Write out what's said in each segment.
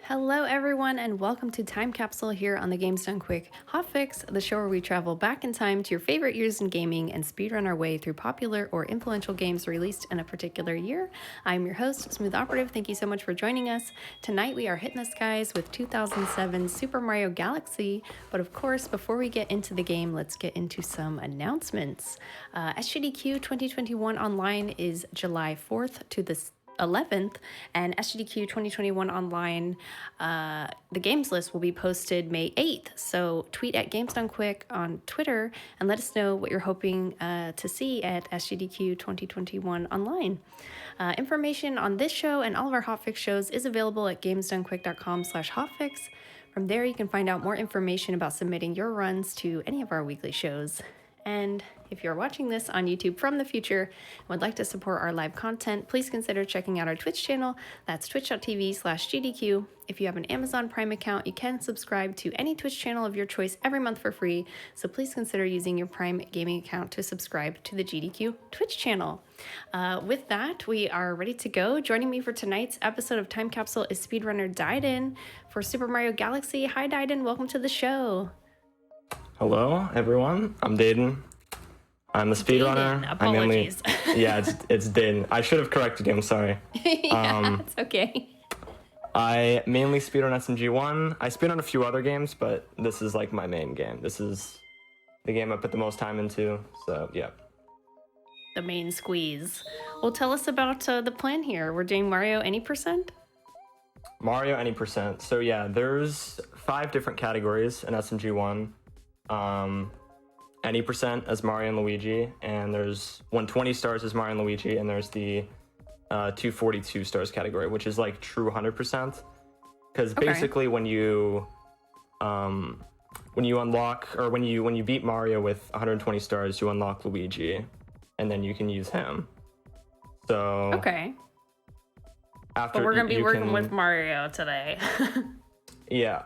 Hello everyone and welcome to Time Capsule here on the Games Done Quick Hotfix, the show where we travel back in time to your favorite years in gaming and speedrun our way through popular or influential games released in a particular year. I'm your host, Smooth Operative. Thank you so much for joining us. Tonight we are hitting the skies with 2007 Super Mario Galaxy, but of course before we get into the game, let's get into some announcements. SGDQ 2021 Online is July 4th to the 11th, and SGDQ 2021 Online, the games list will be posted May 8th. So tweet at Games Done Quick on Twitter and let us know what you're hoping to see at SGDQ 2021 Online. Information on this show and all of our Hotfix shows is available at gamesdonequick.com/hotfix. From there, you can find out more information about submitting your runs to any of our weekly shows. And if you're watching this on YouTube from the future and would like to support our live content, please consider checking out our Twitch channel. That's twitch.tv/GDQ. If you have an Amazon Prime account, you can subscribe to any Twitch channel of your choice every month for free. So please consider using your Prime gaming account to subscribe to the GDQ Twitch channel. With that, we are ready to go. Joining me for tonight's episode of Time Capsule is speedrunner Dyden for Super Mario Galaxy. Hi, Dyden. Welcome to the show. Hello, everyone. I'm Dayden. I'm the speedrunner. Apologies. It's Dayden. I should have corrected you. I'm sorry. It's okay. I mainly speedrun SMG1. I speedrun a few other games, but this is like my main game. This is the game I put the most time into. So yeah. The main squeeze. Well, tell us about the plan here. We're doing Mario any percent? Mario any percent. So yeah, there's 5 different categories in SMG1. Any percent as Mario and Luigi, and there's 120 stars as Mario and Luigi, and there's the 242 stars category, which is like true 100%. Because basically, when you unlock or when you beat Mario with 120 stars, you unlock Luigi, and then you can use him. So But we're gonna be working with Mario today. Yeah,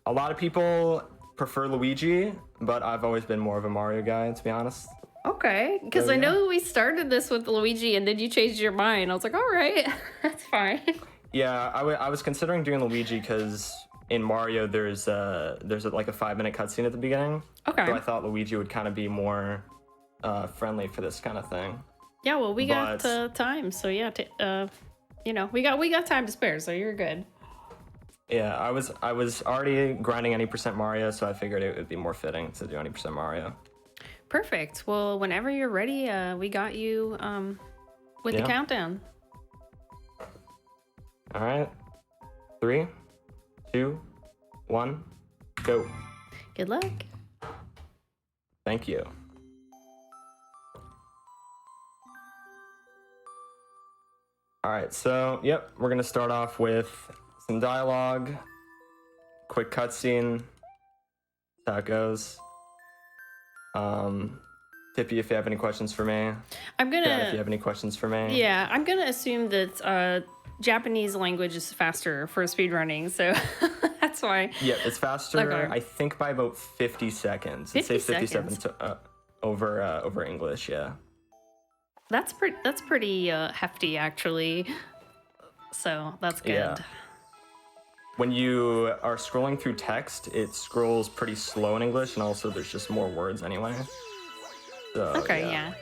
a lot of people prefer Luigi, but I've always been more of a Mario guy, to be honest. Okay, because so, I know we started this with Luigi and then you changed your mind. I was like, all right, that's fine. Yeah, I was considering doing Luigi because in Mario there's like a 5-minute cutscene at the beginning. Okay. So I thought Luigi would kind of be more friendly for this kind of thing. Yeah, well, we got time, so yeah, we got time to spare, so you're good. Yeah, I was already grinding any percent Mario, so I figured it would be more fitting to do any percent Mario. Perfect. Well, whenever you're ready, we got you with the countdown. All right. 3, 2, 1, go. Good luck. Thank you. All right, so we're gonna start off with some dialogue, quick cutscene. That's how it goes. Tippy, if you have any questions for me. If you have any questions for me. Yeah, I'm gonna assume that Japanese language is faster for speedrunning, so that's why. Yeah, it's faster. Okay. I think by about 50 seconds. It says 57 over English. Yeah. That's pretty hefty, actually. So that's good. Yeah. When you are scrolling through text, it scrolls pretty slow in English, and also there's just more words anyway. So, okay, yeah.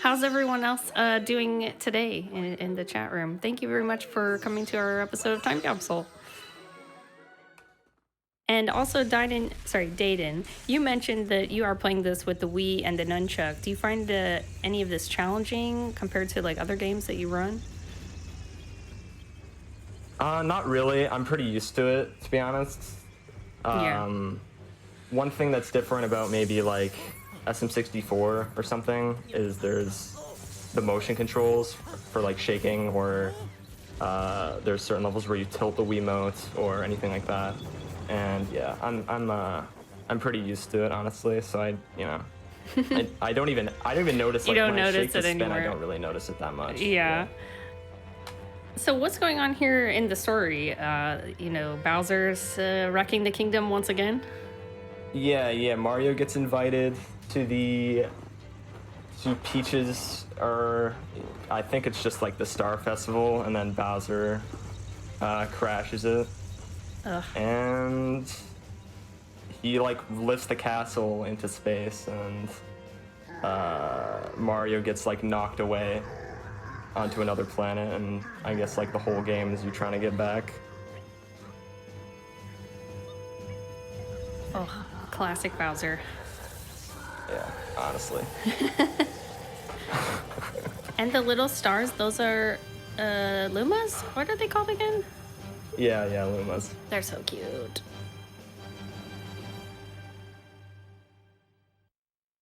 How's everyone else doing today in the chat room? Thank you very much for coming to our episode of Time Capsule. And also, Dayden, you mentioned that you are playing this with the Wii and the Nunchuck. Do you find any of this challenging compared to like other games that you run? Not really. I'm pretty used to it, to be honest. One thing that's different about maybe like SM64 or something is there's the motion controls for like shaking, or there's certain levels where you tilt the Wiimote or anything like that. And yeah, I'm pretty used to it, honestly. So I don't even notice. You don't when notice I shake the it spin, anymore. I don't really notice it that much. Yeah. So what's going on here in the story? Bowser's wrecking the kingdom once again? Yeah. Mario gets invited to So Peaches are, I think it's just like the Star Festival, and then Bowser crashes it. Ugh. And he like lifts the castle into space, and Mario gets like knocked away onto another planet, and I guess like the whole game is you trying to get back. Oh, classic Bowser. Yeah, honestly. And the little stars, those are Lumas? What are they called again? Yeah, Lumas. They're so cute.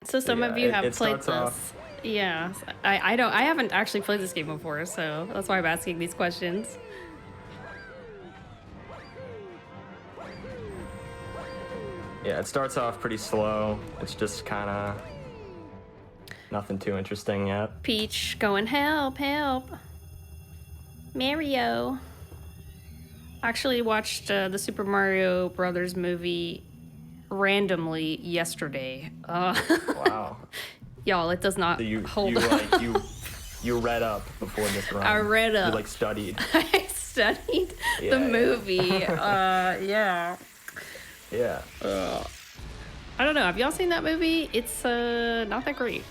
So some of you have played this. Off... Yeah, I haven't actually played this game before, so that's why I'm asking these questions. Yeah, it starts off pretty slow. It's just kind of nothing too interesting yet. Peach going, help, help. Mario. Actually watched the Super Mario Brothers movie randomly yesterday. Wow. Y'all, it does not hold up. You read up before this run. I read up. You like studied. I studied the movie. Yeah. Yeah. I don't know. Have y'all seen that movie? It's not that great.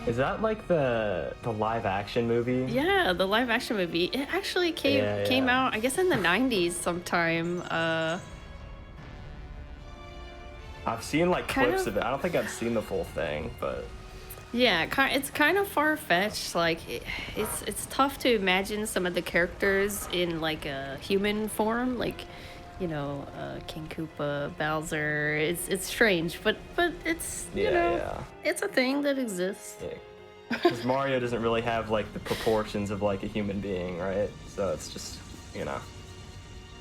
Is that like the live action movie? Yeah, the live action movie. It actually came out, I guess, in the 90s sometime. I've seen like clips of it. I don't think I've seen the full thing, but yeah, it's kind of far-fetched. Like it's tough to imagine some of the characters in like a human form, like, you know, King Koopa, Bowser. It's strange, but it's it's a thing that exists. Yeah. Because Mario doesn't really have like the proportions of like a human being, right? So it's just, you know.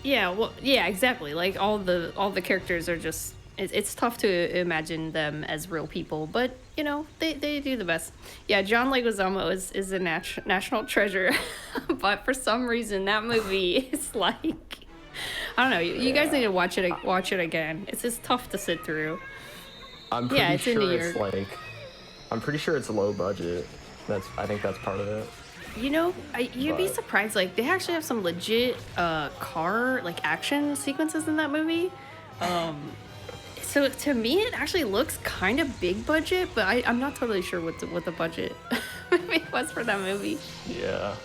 Yeah, well, yeah, exactly. Like all the characters are just. It's tough to imagine them as real people, but you know they do the best. Yeah, John Leguizamo is a national treasure, but for some reason that movie is like, I don't know. You guys need to watch it again. It's just tough to sit through. I'm pretty sure it's like, I'm pretty sure it's low budget. I think that's part of it. You know, you'd be surprised. Like they actually have some legit car like action sequences in that movie. So to me, it actually looks kind of big budget, but I'm not totally sure what the budget was for that movie. Yeah.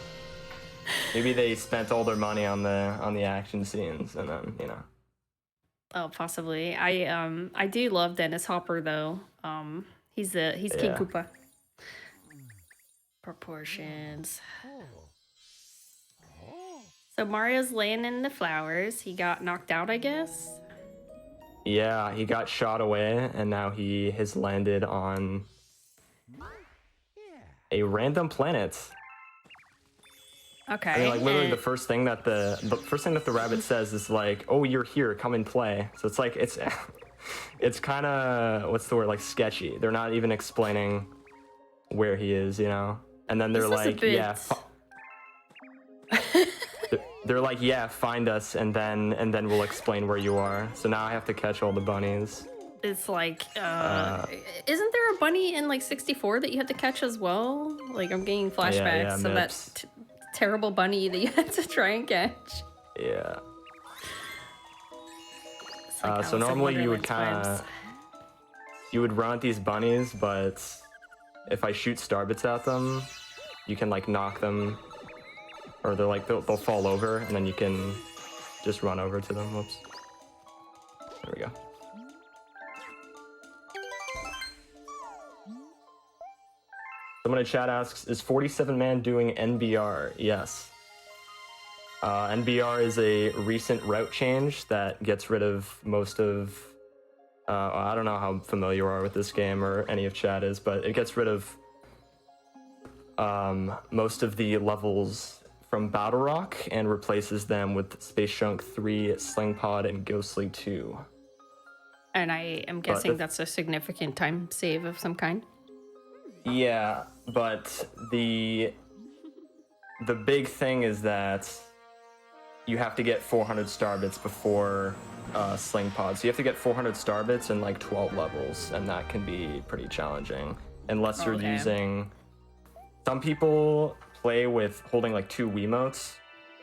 Maybe they spent all their money on the action scenes, and then, you know. Oh, possibly. I do love Dennis Hopper though. He's King Koopa. Proportions. So Mario's laying in the flowers. He got knocked out, I guess. Yeah, he got shot away, and now he has landed on a random planet. Okay. I mean, like literally the first thing that the rabbit says is like, "Oh, you're here, come and play." So it's like it's kind of, what's the word, like sketchy. They're not even explaining where he is, you know. And then they're like, "Yeah." They're like, yeah, find us, and then we'll explain where you are. So now I have to catch all the bunnies. It's like, isn't there a bunny in like 64 that you have to catch as well? Like I'm getting flashbacks of that terrible bunny that you had to try and catch. Yeah. Like so normally you would you would run at these bunnies, but if I shoot starbits at them, you can like knock them. Or they'll fall over, and then you can just run over to them. Whoops. There we go. Someone in chat asks, is 47Man doing NBR? Yes. NBR is a recent route change that gets rid of most of... I don't know how familiar you are with this game or any of chat is, but it gets rid of most of the levels from Battle Rock and replaces them with Space Chunk 3, Sling Pod, and Ghostly 2. And I am guessing that's a significant time save of some kind? Yeah, but the big thing is that you have to get 400 starbits before sling pods. So you have to get 400 star bits in like 12 levels, and that can be pretty challenging unless you're Okay. using. Some people play with holding like 2 Wiimotes,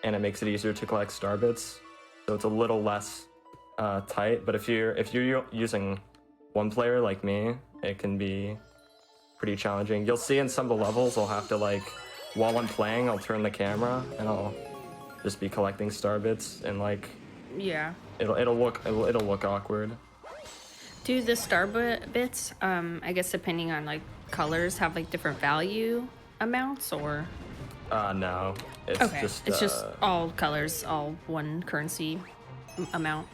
and it makes it easier to collect star bits. So it's a little less tight. But if you're using one player like me, it can be pretty challenging. You'll see in some of the levels, I'll have to like, while I'm playing, I'll turn the camera and I'll just be collecting star bits, and like, Yeah. it'll look awkward. Do the star bits, I guess depending on like colors, have like different value amounts, or? No, it's Okay, just it's just all colors, all one currency amount.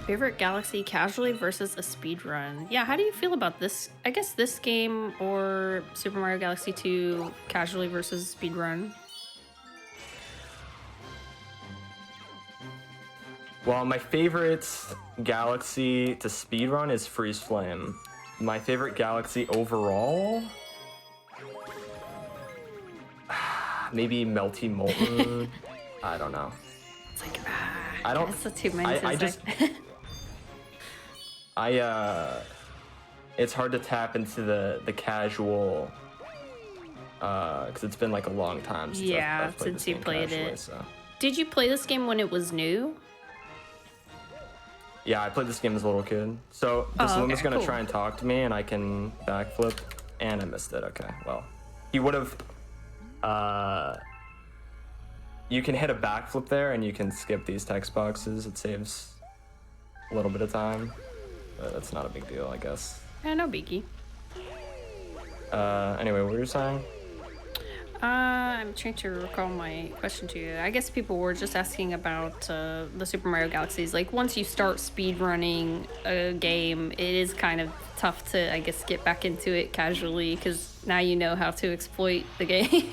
Favorite galaxy casually versus a speed run. Yeah, how do you feel about this? I guess this game or Super Mario Galaxy 2 casually versus speed run. Well, my favorite galaxy to speedrun is Freeze Flame. My favorite galaxy overall? Maybe Melty Molten. I don't know. It's like, I don't. That's too many. I just. It's hard to tap into the casual. Because it's been like a long time since I've played since this you game played casually, it. so. Did you play this game when it was new? Yeah, I played this game as a little kid. So this Luma's gonna cool. try and talk to me, and I can backflip, and I missed it. Okay, well, he would have. You can hit a backflip there, and you can skip these text boxes. It saves a little bit of time, but that's not a big deal, I guess. Yeah, no biggie. Anyway, what were you saying? I'm trying to recall my question to you. I guess people were just asking about the Super Mario Galaxies. Like, once you start speed running a game, it is kind of tough to, I guess, get back into it casually, because now you know how to exploit the game.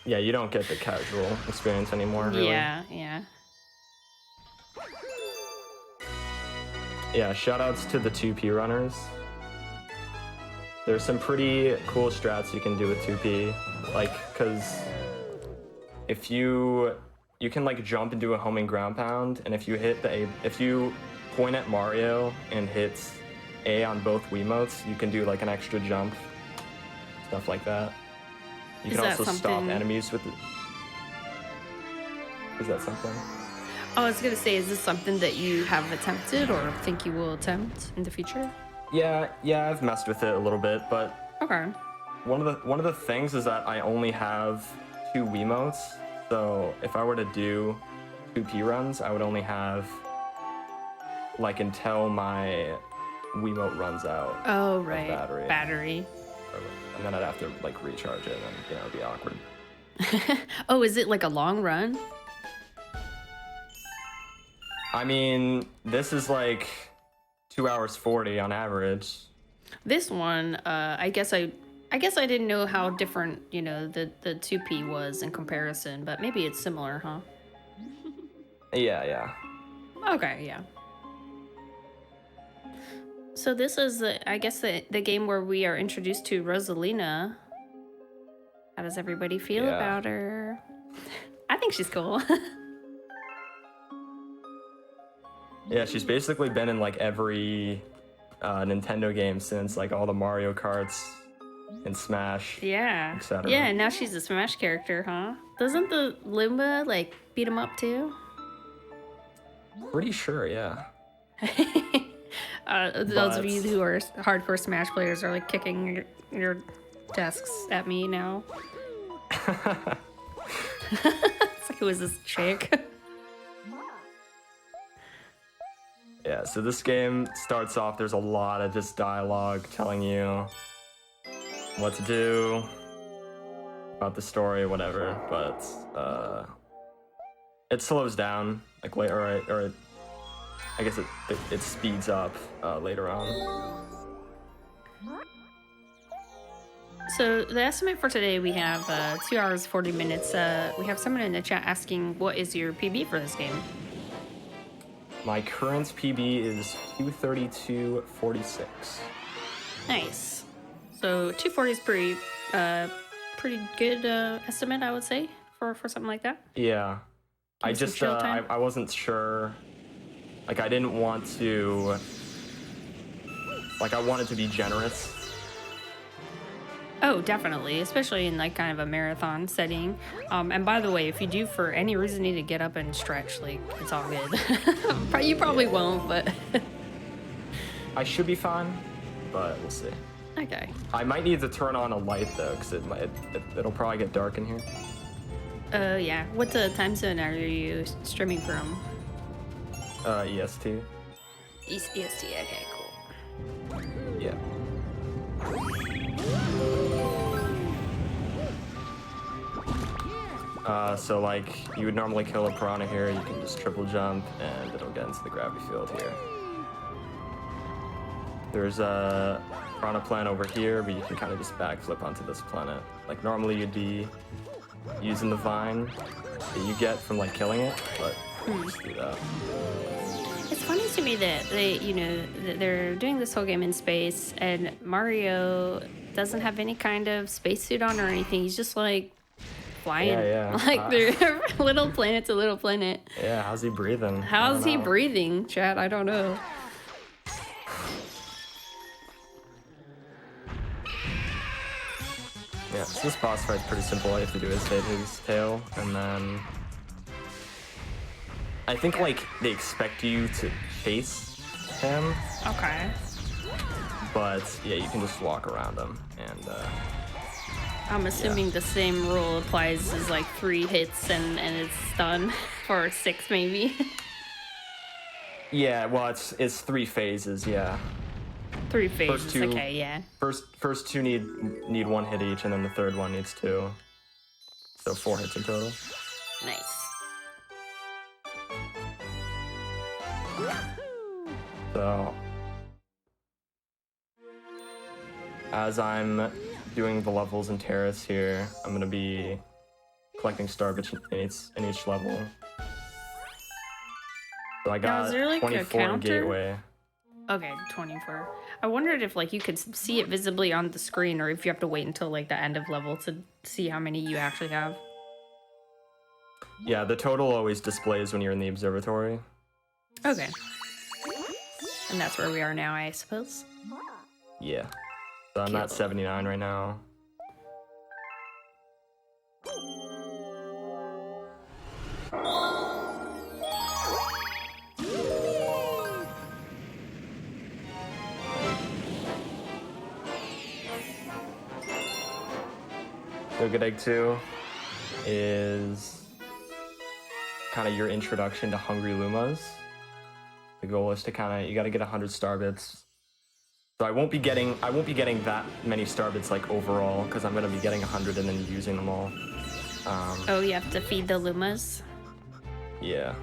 Yeah, you don't get the casual experience anymore, really. Yeah. Yeah, shoutouts to the 2P runners. There's some pretty cool strats you can do with 2P, like, cause if you can like jump and do a homing ground pound, and if you point at Mario and hit A on both Wiimotes, you can do like an extra jump, stuff like that. You Is can that also stop something- enemies with. Is that something? I was gonna say, is this something that you have attempted or think you will attempt in the future? Yeah, I've messed with it a little bit, but Okay. one of the things is that I only have 2 Wiimotes, so if I were to do 2P runs, I would only have like until my Wiimote runs out. Oh, of right. battery. And then I'd have to like recharge it, and it'd be awkward. Oh, is it like a long run? I mean, this is like 2 hours 40 on average. This one, I guess I didn't know how different, the 2P was in comparison, but maybe it's similar, huh? Yeah. Okay, yeah. So this is, I guess, the game where we are introduced to Rosalina. How does everybody feel Yeah. about her? I think she's cool. Yeah, she's basically been in like every Nintendo game since, like all the Mario Karts and Smash. Yeah. etc. Yeah, and now she's a Smash character, huh? Doesn't the Luma, like, beat him up too? Pretty sure, yeah. Those of you who are hardcore Smash players are like kicking your desks at me now. It's like, who is this chick? Yeah, so this game starts off, there's a lot of just dialogue telling you what to do, about the story, whatever, but it slows down, like later, or I guess it speeds up later on. So the estimate for today, we have 2 hours 40 minutes. We have someone in the chat asking, what is your PB for this game? My current PB is 232.46. Nice. So 240 is pretty good estimate, I would say, for something like that. Yeah. I some just chill time. I wasn't sure. Like I didn't want to. Like I wanted to be generous. Oh, definitely, especially in like kind of a marathon setting. And by the way, if you do for any reason need to get up and stretch, like it's all good. You probably won't, but I should be fine, but we'll see. okay. I might need to turn on a light though, because it'll probably get dark in here. Yeah. What time zone are you streaming from? EST. East EST. Okay, cool. Yeah. So like you would normally kill a piranha here, you can just triple jump and it'll get into the gravity field here. There's a piranha plant over here, but you can kind of just backflip onto this planet. Like normally you'd be using the vine that you get from like killing it, but just do that. It's funny to me that they're doing this whole game in space, and Mario doesn't have any kind of spacesuit on or anything. He's just like flying, Yeah. like they're little planet to little planet. Yeah, how's he breathing? How's he breathing, Chad? I don't know. Yeah, so this boss fight's pretty simple. All you have to do is hit his tail, and then I think like they expect you to face him, Okay. but yeah, you can just walk around him, and I'm assuming the same rule applies as like 3 hits and it's done, or 6 maybe. yeah, well, it's 3 phases. Yeah, 3 phases. First 2 Okay, yeah. First 2 need 1 hit each, and then the third one needs 2. So 4 hits in total. Nice. So as I'm doing the levels in Terrace here, I'm gonna be collecting star bits in each level. So I got is there, like, a 24 in counter? Gateway. Okay, 24. I wondered if like you could see it visibly on the screen, or if you have to wait until like the end of level to see how many you actually have. Yeah, the total always displays when you're in the observatory. Okay. And that's where we are now, I suppose. Yeah. So I'm at 79 right now. Good Egg 2 is kind of your introduction to Hungry Lumas. The goal is to you gotta get 100 star bits. So I won't be getting that many star bits like overall, because I'm gonna be getting 100 and then using them all. Oh, you have to feed the Lumas? Yeah.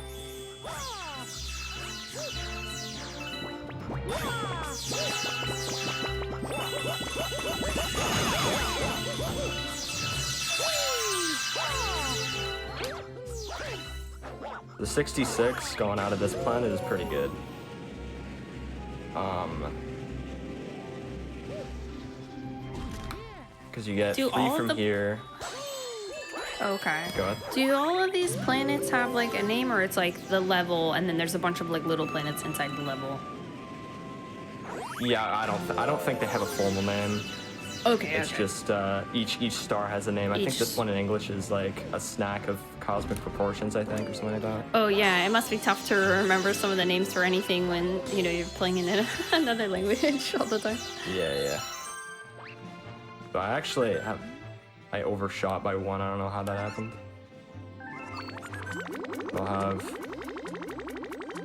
The 66 going out of this planet is pretty good. Because you get 3 from here. Okay. Go ahead. Do all of these planets have like a name, or it's like the level and then there's a bunch of like little planets inside the level? Yeah, I don't think they have a formal name. Okay, It's just each star has a name. I think this one in English is like a snack of cosmic proportions, I think, or something like that. Oh yeah, it must be tough to remember some of the names for anything when, you know, you're playing in another language all the time. Yeah. But I actually I overshot by 1. I don't know how that happened.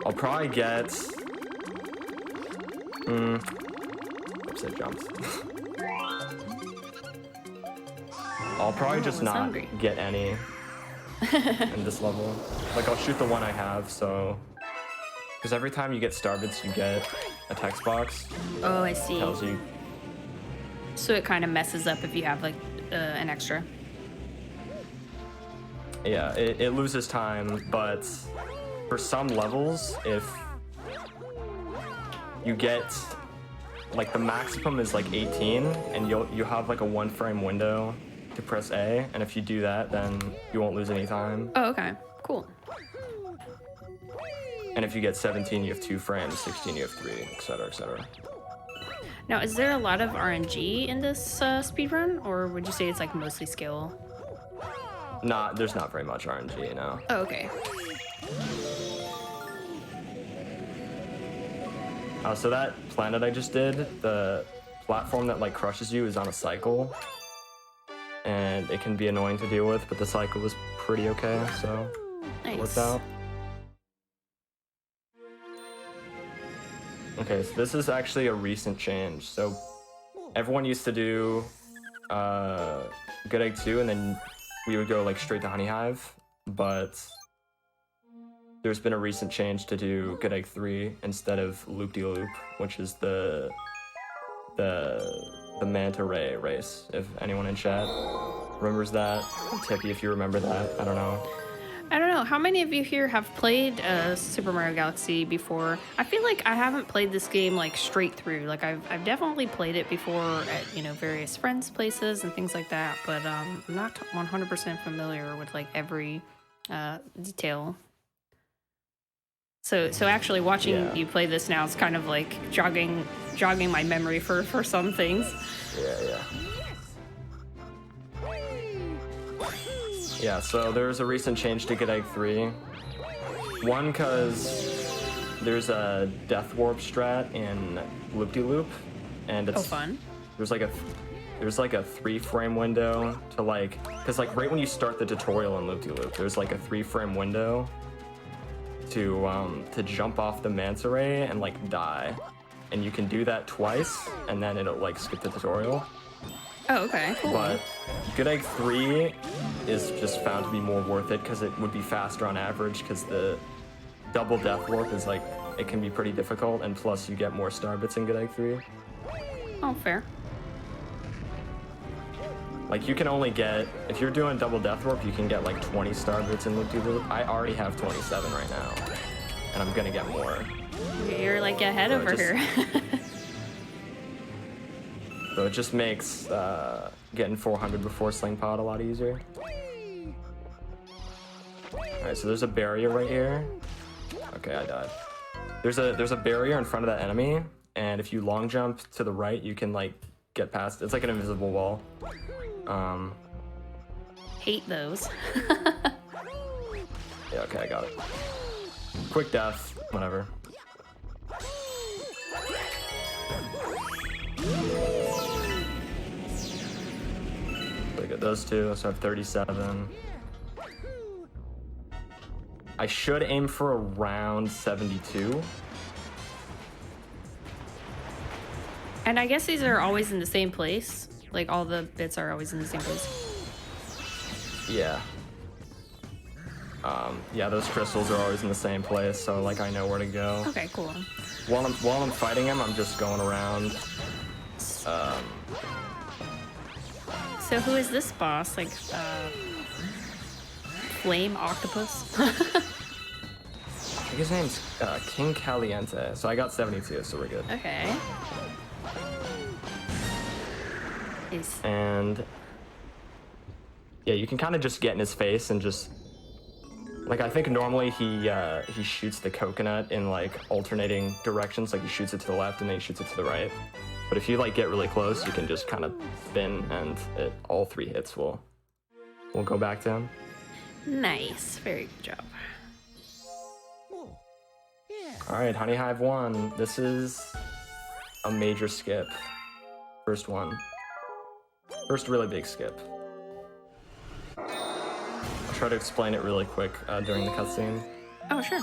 I'll probably get oops, I jumped. I'll probably just not hungry. get any in this level. Like I'll shoot the one I have, so because every time you get star bits you get a text box. Oh, I see. Tells you. So it kind of messes up if you have like an extra. Yeah, it loses time, but for some levels, if you get like the maximum is like 18, and you have like a 1 frame window to press A, and if you do that, then you won't lose any time. Oh, okay. Cool. And if you get 17, you have 2 frames, 16, you have 3, etc., etc. Now, is there a lot of RNG in this speedrun, or would you say it's like mostly skill? There's not very much RNG, no. Oh, okay. So that planet I just did, the platform that like crushes you is on a cycle, and it can be annoying to deal with, but the cycle was pretty okay, so it worked out. Okay, so this is actually a recent change. So everyone used to do Good Egg 2, and then we would go like straight to Honey Hive, but there's been a recent change to do Good Egg 3 instead of Loop-de-Loop, which is the Manta Ray race. If anyone in chat remembers that, Tippy, if you remember that, I don't know. I don't know. How many of you here have played Super Mario Galaxy before? I feel like I haven't played this game like straight through. Like I've definitely played it before at various friends' places and things like that, but I'm not 100% familiar with like every detail. So actually watching you play this now is kind of like jogging my memory for some things. Yeah, so there's a recent change to Good Egg 3. One, because there's a Death Warp strat in Loop-de-Loop, and it's fun. There's like a 3 frame window to like, because like right when you start the tutorial in Loop-de-Loop, there's like a 3 frame window to jump off the Manta Ray and like die, and you can do that twice, and then it'll like skip the tutorial. Oh, okay, cool. But Good Egg 3 is just found to be more worth it because it would be faster on average, because the double Death Warp is like, it can be pretty difficult, and plus you get more star bits in Good Egg 3. Oh, fair. Like you can only get, if you're doing double Death Warp, you can get like 20 star bits in Loop-de-Loop. I already have 27 right now, and I'm gonna get more. You're like ahead over here. So it just makes getting 400 before Sling Pod a lot easier. Alright, so there's a barrier right here. Okay, I died. There's a barrier in front of that enemy, and if you long jump to the right, you can like get past. It's like an invisible wall. Hate those. Yeah, okay, I got it. Quick death, whatever. I got those two, so I have 37. I should aim for around 72. And I guess these are always in the same place. Like all the bits are always in the same place. Yeah. Yeah, those crystals are always in the same place, so like I know where to go. Okay, cool. While I'm fighting him, I'm just going around. So who is this boss? Like, Flame Octopus? I think his name's King Caliente. So I got 72, so we're good. Okay. And yeah, you can kind of just get in his face and just like, I think normally he shoots the coconut in like alternating directions. Like he shoots it to the left and then he shoots it to the right. But if you like get really close, you can just kind of spin, and all 3 hits will go back to him. Nice, very good job. All right, Honey Hive 1. This is a major skip. First one. First really big skip. I'll try to explain it really quick during the cutscene. Oh, sure.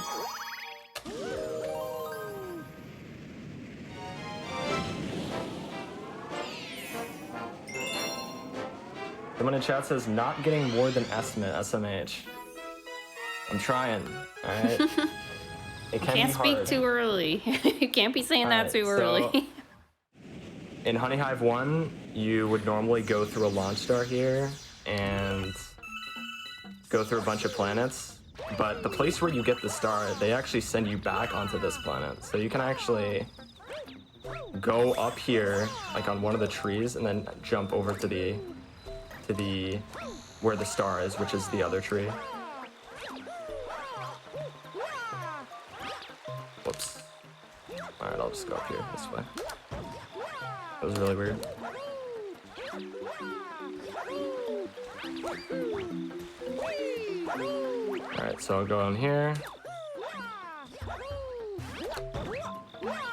Someone in chat says, not getting more than estimate, SMH. I'm trying, alright? It can Can't be speak hard. too early. You can't be saying that too early. In Honey Hive 1, you would normally go through a launch star here and go through a bunch of planets. But the place where you get the star, they actually send you back onto this planet. So you can actually go up here, like on one of the trees, and then jump over to the where the star is, which is the other tree. Whoops. All right, I'll just go up here this way. That was really weird. All right, so I'll go on here.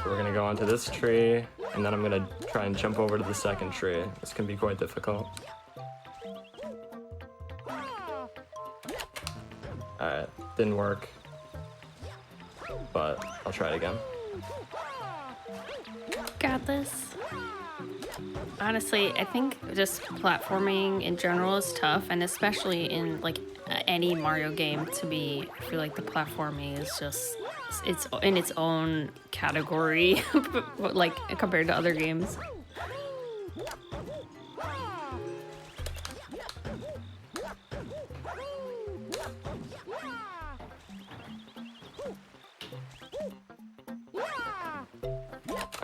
We're gonna go onto this tree, and then I'm gonna try and jump over to the second tree. This can be quite difficult. Alright, didn't work. But I'll try it again. Got this. Honestly, I think just platforming in general is tough, and especially in like any Mario game, to me, I feel like the platforming is just it's in its own category, but like compared to other games.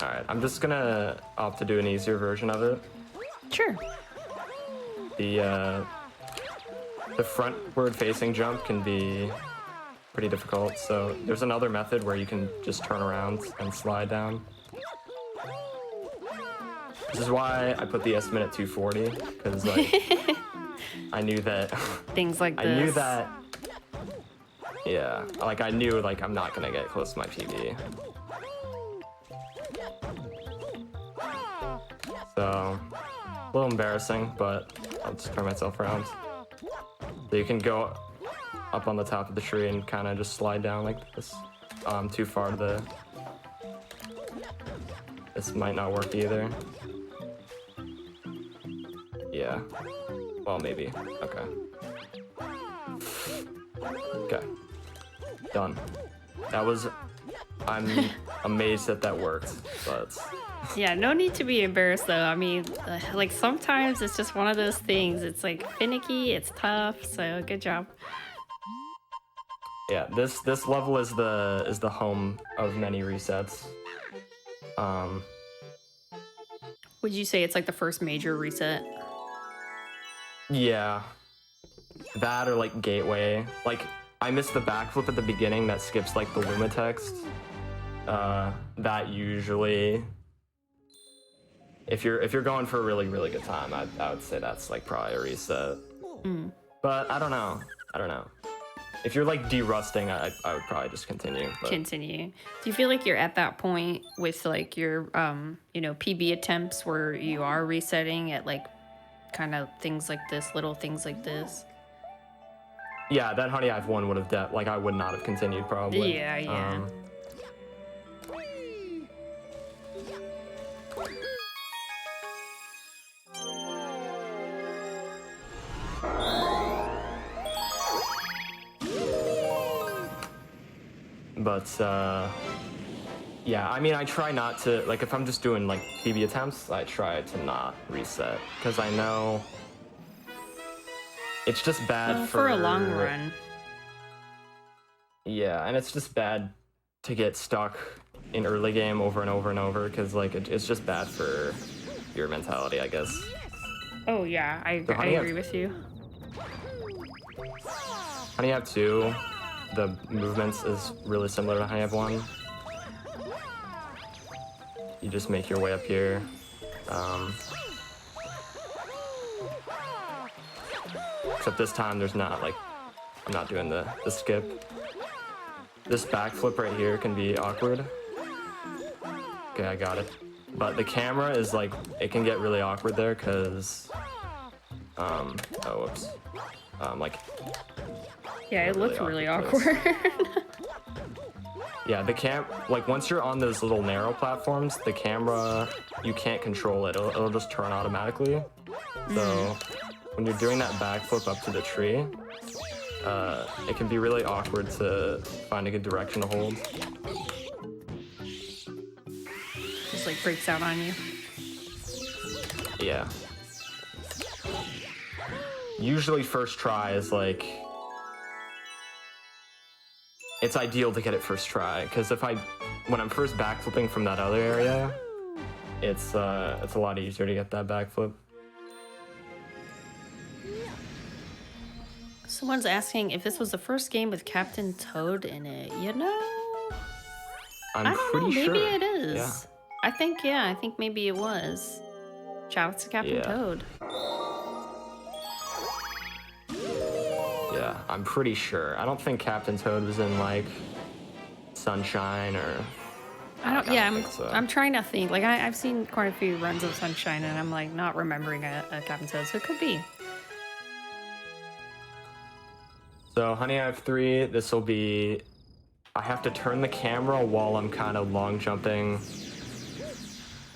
Alright, I'm just gonna opt to do an easier version of it. Sure. The frontward facing jump can be pretty difficult, so there's another method where you can just turn around and slide down. This is why I put the estimate at 240, because like I knew that things like this. I knew that, yeah, like I knew like I'm not gonna get close to my PB. So, a little embarrassing, but I'll just turn myself around. So you can go up on the top of the tree and kind of just slide down like this. Too far to the... This might not work either. Yeah. Well, maybe. Okay. Okay. Done. That was... I'm amazed that that worked, but... Yeah, no need to be embarrassed though. I mean, like sometimes it's just one of those things. It's like finicky, it's tough, so good job. Yeah, this level is the home of many resets. Would you say it's like the first major reset? Yeah. That or like Gateway. Like I missed the backflip at the beginning that skips like the Luma text. That usually, if you're going for a really, really good time, I would say that's like probably a reset. But I don't know. If you're like derusting, I would probably just continue. But... Continue. Do you feel like you're at that point with like your PB attempts where you are resetting at like kind of things like this, little things like this? Yeah, that Honey I've Won would have like I would not have continued probably. Yeah. But yeah, I mean, I try not to, like, if I'm just doing like PB attempts, I try to not reset because I know it's just bad for a long run. Yeah, and it's just bad to get stuck in early game over and over and over because like it's just bad for your mentality, I guess. Oh yeah, I agree with you. Honey Have 2, the movements is really similar to Honey Have 1. You just make your way up here. Except this time there's not like, I'm not doing the skip. This backflip right here can be awkward. Okay, I got it. But the camera is like, it can get really awkward there because, oh whoops. Like, yeah, it looks really awkward. Yeah, like once you're on those little narrow platforms, the camera, you can't control it. It'll just turn automatically. So when you're doing that backflip up to the tree, it can be really awkward to find a good direction to hold. Just like freaks out on you. Yeah. Usually first try is like, it's ideal to get it first try, because when I'm first backflipping from that other area, it's a lot easier to get that backflip. Someone's asking if this was the first game with Captain Toad in it. You know, I'm I don't pretty know. Maybe sure. it is. Yeah. I think maybe it was. Shouts to Captain Toad. Yeah, I'm pretty sure. I don't think Captain Toad was in like Sunshine or. I don't think so. I'm trying to think. Like I've seen quite a few runs of Sunshine, and I'm like not remembering a Captain Toad, so it could be. So Honey Hive 3, this will be. I have to turn the camera while I'm kind of long jumping.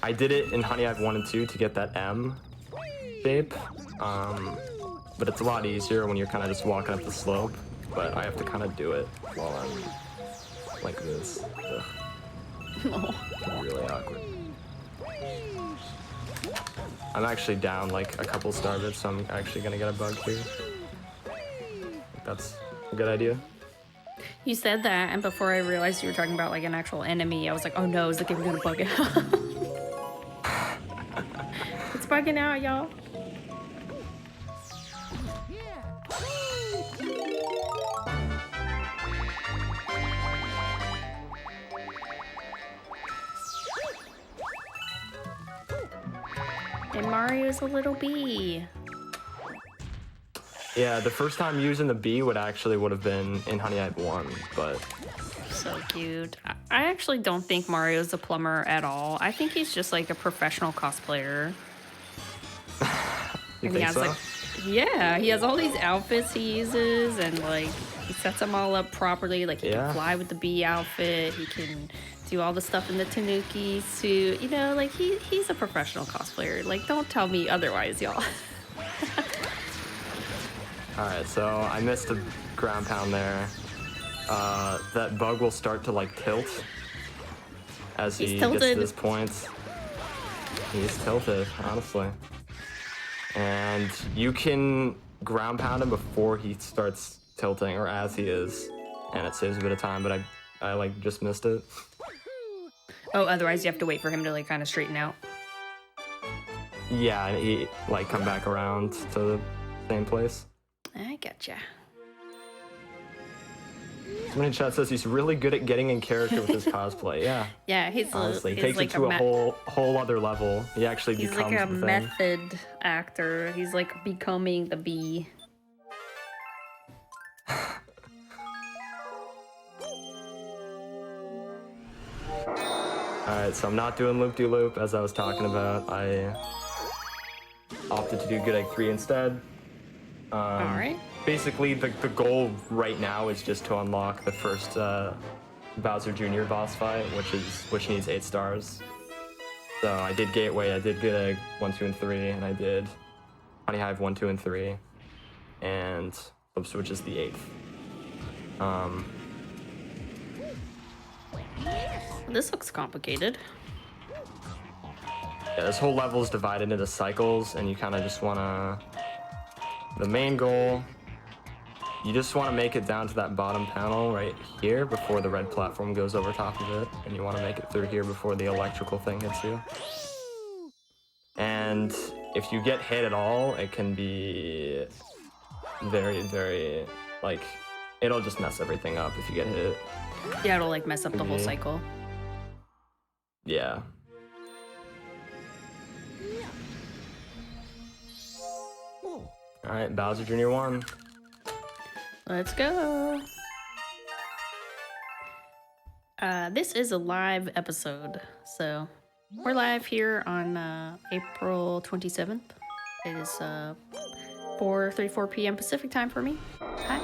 I did it in Honey Hive 1 and 2 to get that M shape, but it's a lot easier when you're kind of just walking up the slope. But I have to kind of do it while I'm like this. Ugh. It's really awkward. I'm actually down like a couple star bits, so I'm actually gonna get a bug here. That's a good idea. You said that, and before I realized you were talking about like an actual enemy, I was like, oh no, is the game gonna bug out? It's bugging out, y'all. And Mario's a little bee. Yeah, the first time using the bee would have been in Honey Hive 1, but... So cute. I actually don't think Mario's a plumber at all. I think he's just like a professional cosplayer. You think so? Like, yeah, he has all these outfits he uses, and like he sets them all up properly. Like he can fly with the bee outfit. He can do all the stuff in the Tanuki suit. You know, like he's a professional cosplayer. Like, don't tell me otherwise, y'all. All right, so I missed a ground pound there. That bug will start to like tilt as he gets to this point. He's tilted, honestly. And you can ground pound him before he starts tilting, or as he is, and it saves a bit of time, but I like just missed it. Oh, otherwise you have to wait for him to like kind of straighten out. Yeah, and he like come back around to the same place. I gotcha. Someone in chat says he's really good at getting in character with his cosplay. Yeah. Yeah, he's honestly, he's takes like it to a whole other level. He actually becomes like a the thing. method actor. He's like becoming the bee. Alright, so I'm not doing loop-de-loop as I was talking about. I opted to do Good Egg 3 instead. Alright. Basically, the goal right now is just to unlock the first Bowser Jr. boss fight, which needs 8 stars. So I did Gateway, I did Good Egg 1, 2, and 3, and I did Honey Hive 1, 2, and 3, and Flip Switch is the 8th. This looks complicated. Yeah, this whole level is divided into cycles, and you kind of just want to... The main goal, you just want to make it down to that bottom panel right here before the red platform goes over top of it, and you want to make it through here before the electrical thing hits you. And if you get hit at all, it can be very, very, like, it'll just mess everything up if you get hit. Yeah, it'll like mess up the whole cycle. Yeah. Alright, Bowser Jr. 1. Let's go. This is a live episode, so we're live here on April 27th. It is 4:34 p.m. Pacific time for me. Hi.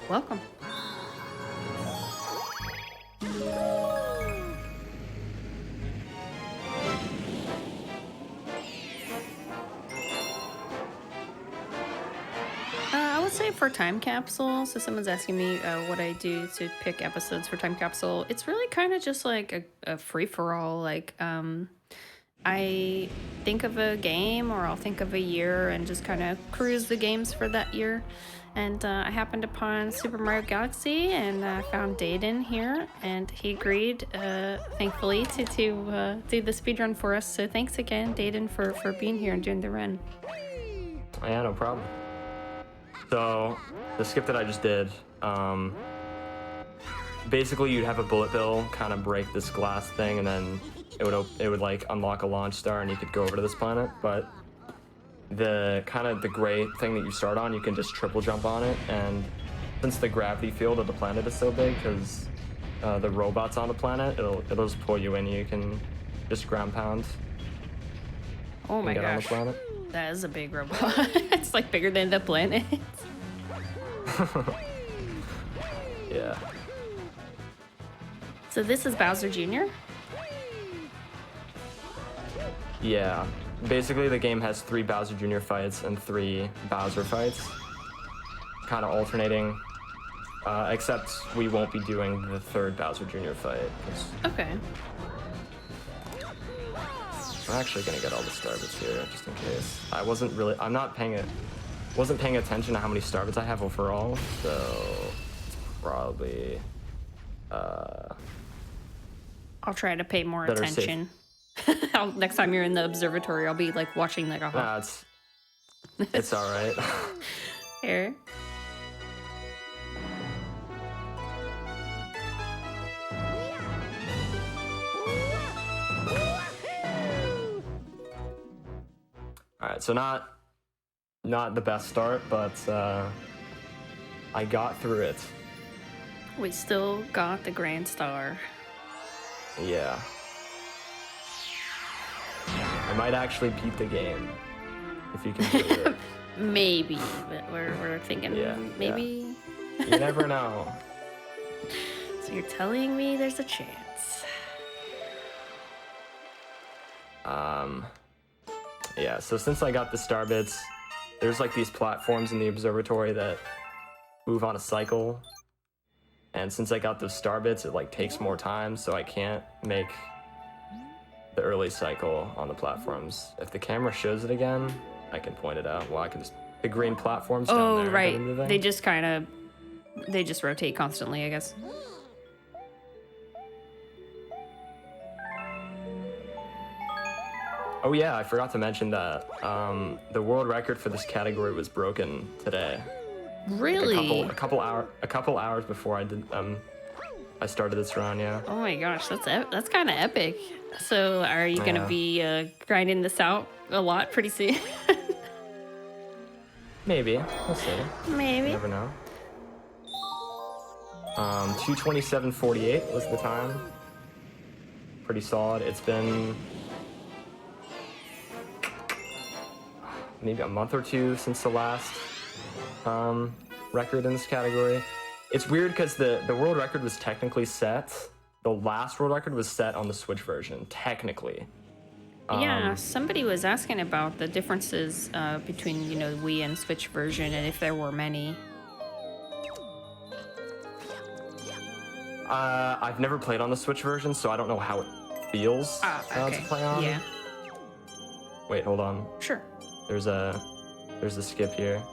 Welcome. I would say for Time Capsule, so someone's asking me what I do to pick episodes for Time Capsule. It's really kind of just like a free-for-all. Like, I think of a game or I'll think of a year and just kind of cruise the games for that year. And I happened upon Super Mario Galaxy and found Dayden here, and he agreed, thankfully, to do the speedrun for us. So thanks again, Dayden, for being here and doing the run. Yeah, no problem. So the skip that I just did, basically you'd have a bullet bill kind of break this glass thing, and then it would like unlock a launch star, and you could go over to this planet. But the gray thing that you start on, you can just triple jump on it, and since the gravity field of the planet is so big, because the robots on the planet, it'll just pull you in. You can just ground pound. Oh my gosh, on the planet. That is a big robot. It's like bigger than the planet. Yeah. So this is Bowser Jr.? Yeah. Basically, the game has 3 Bowser Jr. fights and 3 Bowser fights. Kind of alternating. Except we won't be doing the 3rd Bowser Jr. fight. Okay. I'm actually gonna get all the star bits here, just in case. wasn't paying attention to how many star bits I have overall, so it's probably I'll try to pay more attention. Next time you're in the observatory, I'll be like watching like a Nah, it's all right. Here. All right, so not the best start, but I got through it. We still got the grand star. Yeah. I might actually beat the game if you can do it. Maybe, but we're thinking maybe. Yeah. You never know. So you're telling me there's a chance. Yeah, so since I got the star bits, there's like these platforms in the observatory that move on a cycle. And since I got those star bits, it like takes more time, so I can't make the early cycle on the platforms. If the camera shows it again, I can point it out. Well, I can just, the green platforms down there. Oh, right. They just rotate constantly, I guess. Oh yeah, I forgot to mention that the world record for this category was broken today. Really? A couple hours before I started this run. Yeah. Oh my gosh, that's kind of epic. So are you gonna be grinding this out a lot pretty soon? Maybe. We'll see. Maybe. You never know. 2:27:48 was the time. Pretty solid. It's been maybe a month or two since the last record in this category. It's weird because the world record was technically set. The last world record was set on the Switch version, technically. Yeah, somebody was asking about the differences between, the Wii and Switch version, and if there were many. I've never played on the Switch version, so I don't know how it feels to play on. Yeah. Wait, hold on. Sure. There's a skip here.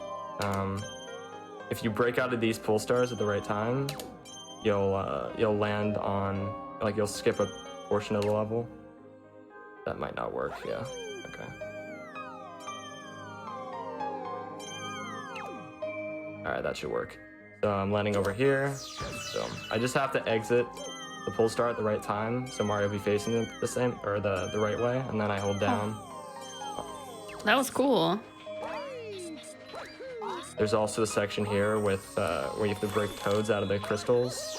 If you break out of these pull stars at the right time, you'll land on, like, you'll skip a portion of the level. That might not work. Yeah. Okay. All right, that should work. So I'm landing over here. So I just have to exit the pull star at the right time, so Mario will be facing the same or the right way, and then I hold down. That was cool. There's also a section here with where you have to break toads out of the crystals.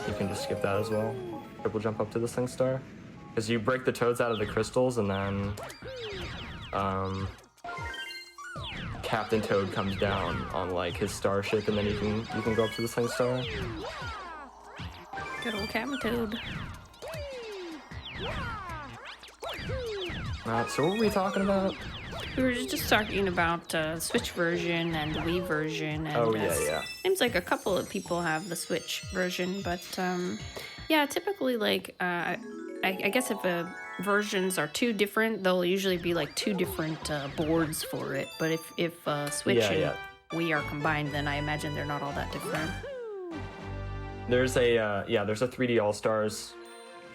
You can just skip that as well. Triple jump up to the Sling Star. Because you break the toads out of the crystals, and then Captain Toad comes down on like his starship, and then you can go up to the Sling Star. Good old Captain Toad. So what were we talking about? We were just talking about Switch version and the Wii version. And, yeah. Seems like a couple of people have the Switch version, but yeah, typically, like, I guess if a versions are too different, there'll usually be like two different boards for it. But if Switch and Wii are combined, then I imagine they're not all that different. There's a there's a 3D All Stars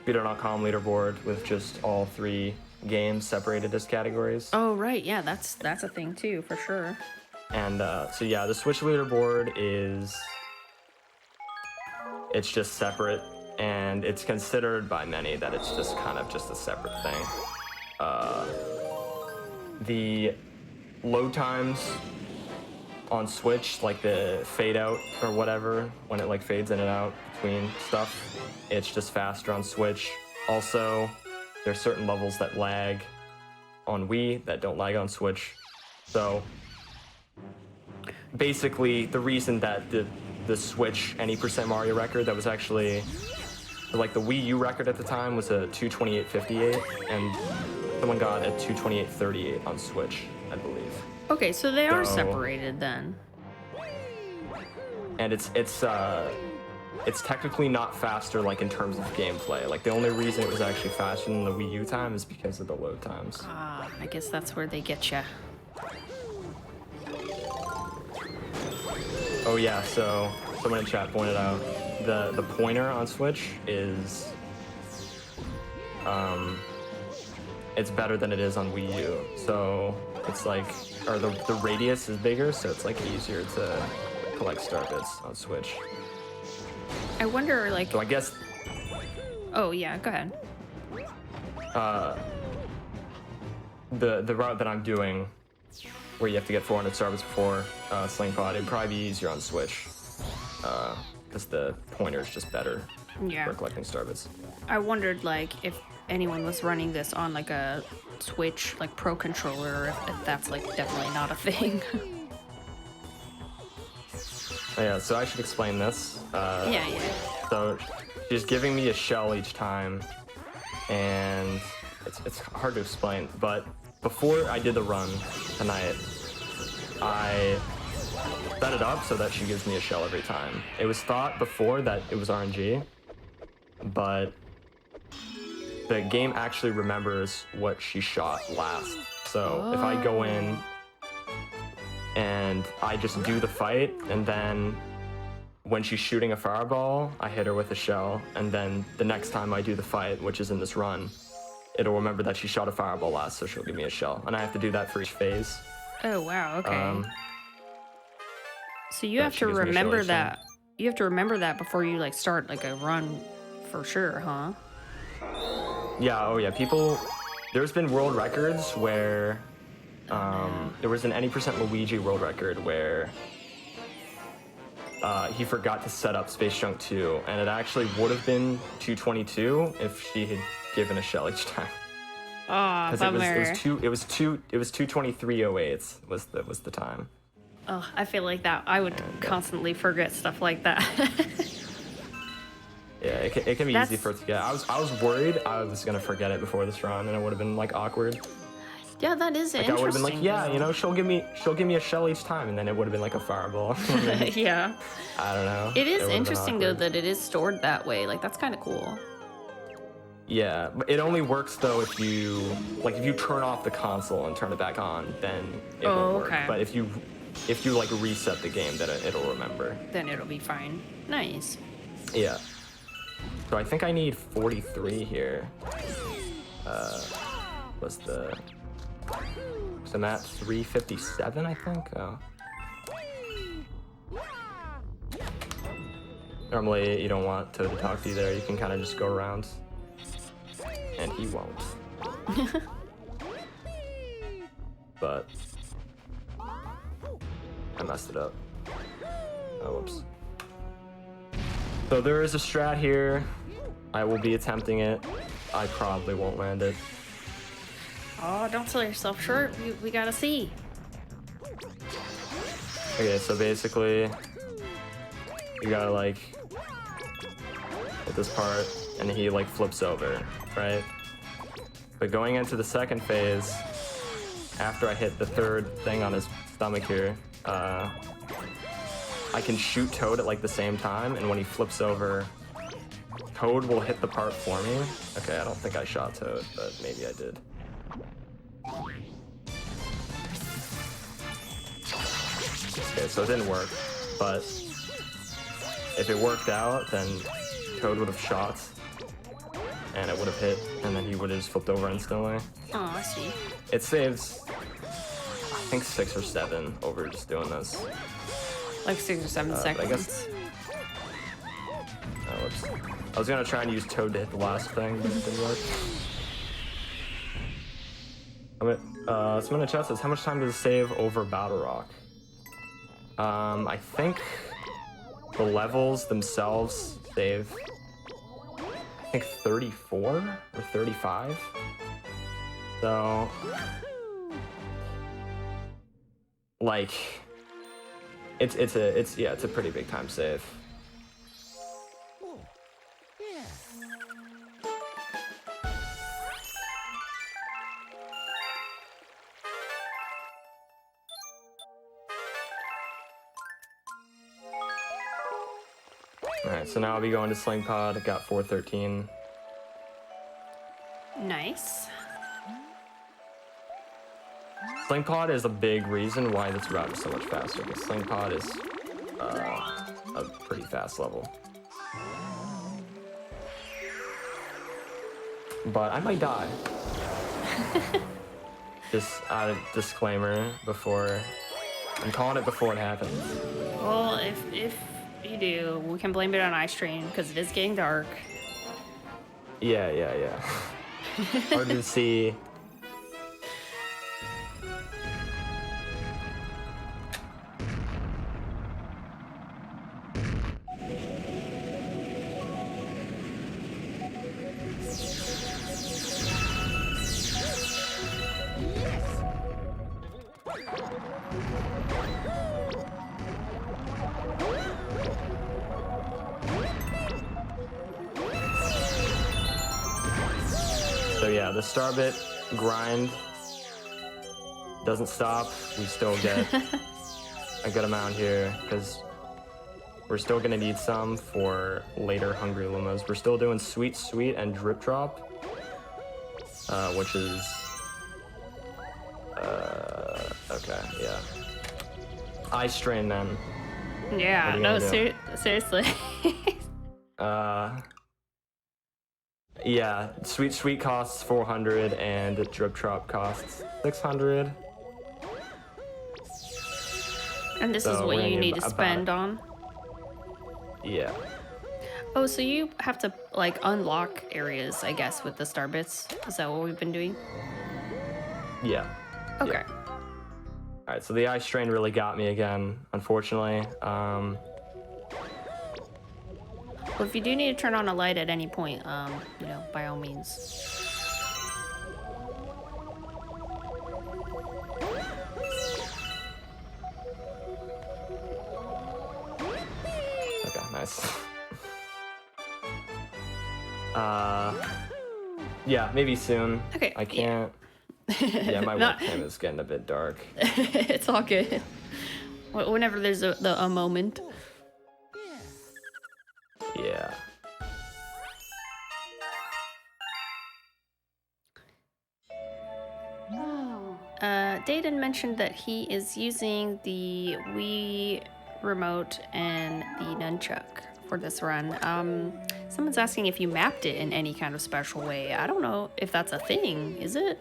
Speedrun.com leaderboard with just all 3 games separated as categories. Oh right, yeah, that's a thing too for sure. And so yeah, the Switch leaderboard it's just separate, and it's considered by many that it's just kind of just a separate thing. The load times on Switch, like the fade out or whatever, when it like fades in and out between stuff, it's just faster on Switch. Also, there's certain levels that lag on Wii that don't lag on Switch. So basically, the reason that the Switch any % Mario record that was actually like the Wii U record at the time was a 228.58, and someone got a 228.38 on Switch, I believe. Okay, so they are separated then. And it's technically not faster, like in terms of gameplay. Like the only reason it was actually faster than the Wii U time is because of the load times. Ah, I guess that's where they get you. Oh yeah, so someone in chat pointed out the pointer on Switch is it's better than it is on Wii U. So it's like, or the radius is bigger, so it's like easier to collect star bits on Switch. I wonder, like. So I guess. Oh yeah, go ahead. The route that I'm doing, where you have to get 400 stars before Sling Pod, it'd probably be easier on Switch, because the pointer is just better for collecting star bits. I wondered, like, if anyone was running this on like a Switch, like Pro controller, if that's like definitely not a thing. Yeah, so I should explain this. Yeah. So she's giving me a shell each time, and it's hard to explain, but before I did the run tonight, I set it up so that she gives me a shell every time. It was thought before that it was RNG, but the game actually remembers what she shot last. So if I go in and I just do the fight, and then when she's shooting a fireball, I hit her with a shell, and then the next time I do the fight, which is in this run, it'll remember that she shot a fireball last, so she'll give me a shell. And I have to do that for each phase. Oh, wow, okay. So you have to remember that. You have to remember that before you like start like a run for sure, huh? Yeah, oh yeah, there's been world records where, there was an any % Luigi world record where he forgot to set up Space Junk 2, and it actually would have been 222 if she had given a shell each time. Oh, bummer. It was 223.08 was the time. Oh, I feel like that I would constantly forget stuff like that. Yeah, it can be easy for it to get. I was worried I was gonna forget it before this run, and it would have been like awkward. Yeah, that is interesting. I would have been like, yeah, you know, she'll give me a shell each time, and then it would have been like a fireball. Yeah. I don't know. It is interesting though that it is stored that way. Like that's kind of cool. Yeah, but it only works though if you turn off the console and turn it back on, then it won't work. But if you like reset the game, then it'll remember. Then it'll be fine. Nice. Yeah. So I think I need 43 here. What's the? So I'm at 357, I think. Oh. Normally, you don't want Toad to talk to you there. You can kind of just go around. And he won't. But I messed it up. Oh, whoops. So there is a strat here. I will be attempting it. I probably won't land it. Oh, don't sell yourself short. We gotta see. Okay, so basically, you gotta like hit this part, and he like flips over, right? But going into the second phase, after I hit the third thing on his stomach here, I can shoot Toad at like the same time, and when he flips over, Toad will hit the part for me. Okay, I don't think I shot Toad, but maybe I did. Okay, so it didn't work, but if it worked out, then Toad would have shot, and it would have hit, and then he would have just flipped over instantly. Oh, I see. It saves, I think 6 or 7 over just doing this. Like 6 or 7 seconds. I guess. Oh, whoops. I was gonna try and use Toad to hit the last thing, but it didn't work. Someone in chat says, how much time does it save over Battle Rock? I think the levels themselves save, I think 34 or 35. So, like, it's a pretty big time save. Alright, so now I'll be going to Sling Pod. I got 413. Nice. Sling Pod is a big reason why this route is so much faster, because Sling Pod is a pretty fast level. But I might die. Just a disclaimer before, I'm calling it before it happens. Well, if you do, we can blame it on eye strain because it is getting dark. Yeah. Hard to see. So yeah, the Starbit grind doesn't stop. We still get a good amount here because we're still gonna need some for later Hungry Lumas. We're still doing Sweet Sweet and Drip Drop, which is okay, yeah. Eye strain then. Yeah, no, seriously. Yeah, Sweet Sweet costs 400 and Drip Drop costs 600. And this is what you need to spend on? Yeah. Oh, so you have to, like, unlock areas, I guess, with the star bits? Is that what we've been doing? Yeah. Okay. Yeah. Alright, so the Eye Strain really got me again, unfortunately. Well, if you do need to turn on a light at any point, you know, by all means. Okay, nice. Yeah, maybe soon. Okay. I can't. Yeah, my webcam is getting a bit dark. It's all good. Whenever there's a moment. Yeah. Dayton mentioned that he is using the Wii remote and the nunchuck for this run. Someone's asking if you mapped it in any kind of special way. I don't know if that's a thing, is it?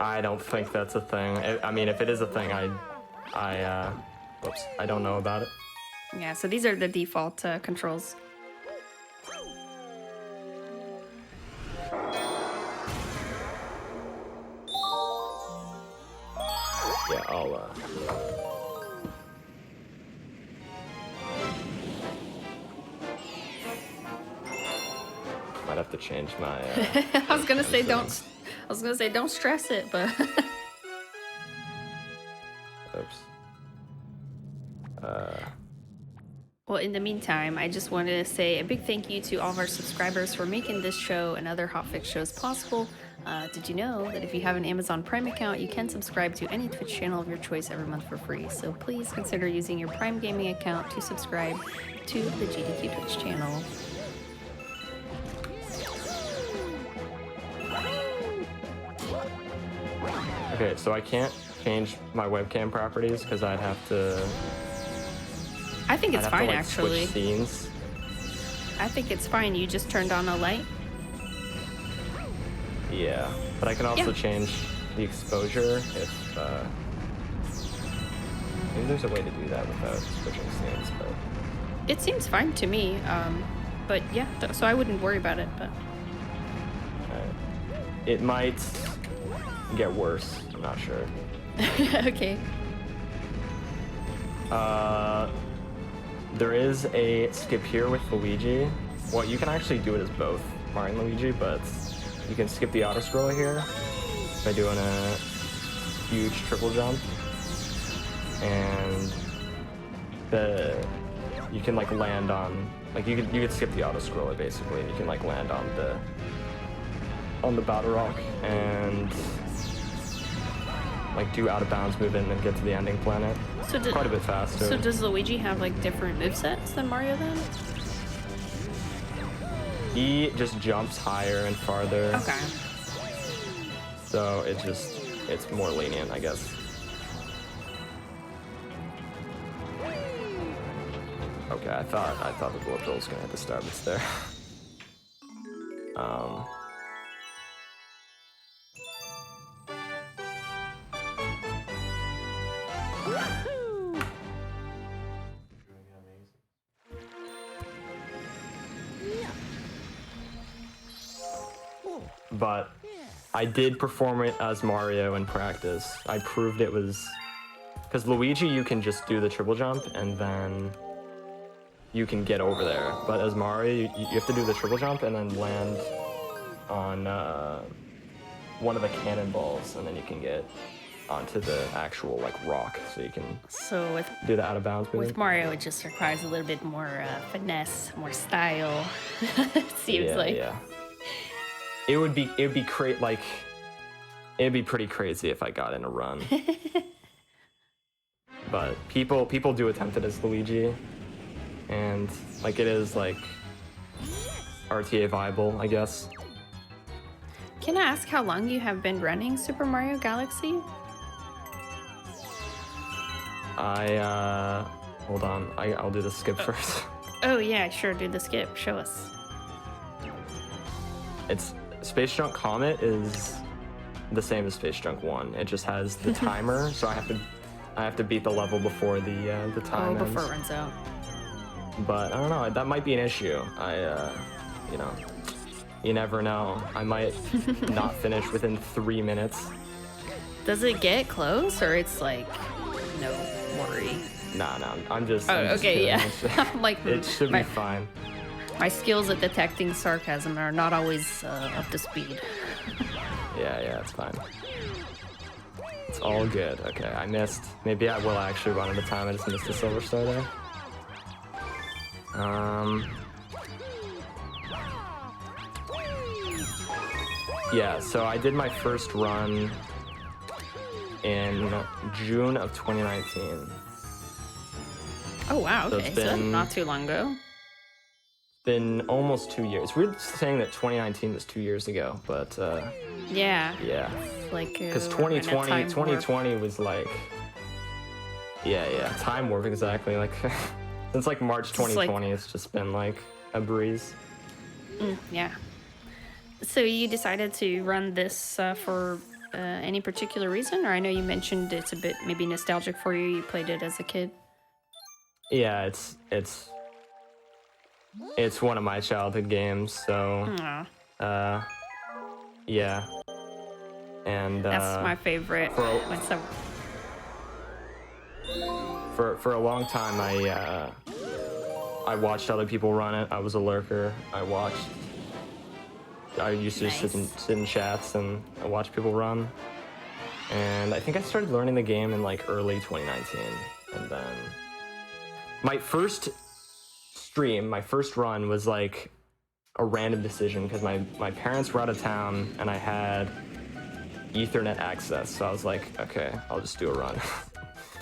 I don't think that's a thing. I mean, if it is a thing, whoops, I don't know about it. Yeah, so these are the default controls. Yeah, I'll, might have to change my, I was gonna say don't stress it, but oops. well, in the meantime, I just wanted to say a big thank you to all of our subscribers for making this show and other hotfix shows possible. Did you know that if you have an Amazon Prime account, you can subscribe to any Twitch channel of your choice every month for free? So please consider using your Prime Gaming account to subscribe to the GDQ Twitch channel. Okay, so I can't change my webcam properties because I'd have to. I think it's I'd have fine, to, like, actually. switch scenes. I think it's fine. You just turned on a light. Yeah, but I can also Yeah. change the exposure if. Maybe there's a way to do that without switching scenes, but. It seems fine to me. But yeah, so I wouldn't worry about it. But It might get worse. I'm not sure. okay. There is a skip here with Luigi. Well, you can actually do it as both Mario and Luigi, but you can skip the auto scroller here by doing a huge triple jump, and you can like land on you could skip the auto scroller basically, and you can like land on the battle rock and like do out of bounds movement and then get to the ending planet. So Quite a bit faster. So does Luigi have like different movesets than Mario then? He just jumps higher and farther. Okay. So it's more lenient, I guess. Okay, I thought the bullet bill was gonna hit the starbits there. But I did perform it as Mario in practice. I proved it was... Because Luigi, you can just do the triple jump and then you can get over there. But as Mario, you have to do the triple jump and then land on one of the cannonballs, and then you can get onto the actual like rock, so you can do the out of bounds movement. With Mario, it just requires a little bit more finesse, more style. It seems like. Yeah. It would be like it'd be pretty crazy if I got in a run. But people do attempt it as Luigi, and like it is like RTA viable, I guess. Can I ask how long you have been running Super Mario Galaxy? Hold on, I'll do the skip first. Oh yeah, sure, do the skip. Show us. It's Space Junk Comet is the same as Space Junk 1. It just has the timer, so I have to beat the level before the time ends. Before it runs out. But I don't know, that might be an issue. You know, you never know. I might not finish within 3 minutes. Does it get close, or it's like no worry? Nah, I'm just. Oh, I'm just okay, kidding. yeah. I'm like, it should be fine. My skills at detecting sarcasm are not always up to speed. Yeah, it's fine. It's all good. Okay, I missed. Maybe I will actually run out of time. I just missed the silver star there. Yeah, so I did my first run in June of 2019. Oh wow, So okay, it's so been- not too long ago. Been almost 2 years. We're saying that 2019 was 2 years ago, but Yeah. yeah. Like Because we're in a 2020 time warp. 2020 was like time warp, exactly. Like since like March It's like- 2020 it's just been like a breeze. Yeah. So you decided to run this for any particular reason, or I know you mentioned it's a bit maybe nostalgic for you. You played it as a kid. Yeah, it's one of my childhood games, so Aw, yeah. And that's my favorite. When some- for a long time I watched other people run it. I was a lurker. I used to sit in chats and watch people run. And I think I started learning the game in like early 2019. And then my first run was like a random decision because my parents were out of town and I had Ethernet access. So I was like, okay, I'll just do a run.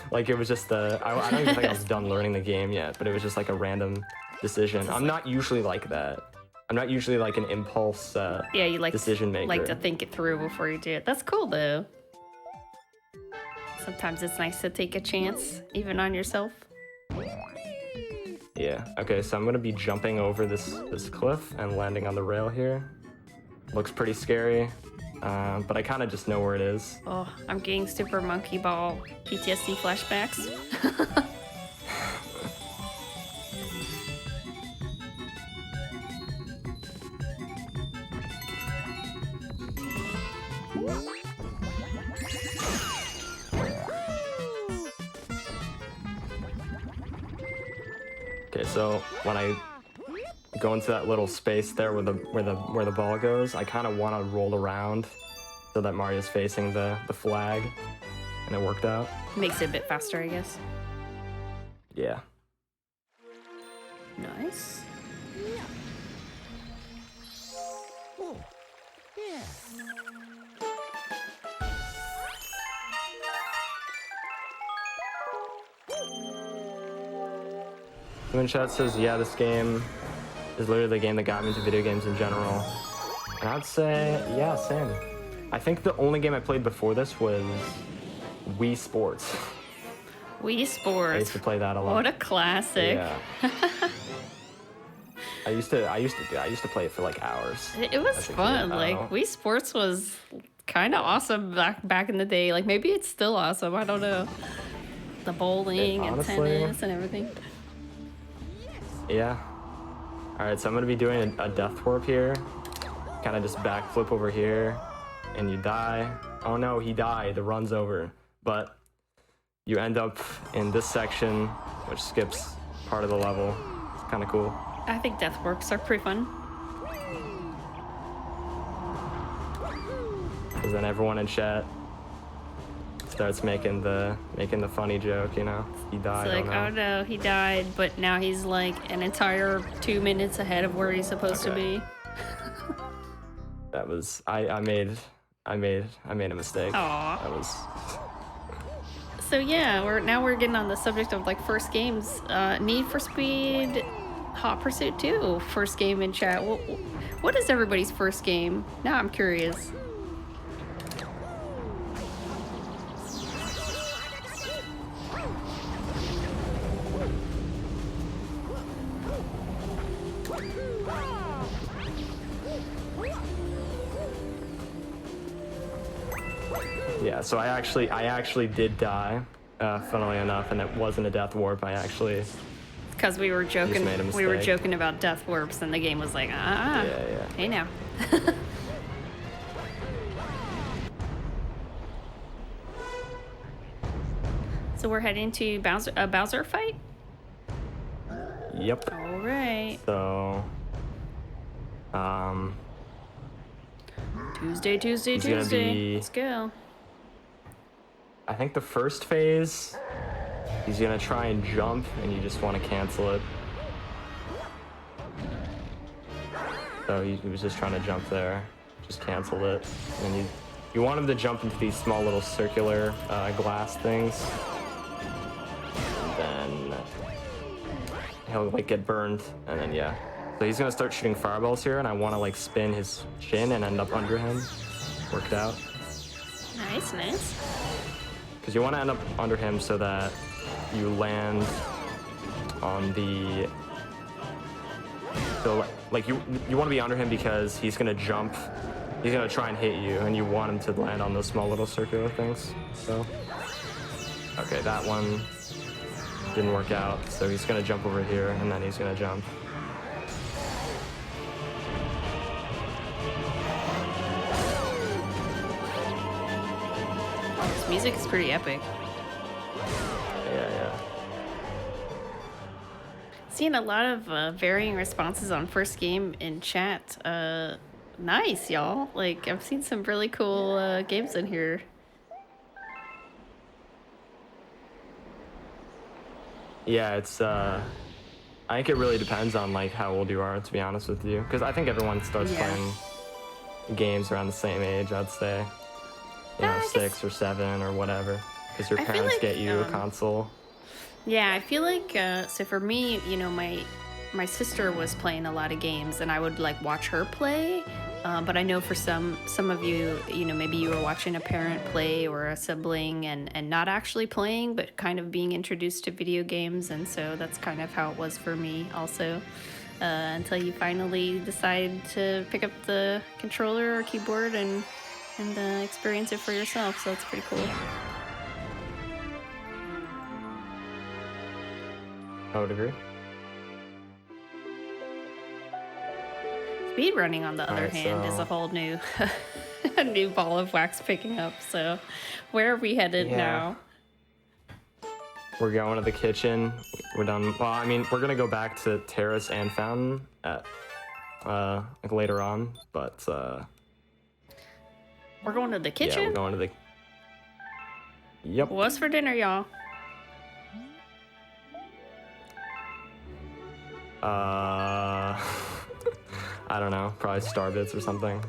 Like it was just I don't even think I was done learning the game yet, but it was just like a random decision. I'm not usually like that. I'm not usually like an impulse yeah, you like decision maker. like to think it through before you do it. That's cool though. Sometimes it's nice to take a chance, even on yourself. Yeah. Okay, so I'm gonna be jumping over this cliff and landing on the rail here. Looks pretty scary, but I kind of just know where it is. Oh, I'm getting Super Monkey Ball PTSD flashbacks. Okay, so when I go into that little space there where the ball goes, I kind of want to roll around so that Mario's facing the flag, and it worked out. Makes it a bit faster, I guess. Yeah. Nice. When chat says, yeah, this game is literally the game that got me into video games in general. And I'd say, yeah, same. I think the only game I played before this was Wii Sports. Wii Sports. I used to play that a lot. What a classic. Yeah. I used to play it for like hours. It was fun. Like Wii Sports was kind of awesome back in the day. Like maybe it's still awesome. I don't know. The bowling and tennis and everything. Yeah. All right, so I'm gonna be doing a death warp here. Kind of just backflip over here, and you die. Oh no, he died. The run's over. But you end up in this section, which skips part of the level. It's kind of cool. I think death warps are pretty fun. Because then everyone in chat starts making the funny joke, you know? He died. It's like, oh no, he died, but now he's like an entire 2 minutes ahead of where he's supposed to be. That was I made a mistake. Aww. That was. So yeah, we're getting on the subject of like first games. Need for Speed Hot Pursuit 2, first game in chat. What is everybody's first game? Now I'm curious. Yeah, so I actually did die, funnily enough, and it wasn't a death warp. I actually. Because we were joking. We were joking about death warps, and the game was like, Yeah. Hey now. So we're heading to a Bowser fight? Yep. All right. So, Tuesday. Let's go. I think the first phase, he's gonna try and jump, and you just want to cancel it. So he was just trying to jump there, just canceled it, and you want him to jump into these small little circular glass things. Then he'll like get burned, and then yeah. So he's gonna start shooting fireballs here, and I want to like spin his chin and end up under him. Worked out. Nice. Because you want to end up under him so that you land on the. So like you want to be under him because he's gonna jump. He's gonna try and hit you, and you want him to land on those small little circular things. So. Okay, that one didn't work out. So he's gonna jump over here, and then he's gonna jump. This music is pretty epic. Yeah. Seeing a lot of varying responses on first game in chat. Nice, y'all. Like, I've seen some really cool games in here. Yeah, it's I think it really depends on like how old you are, to be honest with you, because I think everyone starts playing games around the same age. I'd say, you know, 6 or 7 or whatever, because your parents get you a console. Yeah, I feel like so for me, you know, my sister was playing a lot of games, and I would like watch her play, But I know for some of you, you know, maybe you were watching a parent play or a sibling and not actually playing, but kind of being introduced to video games, and so that's kind of how it was for me also. Until you finally decide to pick up the controller or keyboard and experience it for yourself. So it's pretty cool. I would agree. Speedrunning, on the other Alright, hand, is so- a whole new a new ball of wax picking up. So where are we headed Yeah. now? We're going to the kitchen. We're done. Well, I mean, we're gonna go back to terrace and fountain at like later on, but We're going to the yeah, kitchen? we're going to the. Yep. What's for dinner, y'all? I don't know. Probably Starbits or something.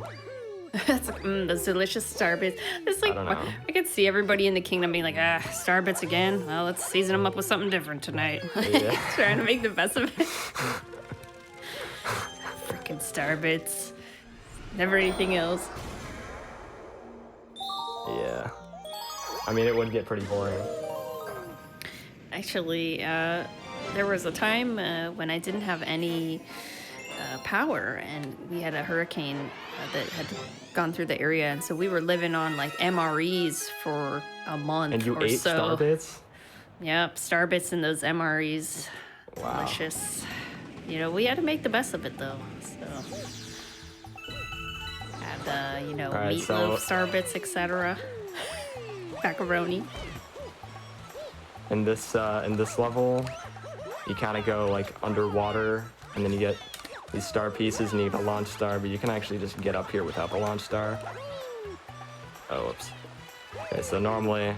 It's like, those delicious Starbits. It's like, I don't know. I could see everybody in the kingdom being like, Starbits again? Well, let's season them up with something different tonight. Yeah. Trying to make the best of it. Freaking Starbits. Never anything else. Yeah. I mean, it would get pretty boring. Actually, there was a time when I didn't have any power, and we had a hurricane that had gone through the area, and so we were living on like MREs for a month And you or ate so. Starbits? Yep, Starbits and those MREs. Wow. Delicious. You know, we had to make the best of it though. So had you know, All right, meatloaf, so- Starbits, etc. Macaroni. In this level, you kind of go like underwater, and then you get these star pieces, and you get a launch star, but you can actually just get up here without the launch star. Oh, whoops. Okay, so normally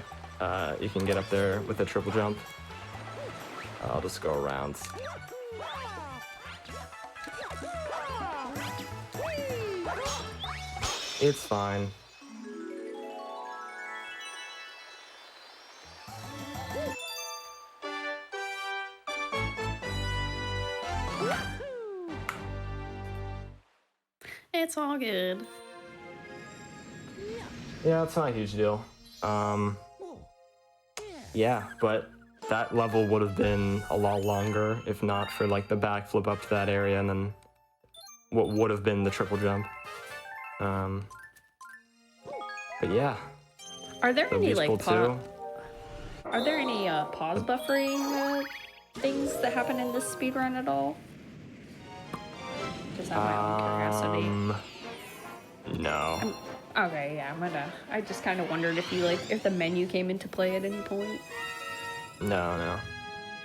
you can get up there with a triple jump. I'll just go around. It's fine. It's all good. Yeah, it's not a huge deal. Yeah, but that level would have been a lot longer if not for like the backflip up to that area and then what would have been the triple jump. But yeah, Are there so any musical like too. Are there any pause buffering things that happen in this speedrun at all? Just out of my own curiosity. No. Okay, yeah, I just kind of wondered if you if the menu came into play at any point. No.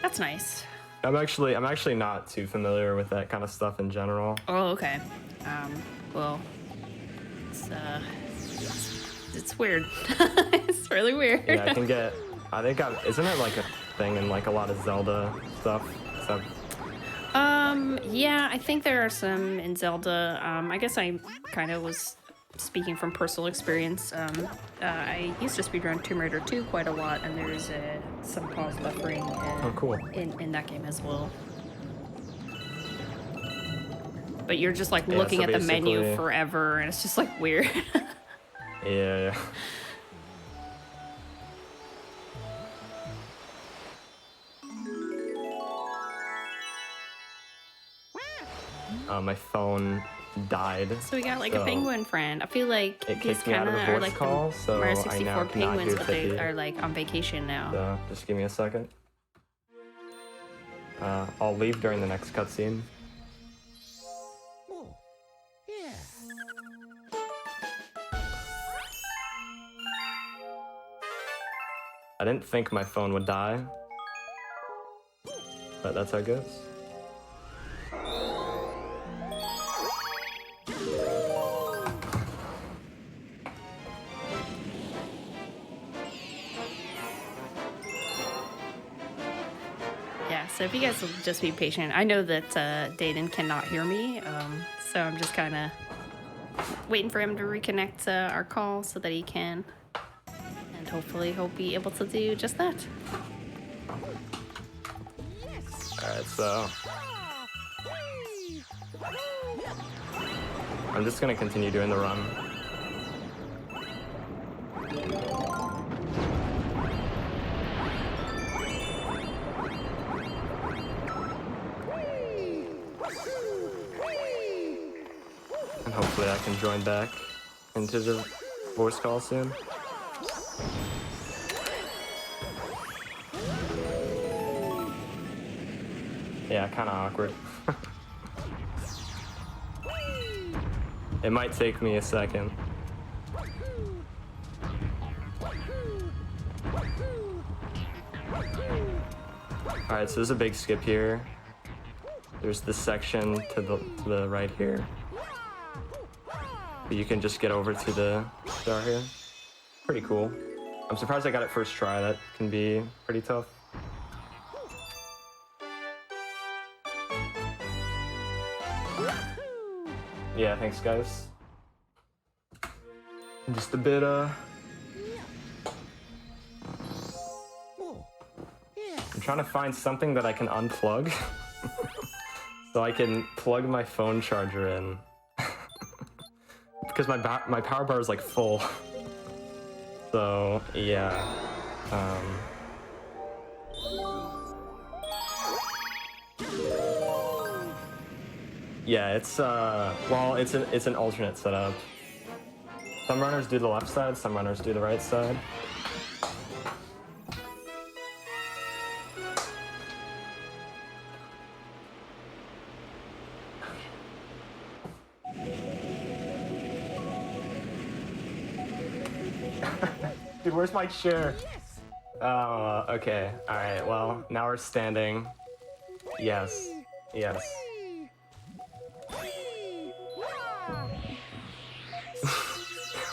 That's nice. I'm actually not too familiar with that kind of stuff in general. Oh, okay. Well, it's weird. It's really weird. Yeah, isn't it like a thing in like a lot of Zelda stuff? So, Yeah, I think there are some in Zelda. I guess I kind of was speaking from personal experience. I used to speedrun Tomb Raider 2 quite a lot, and there's some pause buffering oh, cool. in that game as well. But you're just like Yeah, looking so at the menu basically- forever, and it's just like weird. Yeah. My phone died. So we got like So a penguin friend. I feel like it these kicked me out kind of of the are voice like call, the so Mario I 64 now cannot penguins, hear but they Tippy. are like on vacation now. So just give me a second. I'll leave during the next cutscene. I didn't think my phone would die, but that's how it goes. Yeah, so if you guys will just be patient. I know that Dayton cannot hear me, so I'm just kind of waiting for him to reconnect our call so that he can. And hopefully he'll be able to do just that. Alright, so I'm just gonna continue doing the run. And hopefully I can join back into the voice call soon. Yeah, kind of awkward. It might take me a second. Alright, so there's a big skip here. There's this section to the right here. But you can just get over to the star here. Pretty cool. I'm surprised I got it first try. That can be pretty tough. Yeah, thanks guys. Just a bit I'm trying to find something that I can unplug so I can plug my phone charger in. Because my power bar is like full. So yeah. Yeah, it's well, it's an alternate setup. Some runners do the left side, some runners do the right side. Dude, where's my chair? Oh, okay. All right. Well, now we're standing. Yes. Yes.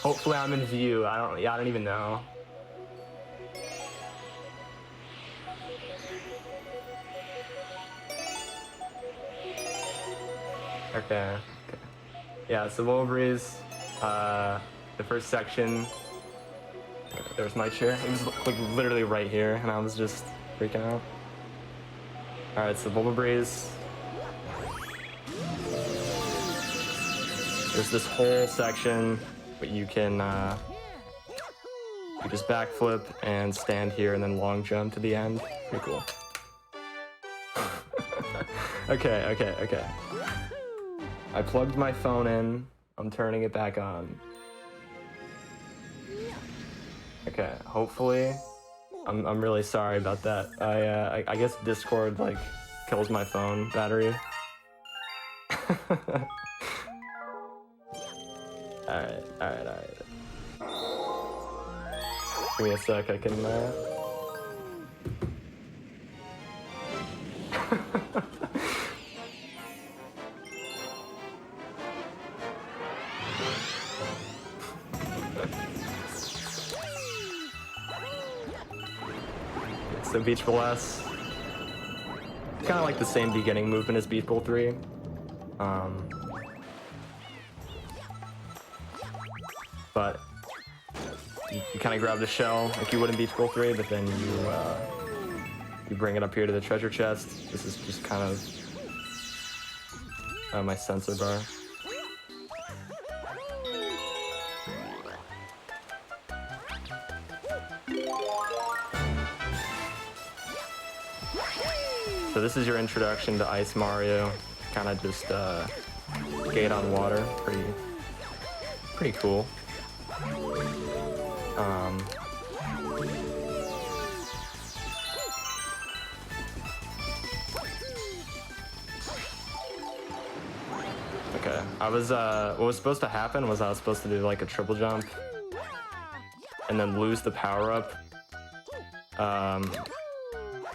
Hopefully I'm in view. I don't even know. Okay. Yeah, so Bubble Breeze, the first section, there's my chair. It was like literally right here, and I was just freaking out. Alright, so Bubble Breeze. There's this whole section, but you can you just backflip and stand here and then long jump to the end. Pretty cool. Okay. I plugged my phone in. I'm turning it back on. Okay, hopefully. I'm really sorry about that. I guess Discord like kills my phone battery. Alright. Give me a sec, I can So Beach Bowl S. Kind of like the same beginning movement as Beach Bowl 3. But you kind of grab the shell like you would in Beach Bowl 3, but then you bring it up here to the treasure chest. This is just kind of my sensor bar. So this is your introduction to Ice Mario. Kind of just skate on water. Pretty cool. Okay, what was supposed to happen was I was supposed to do like a triple jump and then lose the power up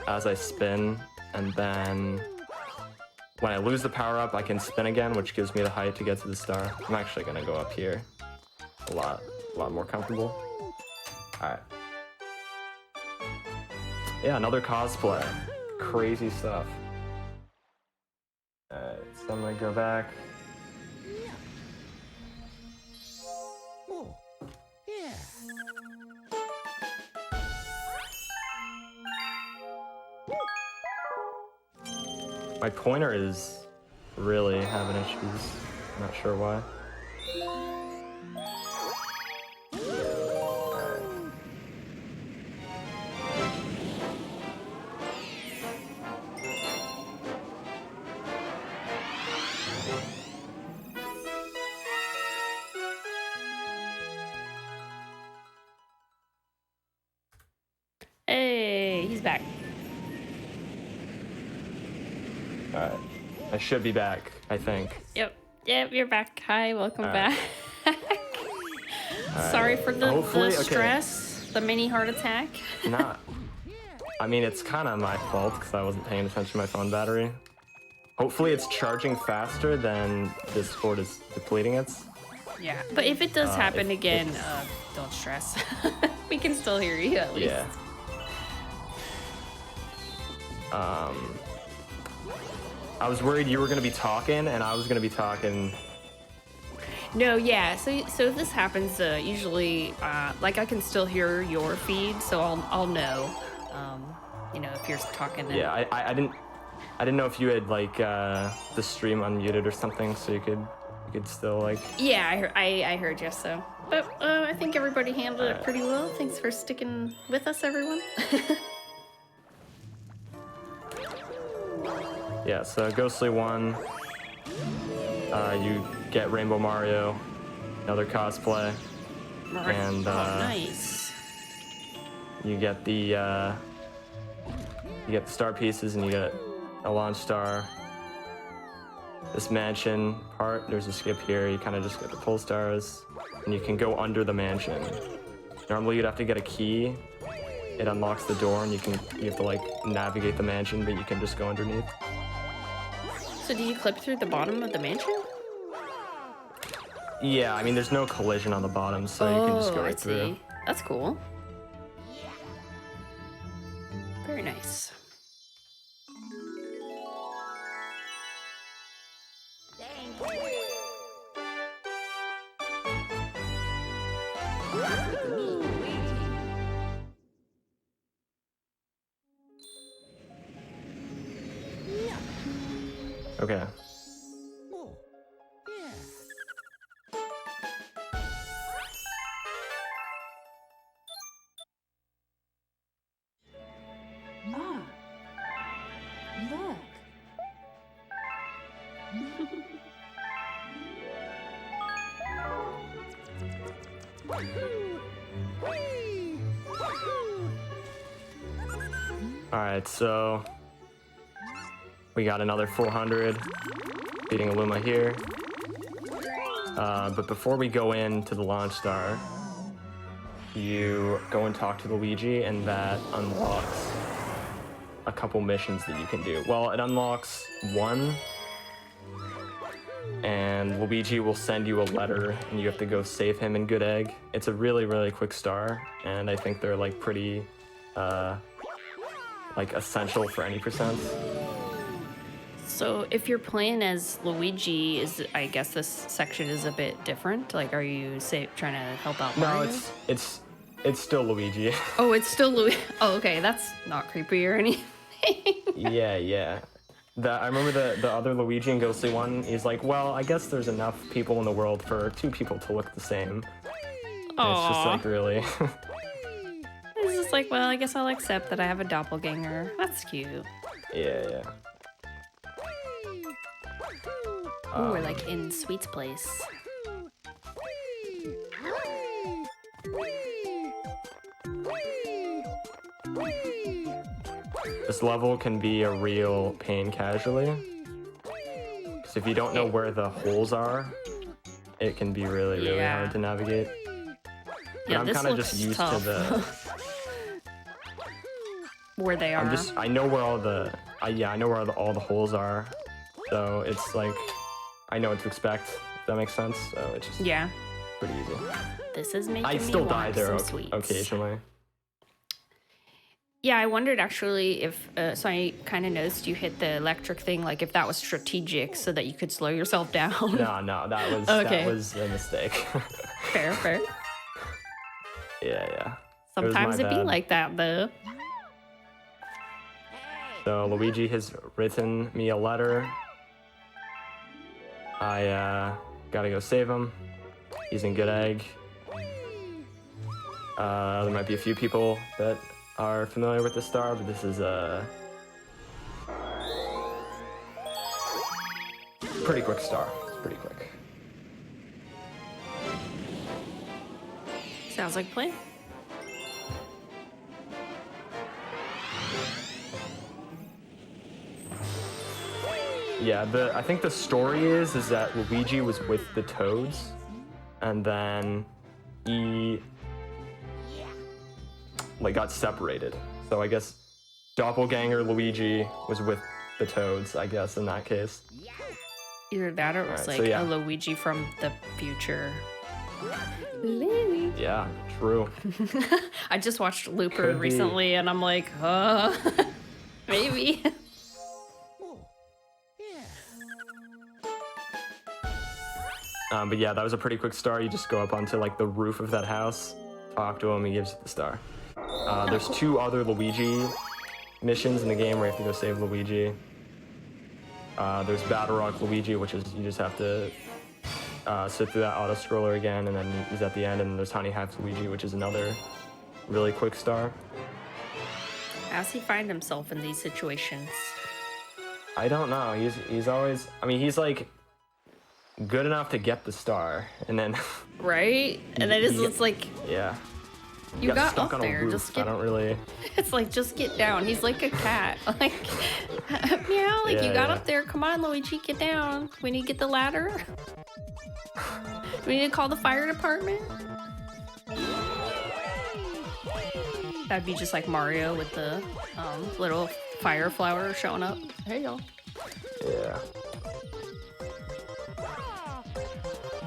as I spin, and then when I lose the power up I can spin again, which gives me the height to get to the star. I'm actually gonna go up here. A lot more comfortable. Alright. Yeah, another cosplay. Crazy stuff. Alright, so I'm gonna go back. My pointer is really having issues. I'm not sure why. he's back. Alright. I should be back, I think. Yep, you're back. Hi, welcome back. Right. Sorry for the Hopefully, stress, the mini heart attack. Not. I mean, it's kind of my fault because I wasn't paying attention to my phone battery. Hopefully it's charging faster than Discord is depleting it. Yeah, but if it does happen again, don't stress. We can still hear you at least. Yeah. I was worried you were going to be talking and I was going to be talking. No, yeah. So if this happens, usually, like I can still hear your feed, so I'll know, you know, if you're talking. And... Yeah, I didn't know if you had like the stream unmuted or something, so you could still like. Yeah, I heard you. So, but I think everybody handled it pretty well. Thanks for sticking with us, everyone. Yeah, so Ghostly 1, you get Rainbow Mario, another cosplay, and nice. You get the star pieces, and you get a launch star. This mansion part, there's a skip here. You kind of just get the pull stars, and you can go under the mansion. Normally, you'd have to get a key. It unlocks the door, and you have to like navigate the mansion, but you can just go underneath. So do you clip through the bottom of the mansion? Yeah, I mean, there's no collision on the bottom, so you can just go right through. That's cool. Very nice. Okay. Look. Alright, so we got another 400, beating a Luma here. But before we go into the launch star, you go and talk to Luigi, and that unlocks a couple missions that you can do. Well, it unlocks one, and Luigi will send you a letter, and you have to go save him in Good Egg. It's a really, really quick star, and I think they're like pretty, like essential for any percent. So if you're playing as Luigi, I guess this section is a bit different. Like, are you trying to help out Mario? No, it's still Luigi. Oh, it's still Luigi. Oh, okay, that's not creepy or anything. Yeah. I remember the other Luigi and Ghostly 1. He's like, well, I guess there's enough people in the world for 2 people to look the same. And it's just like really. It's just like, well, I guess I'll accept that I have a doppelganger. That's cute. Yeah. Ooh, we're like in Sweet's place. This level can be a real pain casually. Because if you don't know where the holes are, it can be really hard to navigate. But I'm kind of just used to the... where they are. I know where all the... I know where all the holes are. So it's like... I know what to expect, if that makes sense. So it's just pretty easy. This is making I me still die want there some sweets. occasionally. Yeah, I wondered actually if, so I kind of noticed you hit the electric thing, like if that was strategic so that you could slow yourself down. No, that was a mistake. Fair. Yeah. Sometimes it be like that though. So Luigi has written me a letter. I gotta go save him. He's in Good Egg. There might be a few people that are familiar with the star, but this is a pretty quick star. It's pretty quick. Sounds like play. Yeah, I think the story is that Luigi was with the Toads, and then he like got separated. So I guess doppelganger Luigi was with the Toads, I guess, in that case. Either that or it was Alright, like so yeah. a Luigi from the future. Luigi. Yeah, true. I just watched Looper Could be. recently and I'm like, maybe. But yeah, that was a pretty quick star. You just go up onto like the roof of that house, talk to him, he gives you the star. There's 2 other Luigi missions in the game where you have to go save Luigi. There's Battle Rock Luigi, which is you just have to sit through that auto scroller again, and then he's at the end. And there's Honey Hive Luigi, which is another really quick star. How's he find himself in these situations? I don't know. He's always. I mean, he's like good enough to get the star, and then Right? And then it's like, yeah. you got stuck up on a there. roof. Just get. I don't really. It's like, just get down. He's like a cat. Like, meow. Like, Yeah, you got yeah. up there. Come on, Luigi, get down. We need to get the ladder. We need to call the fire department. That'd be just like Mario with the little fire flower showing up. Hey, y'all. Yeah.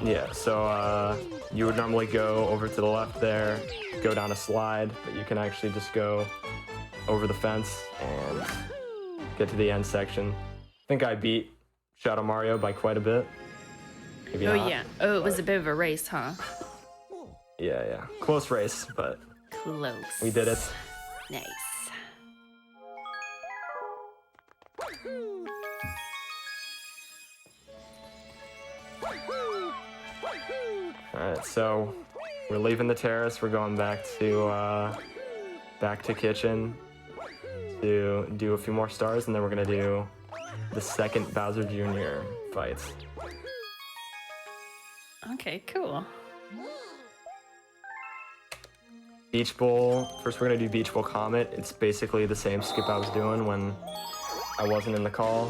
Yeah, so you would normally go over to the left there, go down a slide, but you can actually just go over the fence and get to the end section. I think I beat Shadow Mario by quite a bit. Maybe Oh, not, yeah. Oh, it was but a bit of a race, huh? yeah. Close race, but Close. we did it. Nice. Alright, so we're leaving the terrace, we're going back to kitchen to do a few more stars, and then we're gonna do the second Bowser Jr. fight. Okay, cool. Beach Bowl. First, we're gonna do Beach Bowl Comet. It's basically the same skip I was doing when I wasn't in the call,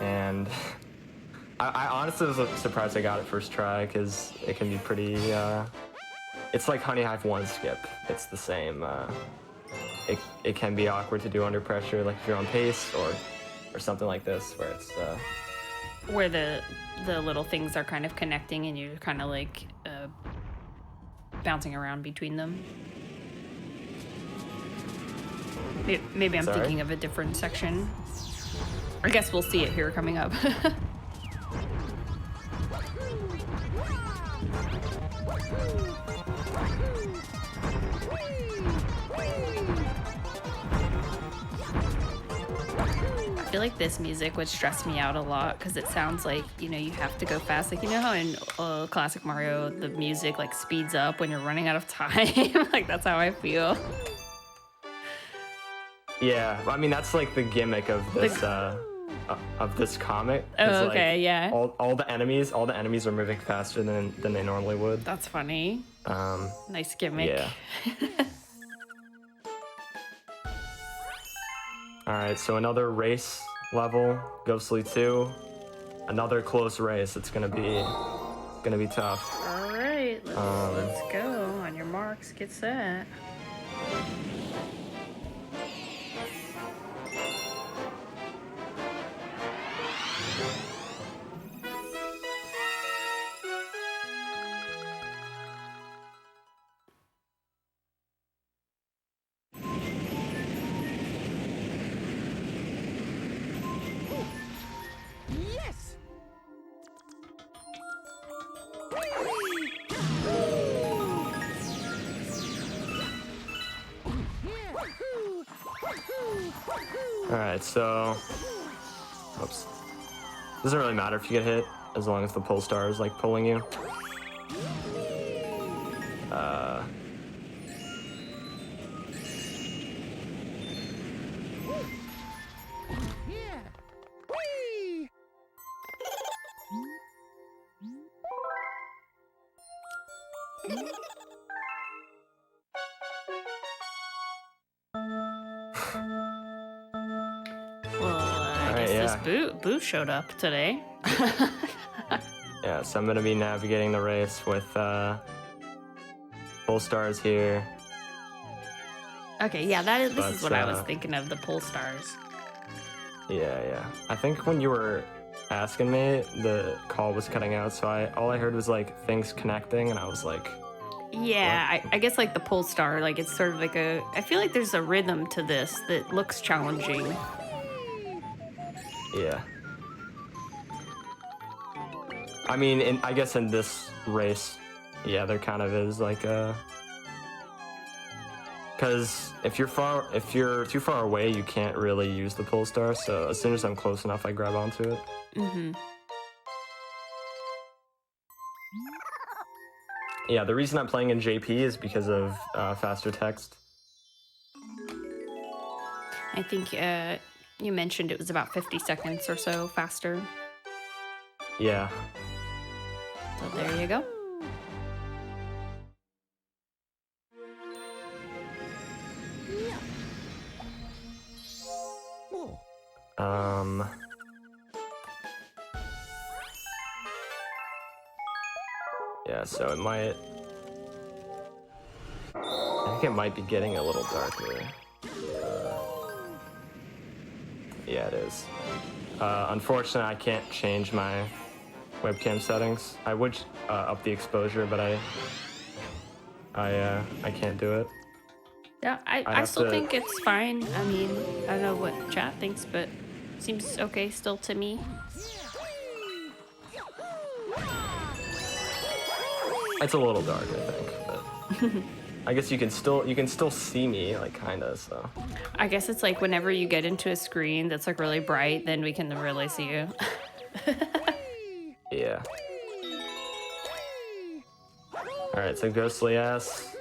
and I honestly was surprised I got it first try because it can be pretty. It's like Honey Hive 1 skip. It's the same. It can be awkward to do under pressure, like if you're on pace or something like this, where it's. Where the little things are kind of connecting and you're kind of like bouncing around between them. Maybe I'm Sorry? thinking of a different section. I guess we'll see it here coming up. I feel like this music would stress me out a lot because it sounds like, you know, you have to go fast. Like, you know how in classic Mario, the music like speeds up when you're running out of time? Like, that's how I feel. Yeah, I mean that's like the gimmick of this comic. Oh, like, okay, yeah. All the enemies are moving faster than they normally would. That's funny. Nice gimmick. Yeah. All right, so another race level, Ghostly 2. Another close race. It's gonna be tough. All right, let's go. On your marks, get set. Alright, so... Oops. Doesn't really matter if you get hit, as long as the pull star is, like, pulling you. Well, I guess this Boo showed up today. Yeah, so I'm gonna be navigating the race with Pole Stars here. Okay, yeah, this is what I was thinking of, the pole stars. Yeah. I think when you were asking me, the call was cutting out, so all I heard was like things connecting, and I was like, yeah, I guess like the pole star, like it's sort of like I feel like there's a rhythm to this that looks challenging. Yeah. I mean, I guess in this race, yeah, there kind of is like a... Because if you're too far away, you can't really use the pull star. So as soon as I'm close enough, I grab onto it. Mm-hmm. Yeah, the reason I'm playing in JP is because of faster text. I think you mentioned it was about 50 seconds or so faster. Yeah. So there you go. Yeah, so it might... I think it might be getting a little darker. Yeah, it is. Unfortunately, I can't change my webcam settings. I would up the exposure, but I can't do it. Yeah, I still think it's fine. I mean, I don't know what chat thinks, but seems okay still to me. It's a little dark, I think, but I guess you can still see me, like, kinda, so. I guess it's like whenever you get into a screen that's like really bright, then we can really see you. Yeah. Alright, so Ghostly ass.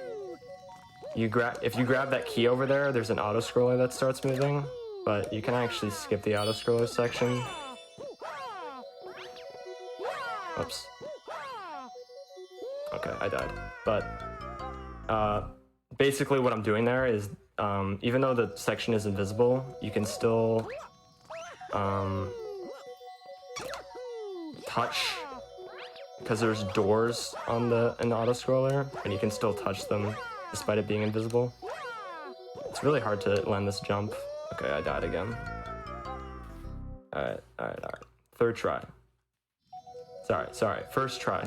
If you grab that key over there, there's an auto scroller that starts moving, but you can actually skip the auto scroller section. Oops. Okay, I died. But basically what I'm doing there is, even though the section is invisible, you can still touch, because there's doors in the auto scroller, and you can still touch them despite it being invisible. It's really hard to land this jump. Okay, I died again. Alright. Third try. Sorry. First try.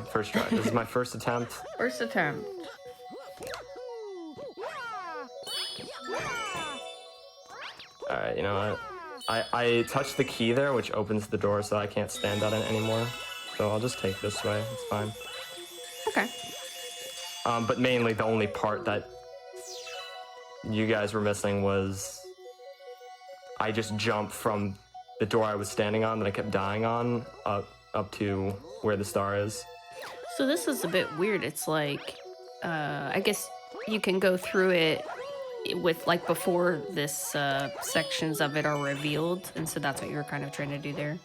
This is my first attempt. First attempt. Alright, you know what? I touched the key there, which opens the door, so I can't stand on it anymore. So I'll just take this way. It's fine. Okay. But mainly the only part that you guys were missing was I just jumped from the door I was standing on that I kept dying on up to where the star is. So this is a bit weird. It's like, I guess you can go through it with like before this sections of it are revealed, and so that's what you were kind of trying to do there.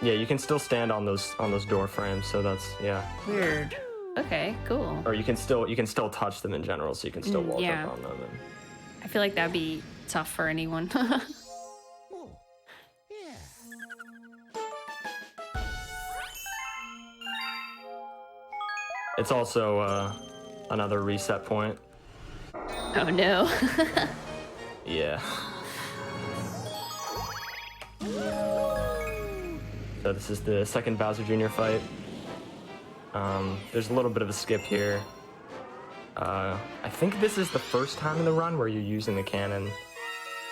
Yeah, you can still stand on those door frames, so that's, yeah. Weird. Okay, cool. Or you can still touch them in general, so you can still walk yeah. up on them. And... I feel like that'd be tough for anyone. It's also another reset point. Oh no. Yeah. So this is the second Bowser Jr. fight. There's a little bit of a skip here. I think this is the first time in the run where you're using the cannon.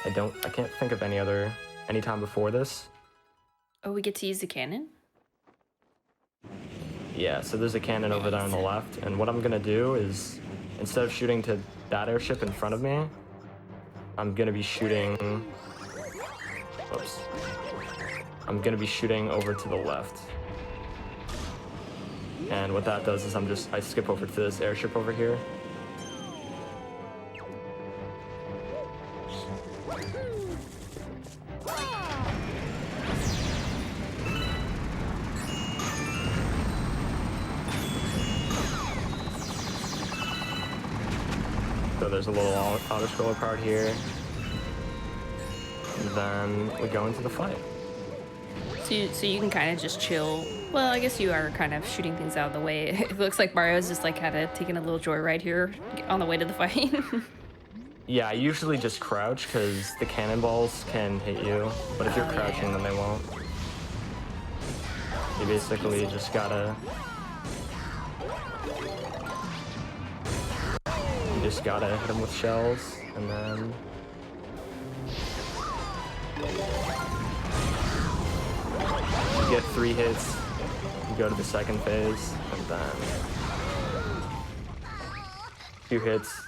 I can't think of any time before this. Oh, we get to use the cannon? Yeah, so there's a cannon over there on the left, and what I'm gonna do is, instead of shooting to that airship in front of me, I'm gonna be shooting... Whoops. I'm gonna be shooting over to the left. And what that does is I skip over to this airship over here. So there's a little auto-scroller part here. And then we go into the fight. So you can kind of just chill. Well, I guess you are kind of shooting things out of the way. It looks like Mario's just like kind of taking a little joyride here on the way to the fight. Yeah, I usually just crouch because the cannonballs can hit you, but if you're crouching, then they won't. You basically just gotta... You just gotta hit them with shells, and then... You get 3 hits, you go to the second phase, and then... 2 hits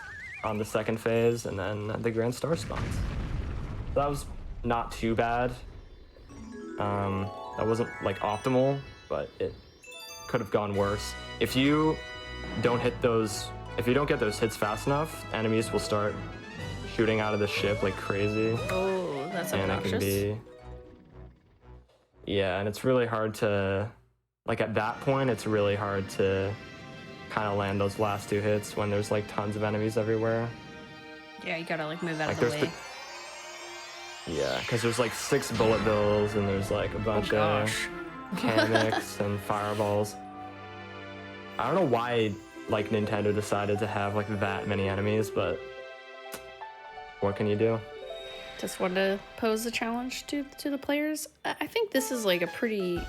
on the second phase, and then the Grand Star spawns. That was not too bad. That wasn't like optimal, but it could have gone worse. If you don't get those hits fast enough, enemies will start shooting out of the ship like crazy. Oh, that's obnoxious. And it can be... Yeah, and it's really hard to... Like at that point, it's really hard to kind of land those last 2 hits when there's like tons of enemies everywhere. Yeah, you gotta like move out of the way. Yeah, because there's like 6 bullet bills and there's like a bunch of mechanics and fireballs. I don't know why like Nintendo decided to have like that many enemies, but what can you do? Just wanted to pose a challenge to the players. I think this is like a pretty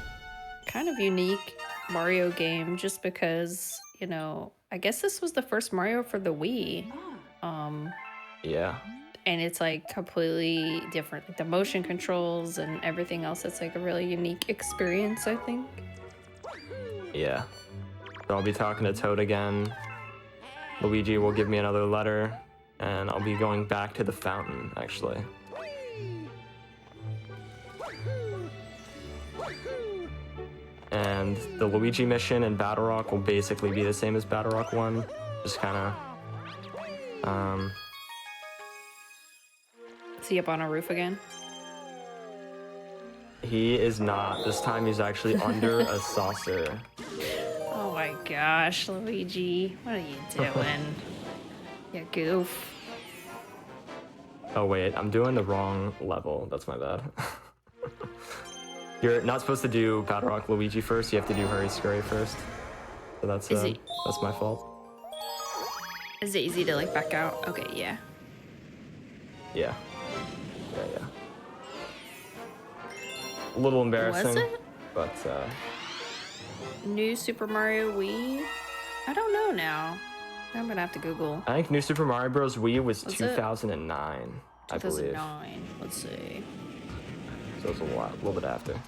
kind of unique Mario game just because, you know, I guess this was the first Mario for the Wii. Yeah. And it's like completely different. Like the motion controls and everything else. It's like a really unique experience, I think. Yeah. So I'll be talking to Toad again. Luigi will give me another letter, and I'll be going back to the fountain, actually. And the Luigi mission in Battle Rock will basically be the same as Battle Rock 1. Just kind of, Is he up on a roof again? He is not. This time he's actually under a saucer. Oh my gosh, Luigi. What are you doing? You goof. Oh wait, I'm doing the wrong level. That's my bad. You're not supposed to do Battle Rock Luigi first. You have to do Hurry Scurry first. So that's my fault. Is it easy to like back out? Okay, yeah. Yeah. Yeah. A little embarrassing. Was it? But New Super Mario Wii? I don't know now. I'm gonna have to Google. I think New Super Mario Bros. Wii was 2009, I believe. 2009. Let's see. So it was a little bit after.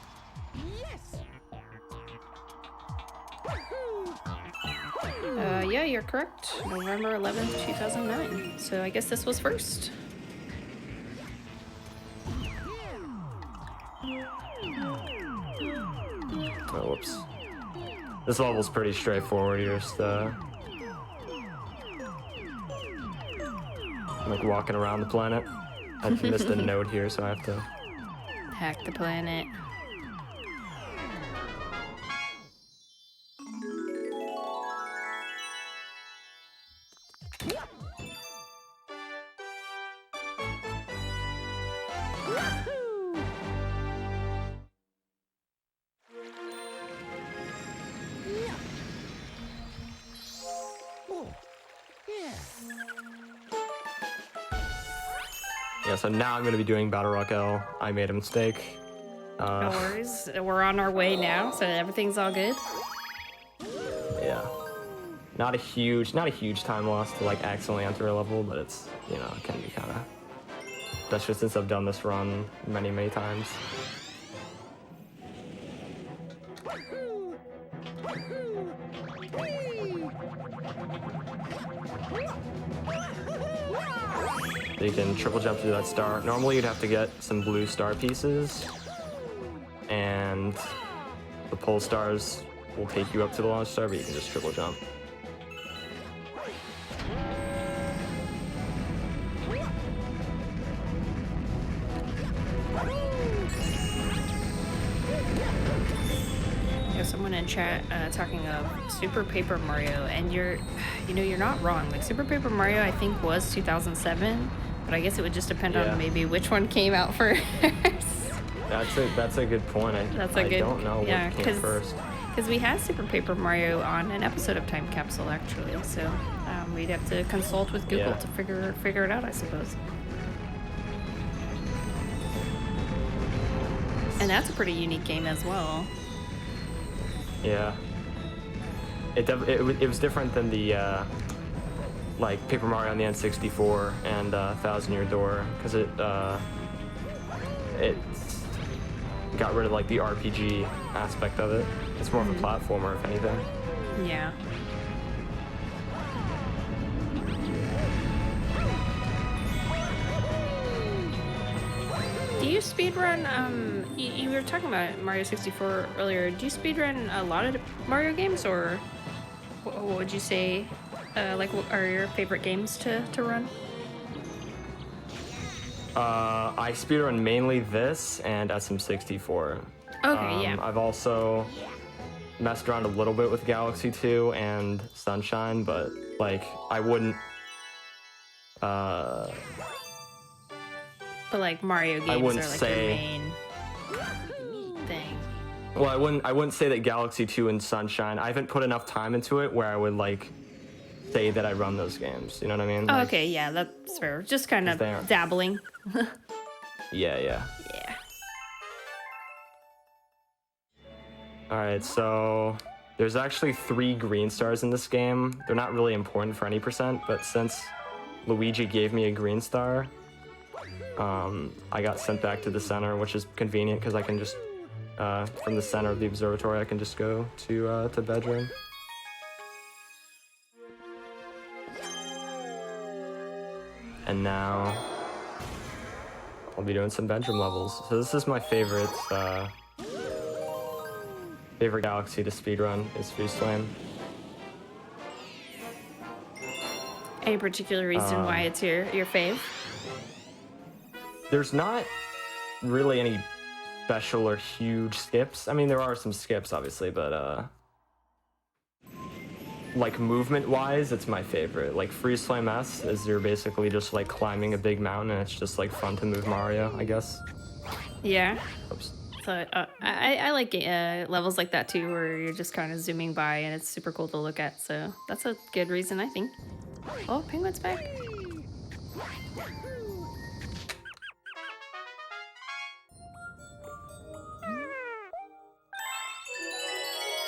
Yeah, you're correct. November 11th, 2009. So I guess this was first. Oh, whoops. This level's pretty straightforward. You're just like walking around the planet. I missed a node here, so I have to hack the planet. Yeah, so now I'm going to be doing Battle Rock L. I made a mistake. No worries. We're on our way now, so everything's all good. Yeah. Not a huge time loss to like accidentally enter a level, but it's, you know, it can be kind of... That's just since I've done this run many, many times. So you can triple jump through that star. Normally you'd have to get some blue star pieces, and the pole stars will take you up to the launch star, but you can just triple jump. There's someone in chat talking of Super Paper Mario, and you're not wrong. Like Super Paper Mario, I think was 2007, but I guess it would just depend on maybe which one came out first. That's a good point. I don't know what came first. Because we had Super Paper Mario on an episode of Time Capsule actually, so we'd have to consult with Google to figure it out, I suppose. And that's a pretty unique game as well. Yeah. It was different than the like Paper Mario on the N64 and Thousand Year Door, because it got rid of like the RPG aspect of it. It's more of a platformer, if anything. Yeah. Do you speedrun, you were talking about Mario 64 earlier. Do you speedrun a lot of Mario games, or what would you say, like, what are your favorite games to run? I speedrun mainly this and SM64. Okay, yeah. I've also messed around a little bit with Galaxy 2 and Sunshine, but like I wouldn't. But like Mario games wouldn't are like say, your main thing. Well, I wouldn't say that Galaxy 2 and Sunshine. I haven't put enough time into it where I would like say that I run those games. You know what I mean? Oh, Like, okay, yeah, that's fair. Just kind of There. dabbling. Yeah. Yeah. All right, so there's actually 3 green stars in this game. They're not really important for any percent, but since Luigi gave me a green star, I got sent back to the center, which is convenient because I can just, from the center of the observatory, I can just go to bedroom. And now I'll be doing some bedroom levels. So this is my favorite galaxy to speedrun is Freeze Flame. Any particular reason why it's your fave? There's not really any special or huge skips. I mean, there are some skips, obviously, but like movement-wise, it's my favorite. Like Freeze Flame S is you're basically just like climbing a big mountain, and it's just like fun to move Mario, I guess. Yeah. Oops. So I like levels like that too, where you're just kind of zooming by and it's super cool to look at. So that's a good reason, I think. Oh, Penguin's back.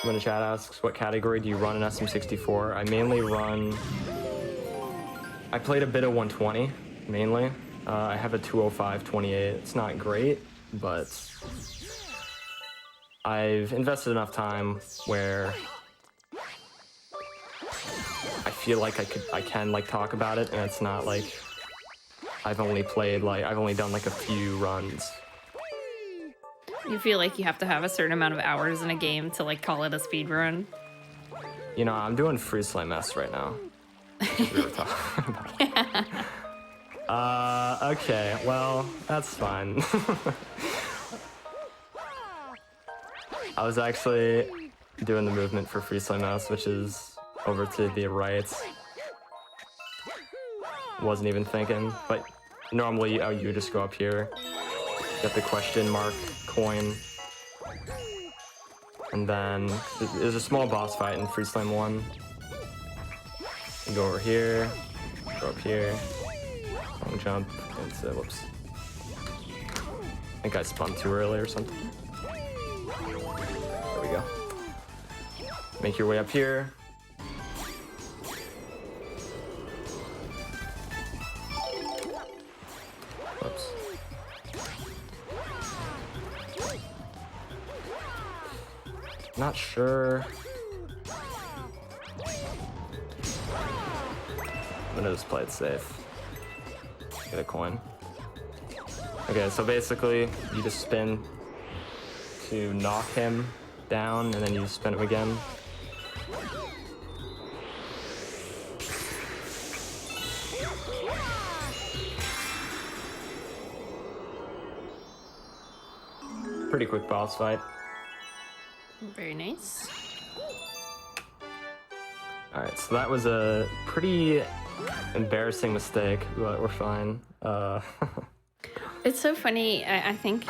When the chat asks, what category do you run in SM64? I mainly run... I played a bit of 120, mainly. I have a 205-28. It's not great, but I've invested enough time where I feel like I can like talk about it, and it's not like I've only done like a few runs. You feel like you have to have a certain amount of hours in a game to like call it a speed run. You know, I'm doing Freeze Flame S right now. We were talking about. Okay, well, that's fine. I was actually doing the movement for Freeze Flame S, which is over to the right. Wasn't even thinking, but normally you just go up here, get the question mark coin, and then there's a small boss fight in Freeze Flame 1. You go over here, go up here, long jump, into, whoops. I think I spun too early or something. There we go. Make your way up here. Whoops. Not sure. I'm gonna just play it safe. Get a coin. Okay, so basically, you just spin to knock him down, and then you spin him again. Pretty quick boss fight. Very nice. Alright, so that was a pretty embarrassing mistake, but we're fine. It's so funny. I think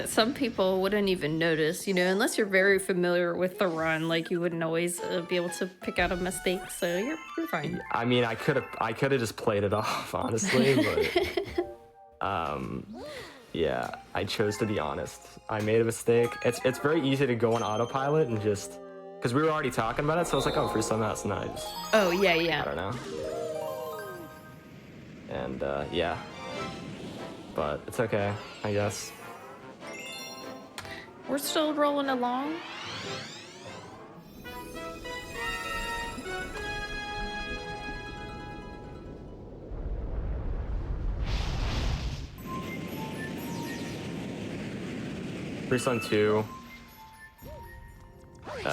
some people wouldn't even notice, unless you're very familiar with the run. Like you wouldn't always be able to pick out a mistake. So you're fine. I mean, I could have just played it off, honestly, but yeah, I chose to be honest. I made a mistake. It's very easy to go on autopilot and just because we were already talking about it, so I was like, oh, for some that's nice. Oh yeah, I yeah. don't know. And yeah, but it's okay, I guess. We're still rolling along. Freesun 2,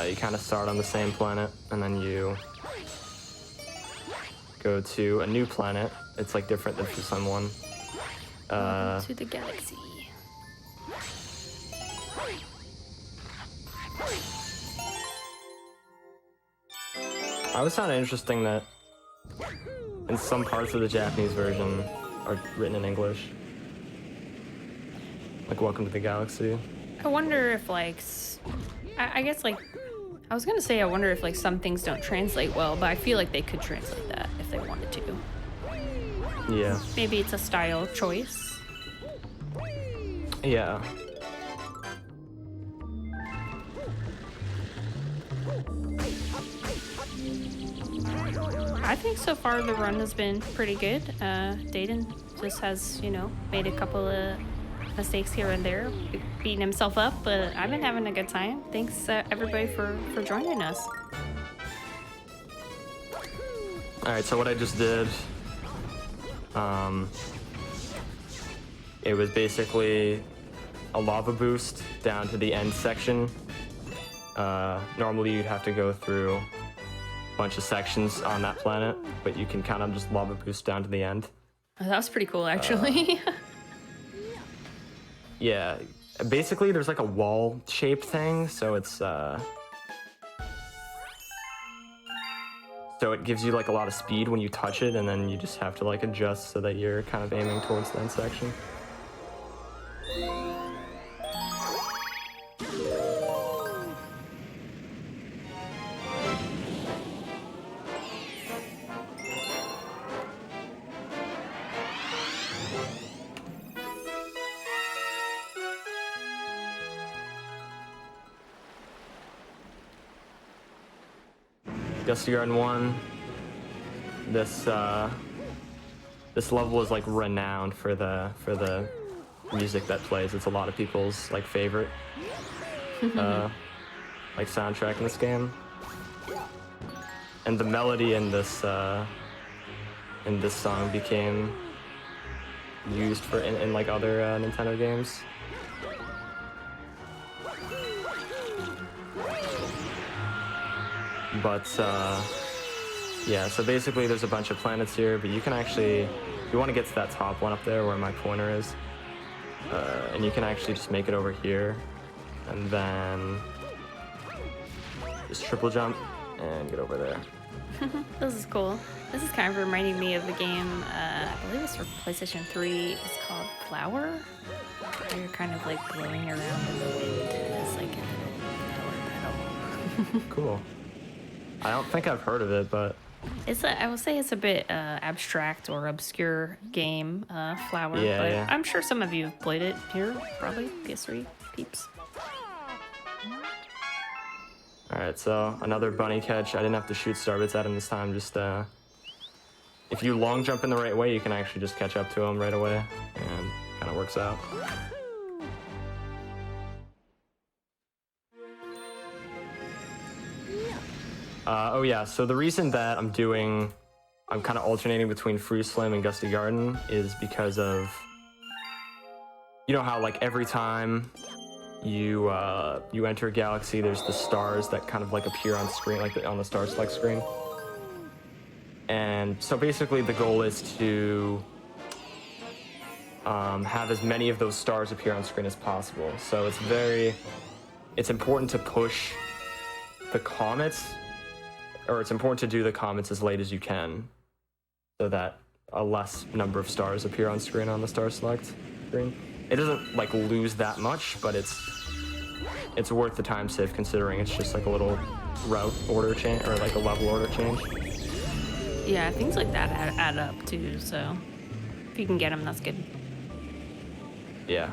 you kind of start on the same planet, and then you go to a new planet. It's like different than Freesun 1. Welcome to the galaxy. I always found it interesting that in some parts of the Japanese version are written in English. Like, welcome to the galaxy. I wonder if, like, I guess, like, I was gonna say I wonder if, like, some things don't translate well, but I feel like they could translate that if they wanted to. Yeah. Maybe it's a style choice. Yeah. I think so far the run has been pretty good. Dayton just has, made a couple of mistakes here and there, beating himself up, but I've been having a good time. Thanks everybody for joining us. Alright, so what I just did, it was basically a lava boost down to the end section. Normally you'd have to go through a bunch of sections on that planet, but you can kind of just lava boost down to the end. Oh, that was pretty cool, actually. Yeah, basically there's like a wall-shaped thing, so it's so it gives you like a lot of speed when you touch it, and then you just have to like adjust so that you're kind of aiming towards the end section. Gusty Garden 1, this level is like renowned for the music that plays. It's a lot of people's like favorite like soundtrack in this game. And the melody in this song became used for in like other Nintendo games. But yeah, so basically there's a bunch of planets here, but you can actually, if you want to get to that top one up there where my pointer is, and you can actually just make it over here, and then just triple jump and get over there. This is cool. This is kind of reminding me of the game, I believe it's for PlayStation 3, it's called Flower. You're kind of like blowing around in the wind as like a little flower petal. Cool. I don't think I've heard of it, but I will say it's a bit abstract or obscure game, Flower. Yeah, but yeah. I'm sure some of you have played it here, probably PS3 peeps. alright, so another bunny catch. I didn't have to shoot starbits at him this time, just if you long jump in the right way, you can actually just catch up to him right away, and kind of works out. Oh yeah, so the reason that I'm kind of alternating between Free Slim and Gusty Garden is because of, you know how like every time you enter a galaxy, there's the stars that kind of like appear on screen, like on the star select screen. And so basically the goal is to have as many of those stars appear on screen as possible. So it's important to push the comets, or it's important to do the comets as late as you can, so that a less number of stars appear on screen on the star select. screen. It doesn't like lose that much, but it's worth the time save considering it's just like a little route order change or like a level order change. Yeah, things like that add up too, so if you can get them, that's good. Yeah.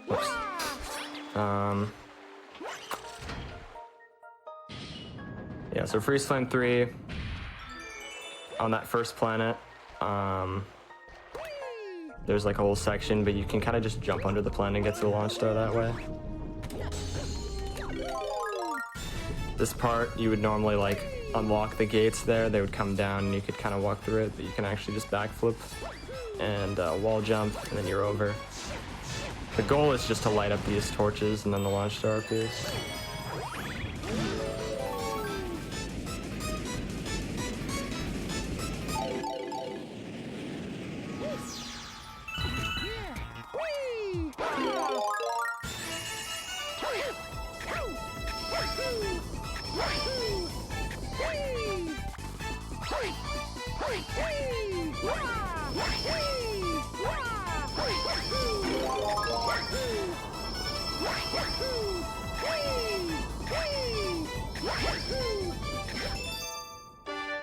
Oops. Yeah, so Freeze Flame 3 on that first planet. There's like a whole section, but you can kind of just jump under the planet and get to the launch star that way. This part, you would normally like unlock the gates there. They would come down and you could kind of walk through it, but you can actually just backflip and wall jump, and then you're over. The goal is just to light up these torches and then the launch star appears.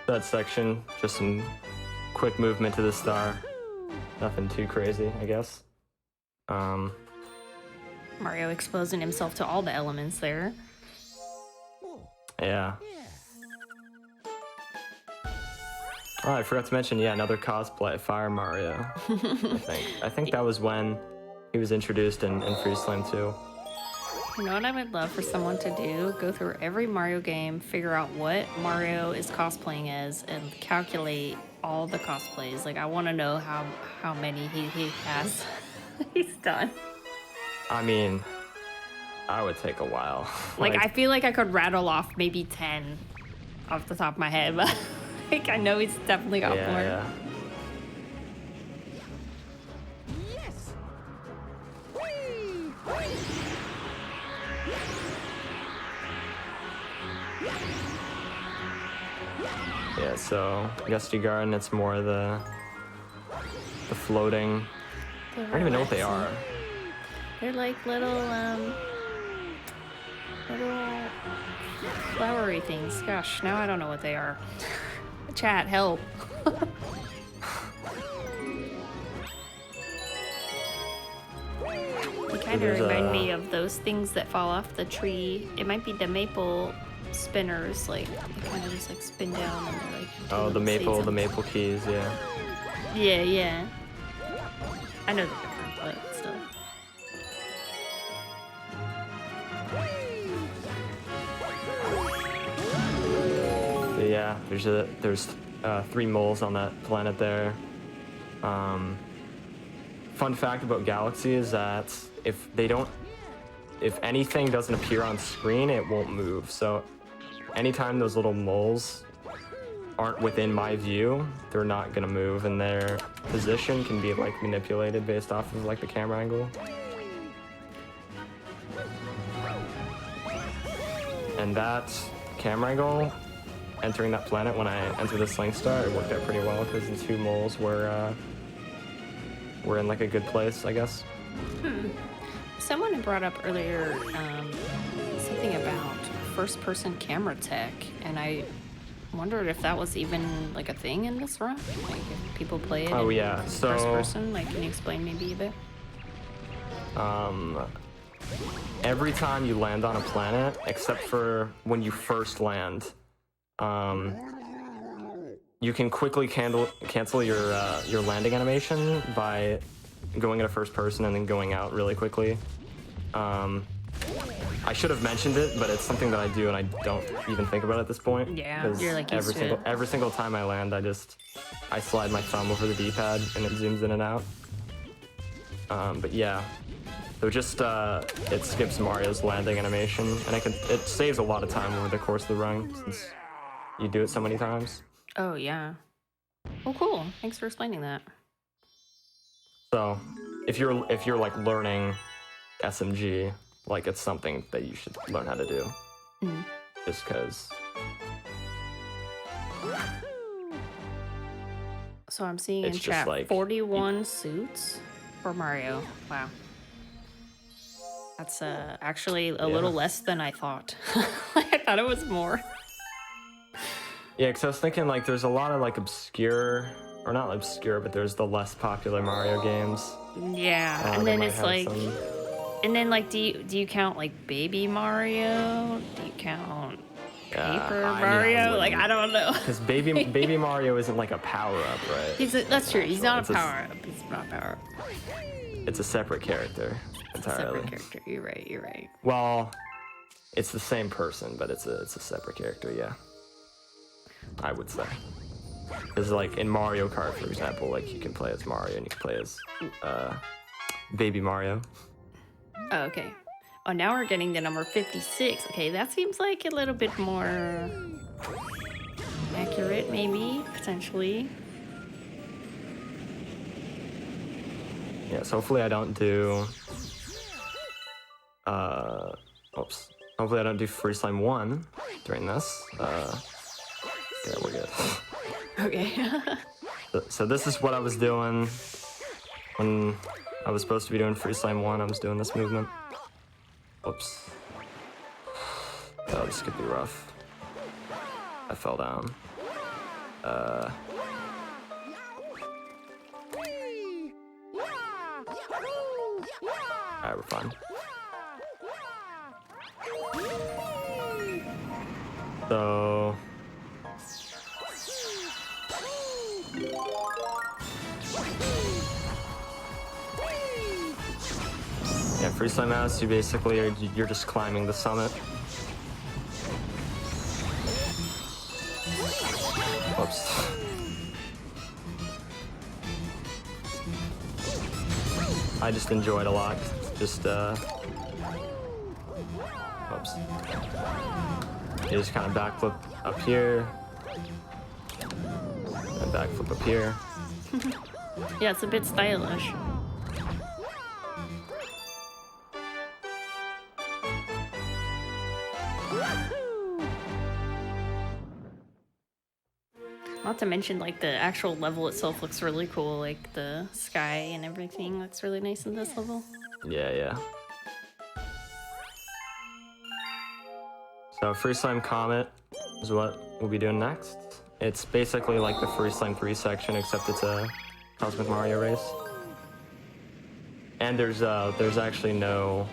That section, just some quick movement to the star. Nothing too crazy, I guess. Mario exposing himself to all the elements there. Yeah. Oh, I forgot to mention, yeah, another cosplay, Fire Mario. I think that was when he was introduced in Freeze Flame 2. You know what I would love for someone to do? Go through every Mario game, figure out what Mario is cosplaying as, and calculate all the cosplays. Like, I want to know how many he has he's done. I mean, I would take a while. Like, I feel like I could rattle off maybe 10 off the top of my head, but like, I know he's definitely got more. Yeah. Yeah, so Gusty Garden, it's more the floating. I don't even know what they are. They're like little flowery things. Gosh, now I don't know what they are. Chat, help. They kind of remind me of those things that fall off the tree. It might be the maple spinners, like they kind of just like spin down and they're like. Oh, the maple keys, yeah. Yeah. I know they're different, but still. But yeah, there's 3 moles on that planet there. Fun fact about Galaxy is that if anything doesn't appear on screen, it won't move. So anytime those little moles aren't within my view, they're not gonna move, and their position can be like manipulated based off of like the camera angle. And that camera angle, entering that planet when I entered the Sling Star, it worked out pretty well because the 2 moles were in like a good place, I guess. Someone had brought up earlier something about first-person camera tech, and I wondered if that was even like a thing in this run. Like if people play it. Oh yeah, so first person. Like, can you explain maybe a bit? Every time you land on a planet, except for when you first land, you can quickly cancel your landing animation by going into first person and then going out really quickly. I should have mentioned it, but it's something that I do and I don't even think about it at this point. Yeah, you're like every single time I land, I slide my thumb over the D-pad and it zooms in and out. But yeah, so just it skips Mario's landing animation, and it saves a lot of time over the course of the run since you do it so many times. Oh yeah. Oh cool. Thanks for explaining that. So if you're like learning SMG, like it's something that you should learn how to do. Just because So I'm seeing in It's just chat like 41 suits for Mario. Wow. That's actually a little less than I thought. I thought it was more. Yeah, because I was thinking like there's a lot of like obscure, or not obscure, but there's the less popular Mario games. Yeah, and They then might it's have like, some... and then like, do you count like Baby Mario? Do you count Paper I mean, Mario? Like, I don't know. Because baby Mario isn't like a power up, right? That's true. He's not It's a power up. He's not a power up. It's a separate character entirely. Separate character. You're right. You're right. Well, it's the same person, but it's a separate character. Yeah, I would say. Because like in Mario Kart, for example, like you can play as Mario and you can play as Baby Mario. Oh, okay. Oh, now we're getting the number 56. Okay, that seems like a little bit more accurate, maybe, potentially. Yeah, so hopefully I don't do... oops. Hopefully I don't do Free Slime 1 during this. Yeah, we're good. Okay. So this is what I was doing when I was supposed to be doing Free Slime 1. I was doing this movement. Oops. Oh, this could be rough. I fell down. Alright, we're fine. So... yeah, Free Slime House, you basically you're just climbing the summit. Whoops. I just enjoyed a lot. Just whoops. You just kind of backflip up here, and backflip up here. Yeah, it's a bit stylish. Not to mention, like, the actual level itself looks really cool. Like, the sky and everything looks really nice in this level. Yeah. So Free Slime Comet is what we'll be doing next. It's basically like the Free Slime 3 section, except it's a Cosmic Mario race. And there's actually no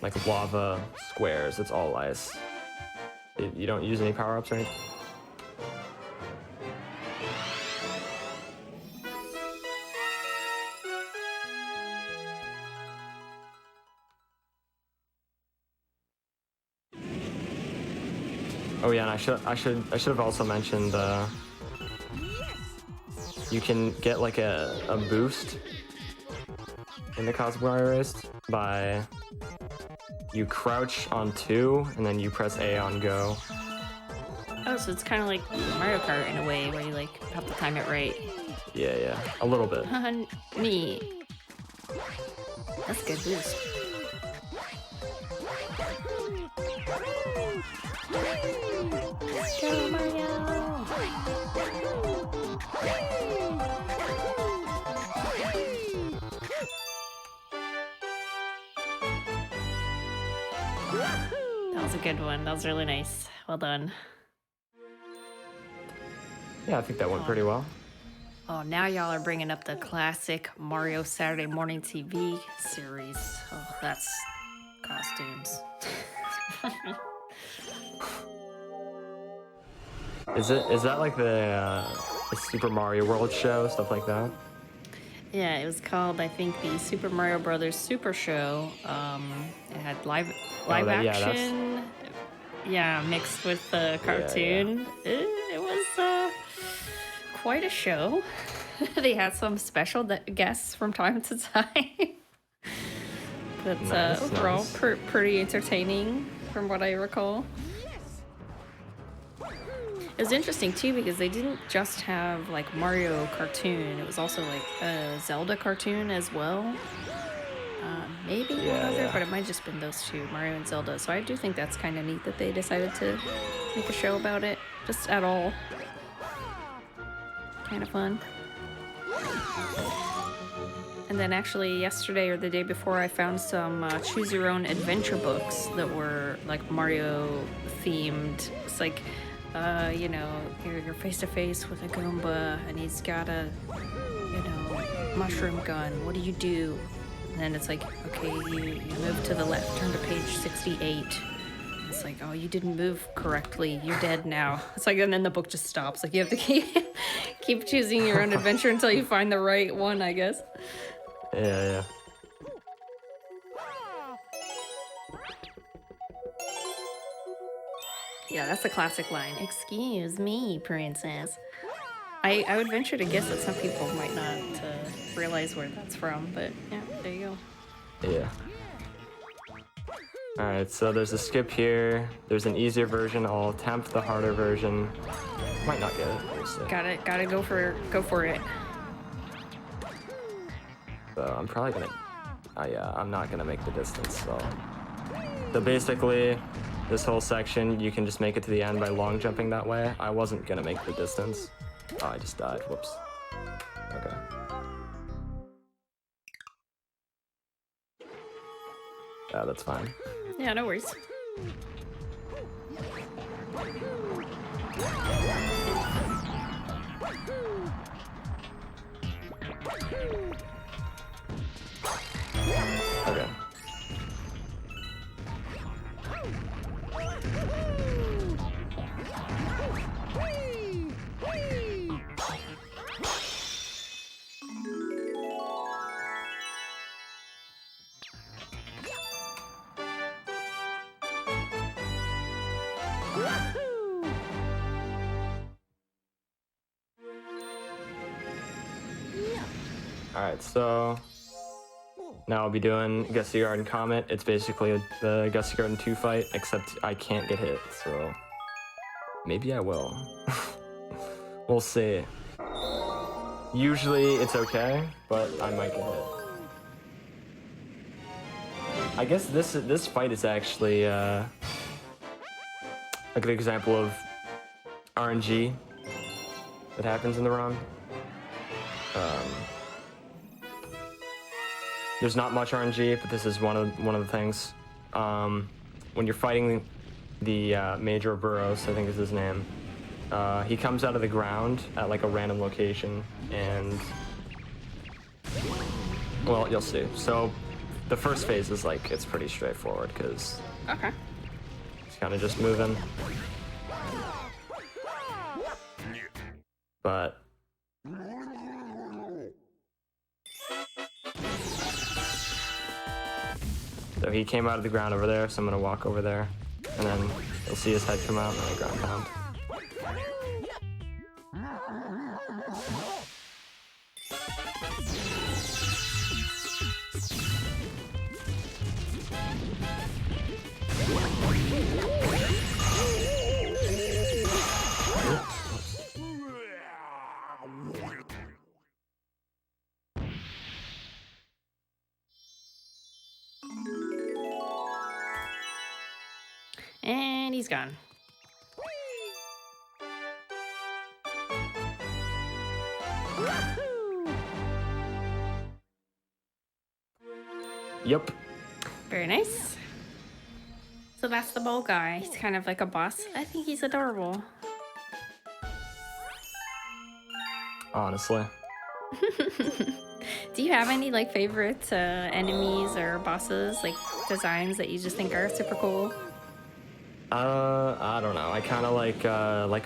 like lava squares. It's all ice. You don't use any power-ups or anything? Oh yeah, and I should have also mentioned you can get like a boost in the Cosmic Mario race by you crouch on 2 and then you press A on go. Oh, so it's kind of like Mario Kart in a way, where you like have to time it right. Yeah, a little bit. Neat. That's a good boost. Go Mario! That was a good one. That was really nice. Well done. Yeah, I think that went pretty well. Oh, now y'all are bringing up the classic Mario Saturday Morning TV series. Oh, that's costumes. Is that like the Super Mario World show, stuff like that? Yeah, it was called, I think, the Super Mario Brothers Super Show. It had live action, mixed with the cartoon. Yeah. It was quite a show. They had some special guests from time to time. But overall, pretty entertaining from what I recall. It was interesting too because they didn't just have like Mario cartoon. It was also like a Zelda cartoon as well. Maybe one other, but it might have just been those two, Mario and Zelda. So I do think that's kind of neat that they decided to make a show about it, just at all. kind of fun. And then actually yesterday or the day before, I found some choose your own adventure books that were like Mario themed. It's like, you know, you're face to face with a Goomba and he's got a, you know, mushroom gun. What do you do? And then it's like, okay, you move to the left, turn to page 68. It's like, oh, you didn't move correctly. You're dead now. It's like, and then the book just stops. Like you have to keep choosing your own adventure until you find the right one, I guess. Yeah. Yeah, that's a classic line. Excuse me, princess. I would venture to guess that some people might not realize where that's from, but yeah, there you go. Yeah. Alright, so there's a skip here. There's an easier version. I'll attempt the harder version. Might not get it. We'll see. Gotta go for it. So I'm probably gonna... yeah, I'm not gonna make the distance, so basically, this whole section, you can just make it to the end by long jumping that way. I wasn't gonna make the distance. Oh, I just died. Whoops. Okay. Yeah, that's fine. Yeah, no worries. Okay. Alright, so now I'll be doing Gusty Garden Comet. It's basically the Gusty Garden 2 fight, except I can't get hit, so maybe I will. We'll see. Usually it's okay, but I might get hit. I guess this fight is actually a good example of RNG that happens in the ROM. There's not much RNG, but this is one of the things. When you're fighting the Major Burrows, I think is his name, he comes out of the ground at like a random location, and well, you'll see. So the first phase is like, it's pretty straightforward because he's kind of just moving. But so he came out of the ground over there, so I'm gonna walk over there, and then you'll see his head come out, and then I ground pound. And he's gone. Yep. Very nice. So that's the bowl guy. He's kind of like a boss. I think he's adorable. Honestly. Do you have any like favorite enemies or bosses, like designs that you just think are super cool? I don't know. I kind of like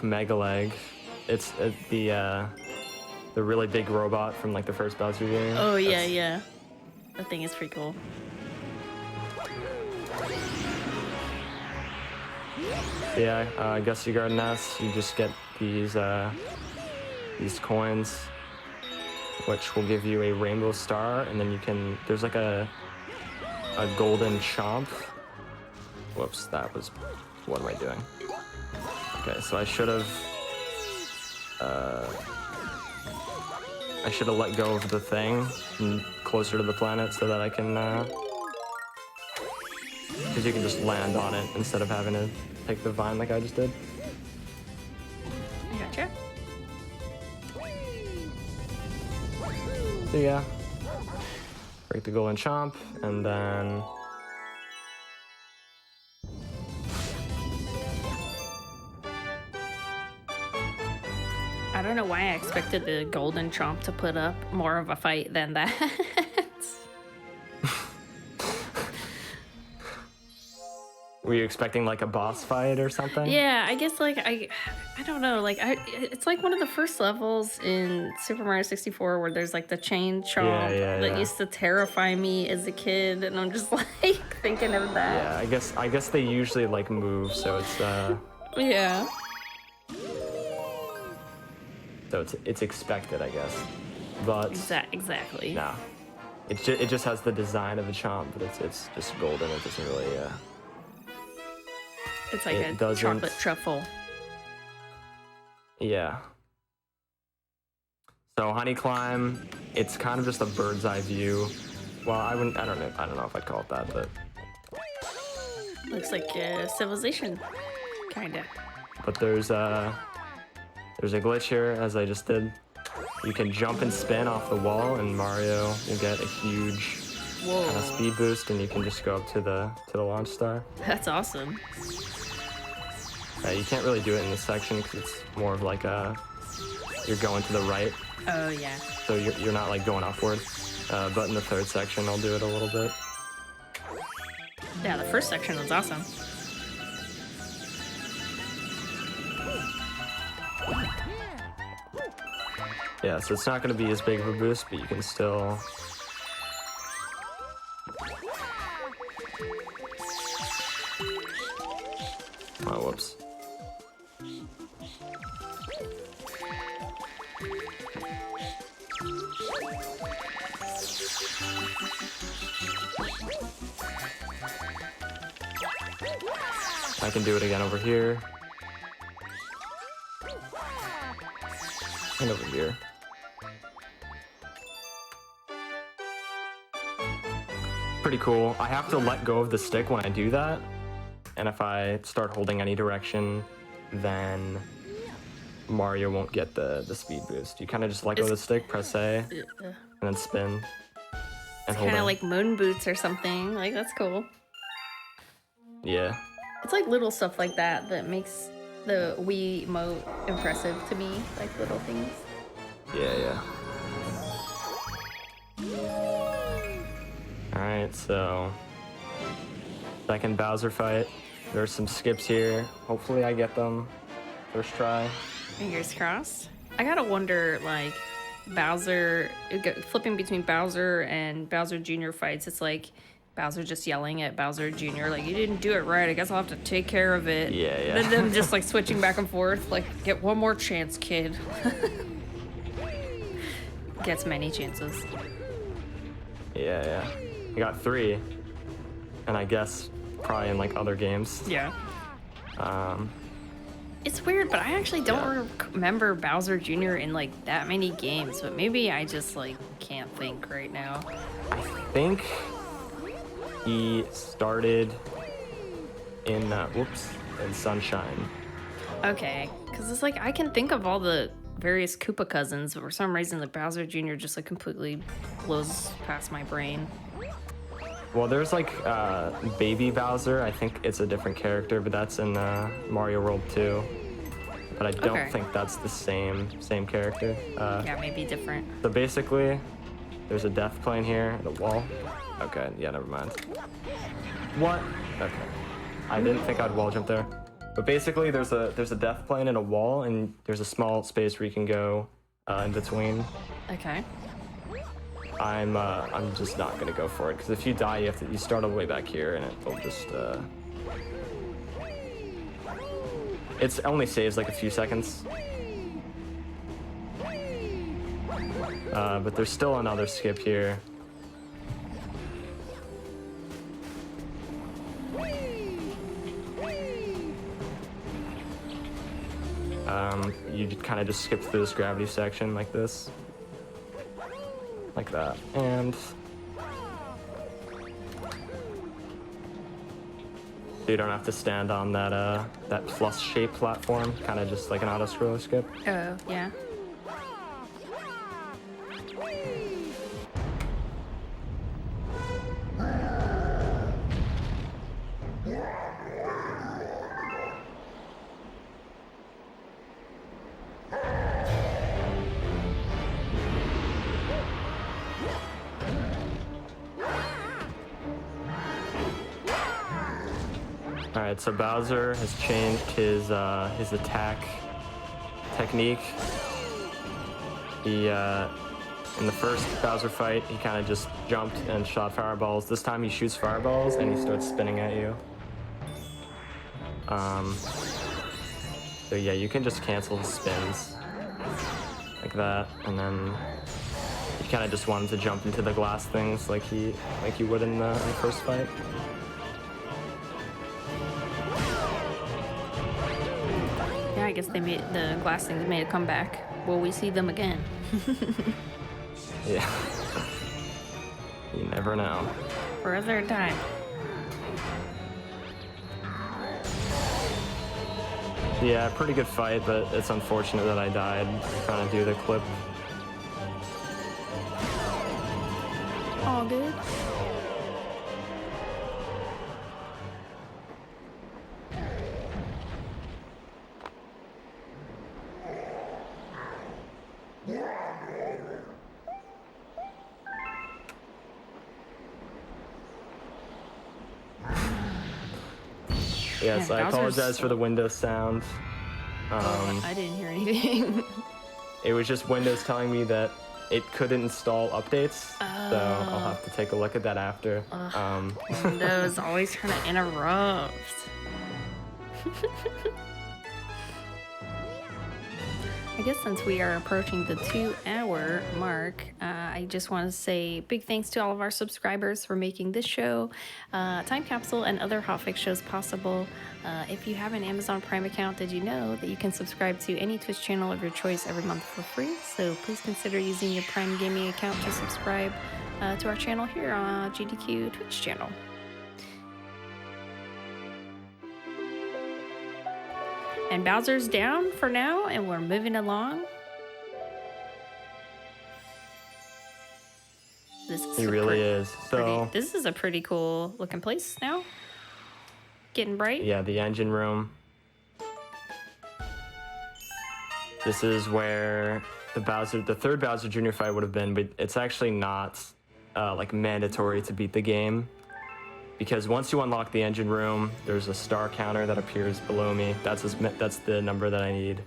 Megaleg. It's the really big robot from like the first Bowser game. Oh yeah, yeah. That thing is pretty cool. Yeah, Gusty Garden S, you just get these coins, which will give you a rainbow star, and then you can, there's like a golden chomp. Whoops, that was, what am I doing? Okay, so I should have let go of the thing closer to the planet so that I can, because you can just land on it instead of having to take the vine like I just did. I gotcha. So yeah, break the golden chomp, and then I don't know why I expected the golden chomp to put up more of a fight than that. were you expecting like a boss fight or something? Yeah, I guess like I don't know, like it's like one of the first levels in Super Mario 64 where there's like the chain chomp that used to terrify me as a kid, and I'm just like thinking of that. Yeah, I guess they usually like move, so it's Yeah. so it's expected, I guess. But Exactly. nah, it just has the design of a chomp, but it's just golden. It doesn't really It's like it a chocolate truffle. Yeah. So Honey Climb, it's kind of just a bird's eye view. Well, I don't know if I'd call it that, but Looks like a civilization, kinda. but there's a glitch here, as I just did. You can jump and spin off the wall, and Mario will get a huge kind of speed boost, and you can just go up to the launch star. That's awesome. You can't really do it in this section because it's more of like you're going to the right. Oh yeah. So you're not like going upward. But in the third section, I'll do it a little bit. Yeah, the first section was awesome. Yeah, so it's not going to be as big of a boost, but you can still... Oh, whoops. I can do it again over here. And over here. Pretty cool. I have to let go of the stick when I do that. And if I start holding any direction, then Mario won't get the speed boost. You kind of just let go of the stick, press A, and then spin. And hold Kind it. of like moon boots or something. Like, that's cool. Yeah. It's like little stuff like that that makes the Wii emote impressive to me. Like little things. Yeah. Alright, so second Bowser fight. There's some skips here. Hopefully I get them first try. Fingers crossed. I gotta wonder, like, Bowser, flipping between Bowser and Bowser Jr. fights, it's like Bowser just yelling at Bowser Jr. like, you didn't do it right, I guess I'll have to take care of it. Yeah. Then them just like switching back and forth, like, get one more chance, kid. Gets many chances. Yeah. You got 3. And I guess probably in like other games. Yeah. It's weird, but I actually don't remember Bowser Jr. in like that many games, but maybe I just like can't think right now. I think he started in in Sunshine. Okay, because it's like I can think of all the various Koopa cousins, but for some reason the Bowser Jr. just like completely blows past my brain. Well, there's like Baby Bowser. I think it's a different character, but that's in Mario World 2. But I don't think that's the same character. Yeah, maybe different. So basically, there's a death plane here and a wall. Okay, yeah, never mind. What? Okay. I didn't think I'd wall jump there. But basically, there's a death plane and a wall, and there's a small space where you can go in between. Okay. I'm just not gonna go for it because if you die, you start all the way back here, and it'll just it only saves like a few seconds. But there's still another skip here. You kind of just skip through this gravity section like this. Like that, and you don't have to stand on that plus shape platform, kind of just like an auto scroller skip. Oh, yeah. Alright, so Bowser has changed his attack technique. He, in the first Bowser fight, he kind of just jumped and shot fireballs. This time he shoots fireballs and he starts spinning at you. So yeah, you can just cancel his spins like that, and then you kind of just want him to jump into the glass things like you would in the first fight. Yeah, I guess they made the glass things made a comeback. Will we see them again? Yeah. You never know. For a third time. Yeah, pretty good fight, but it's unfortunate that I died trying to do the clip. All good. Yes, Yeah, I Bowser's- apologize for the Windows sound. I didn't hear anything. It was just Windows telling me that it couldn't install updates, so I'll have to take a look at that after. Windows always trying to interrupt. I guess since we are approaching the 2-hour mark, I just want to say big thanks to all of our subscribers for making this show, Time Capsule, and other Hotfix shows possible. If you have an Amazon Prime account, did you know that you can subscribe to any Twitch channel of your choice every month for free? So please consider using your Prime Gaming account to subscribe to our channel here on GDQ Twitch channel. And Bowser's down for now, and we're moving along. He really is. So this is a pretty cool looking place now. Getting bright. yeah, the engine room. This is where the third Bowser Jr. fight would have been, but it's actually not like mandatory to beat the game. Because once you unlock the engine room, there's a star counter that appears below me. That's the number that I need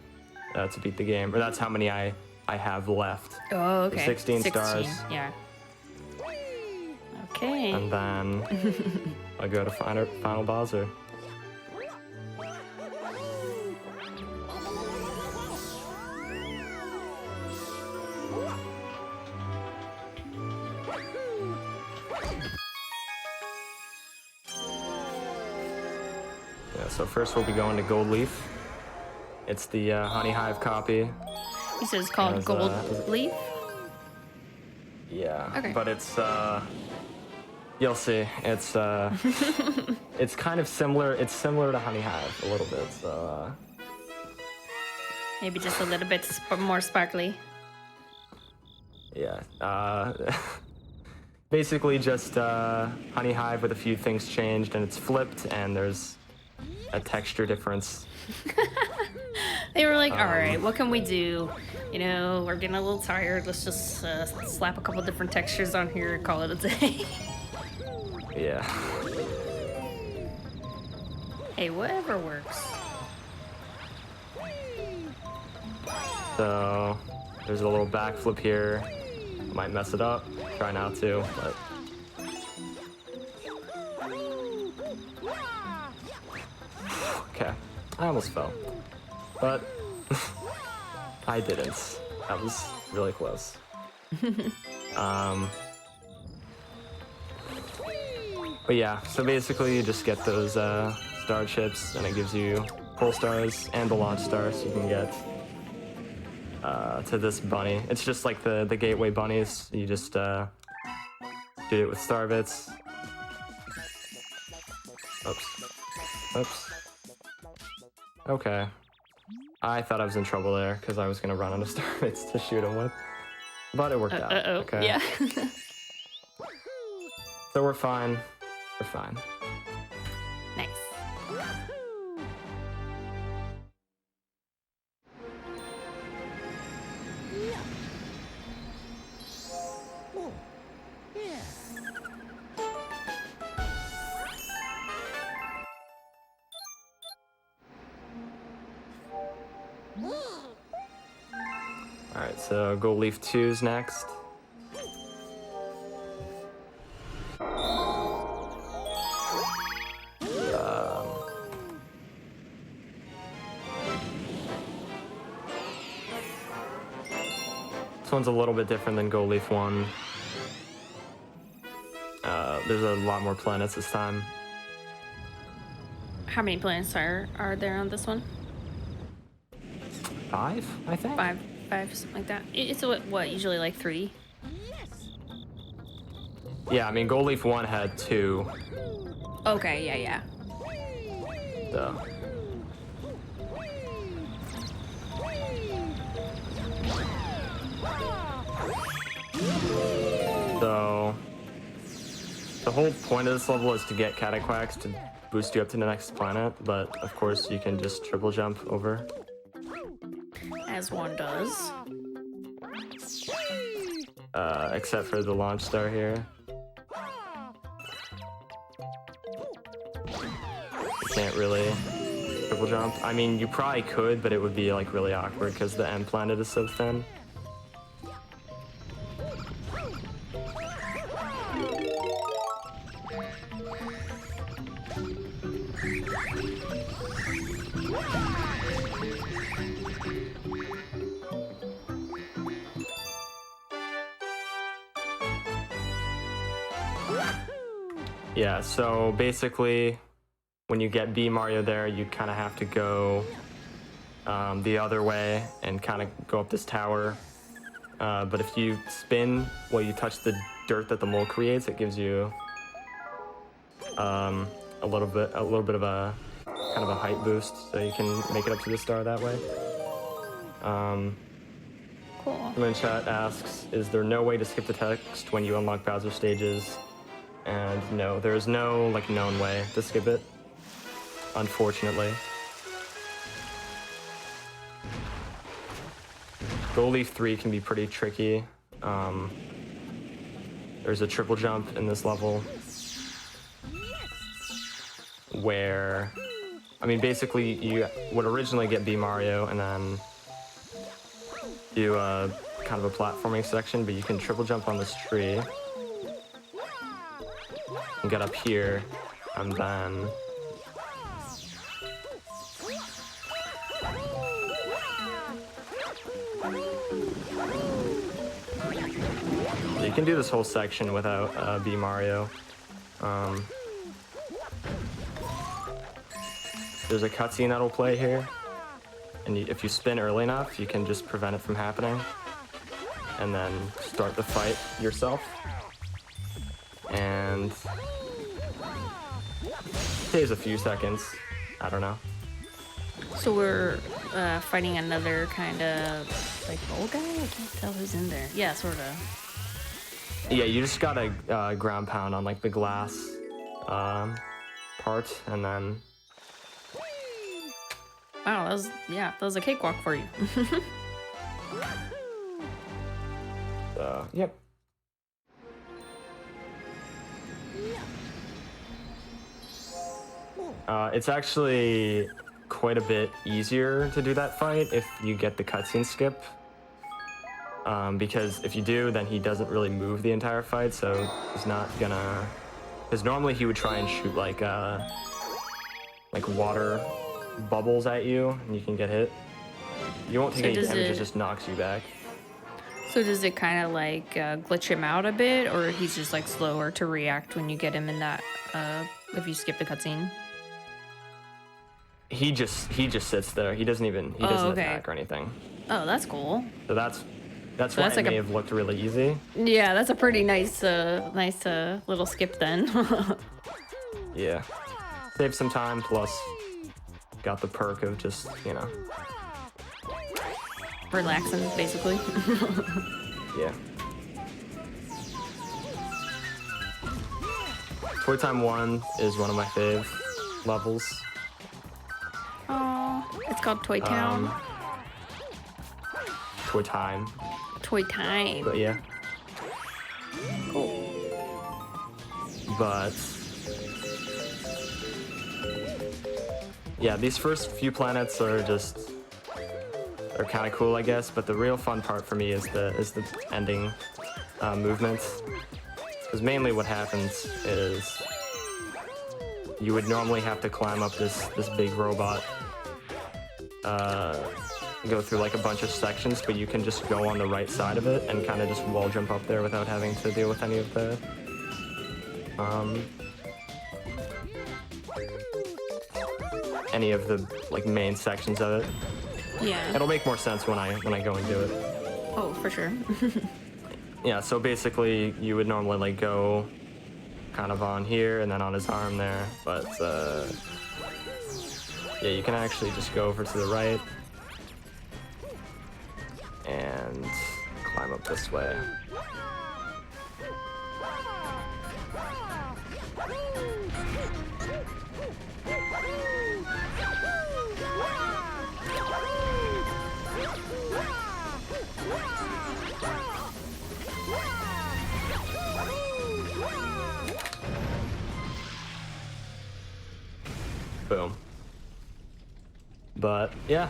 to beat the game, or that's how many I have left. Oh, okay. 16 stars. Yeah. Okay. And then I go to final Bowser. So first we'll be going to Gold Leaf. It's the Honey Hive copy. You said it's called Gold Leaf? Yeah. Okay. But it's you'll see. It's it's kind of similar. It's similar to Honey Hive a little bit. So maybe just a little bit more sparkly. yeah. Basically just Honey Hive with a few things changed, and it's flipped, and there's a texture difference. They were like, all right, what can we do? You know, we're getting a little tired. Let's just slap a couple different textures on here and call it a day. Yeah. Hey, whatever works. So there's a little backflip here. Might mess it up. Try not to, but okay. I almost fell, but I didn't. That was really close. But yeah, so basically you just get those star chips, and it gives you pull stars and the launch stars, so you can get to this bunny. It's just like the gateway bunnies. You just do it with star bits. Oops. Oops. Okay. I thought I was in trouble there because I was gonna run out of star bits to shoot him with, but it worked out. Okay. Yeah. So we're fine. We're fine. Nice. So Gold Leaf 2's next. This one's a little bit different than Gold Leaf 1. There's a lot more planets this time. How many planets are there on this one? 5, I think. Five, something like that. It's what usually like 3. Yeah, I mean Gold Leaf 1 had 2. Okay, yeah. So. So the whole point of this level is to get Cataquax to boost you up to the next planet, but of course you can just triple jump over. As one does. Except for the launch star here. You can't really triple jump. I mean, you probably could, but it would be like really awkward because the end planet is so thin. Yeah, so basically, when you get B Mario there, you kind of have to go the other way and kind of go up this tower. But if you spin while you touch the dirt that the mole creates, it gives you a little bit of a kind of a height boost, so you can make it up to the star that way. Cool. Someone in chat asks, is there no way to skip the text when you unlock Bowser stages? And no, there is no like known way to skip it, unfortunately. Gold Leaf 3 can be pretty tricky. There's a triple jump in this level where, I mean, basically you would originally get B Mario and then do a kind of a platforming section, but you can triple jump on this tree and get up here, and then you can do this whole section without B Mario. There's a cutscene that'll play here, and if you spin early enough, you can just prevent it from happening, and then start the fight yourself. And it saves a few seconds. I don't know. So we're fighting another kind of like old guy? I can't tell who's in there. Yeah, sort of. Yeah, you just gotta ground pound on like the glass part, and then. Wow, that was a cakewalk for you. Yep. It's actually quite a bit easier to do that fight if you get the cutscene skip. Because if you do, then he doesn't really move the entire fight, so he's not gonna... Because normally he would try and shoot like water bubbles at you, and you can get hit. You won't take any damage, it just knocks you back. So does it kind of like glitch him out a bit, or he's just like slower to react when you get him in that, if you skip the cutscene? He just sits there. He doesn't attack or anything. Oh, that's cool. So that's why it may have looked really easy. Yeah, that's a pretty nice little skip then. Yeah. Save some time, plus got the perk of just, you know. Relaxing, basically. Yeah. Toy Time 1 is one of my fave levels. Oh, it's called Toy Town. Toy Time. Toy Time. But yeah. Cool. But yeah, these first few planets are just are kind of cool, I guess. But the real fun part for me is the ending movements. Because mainly what happens is you would normally have to climb up this big robot, go through like a bunch of sections, but you can just go on the right side of it and kind of just wall jump up there without having to deal with any of the like main sections of it. Yeah. It'll make more sense when I go and do it. Oh, for sure. Yeah, so basically you would normally like go kind of on here and then on his arm there, but yeah, you can actually just go over to the right and climb up this way. Boom. But yeah.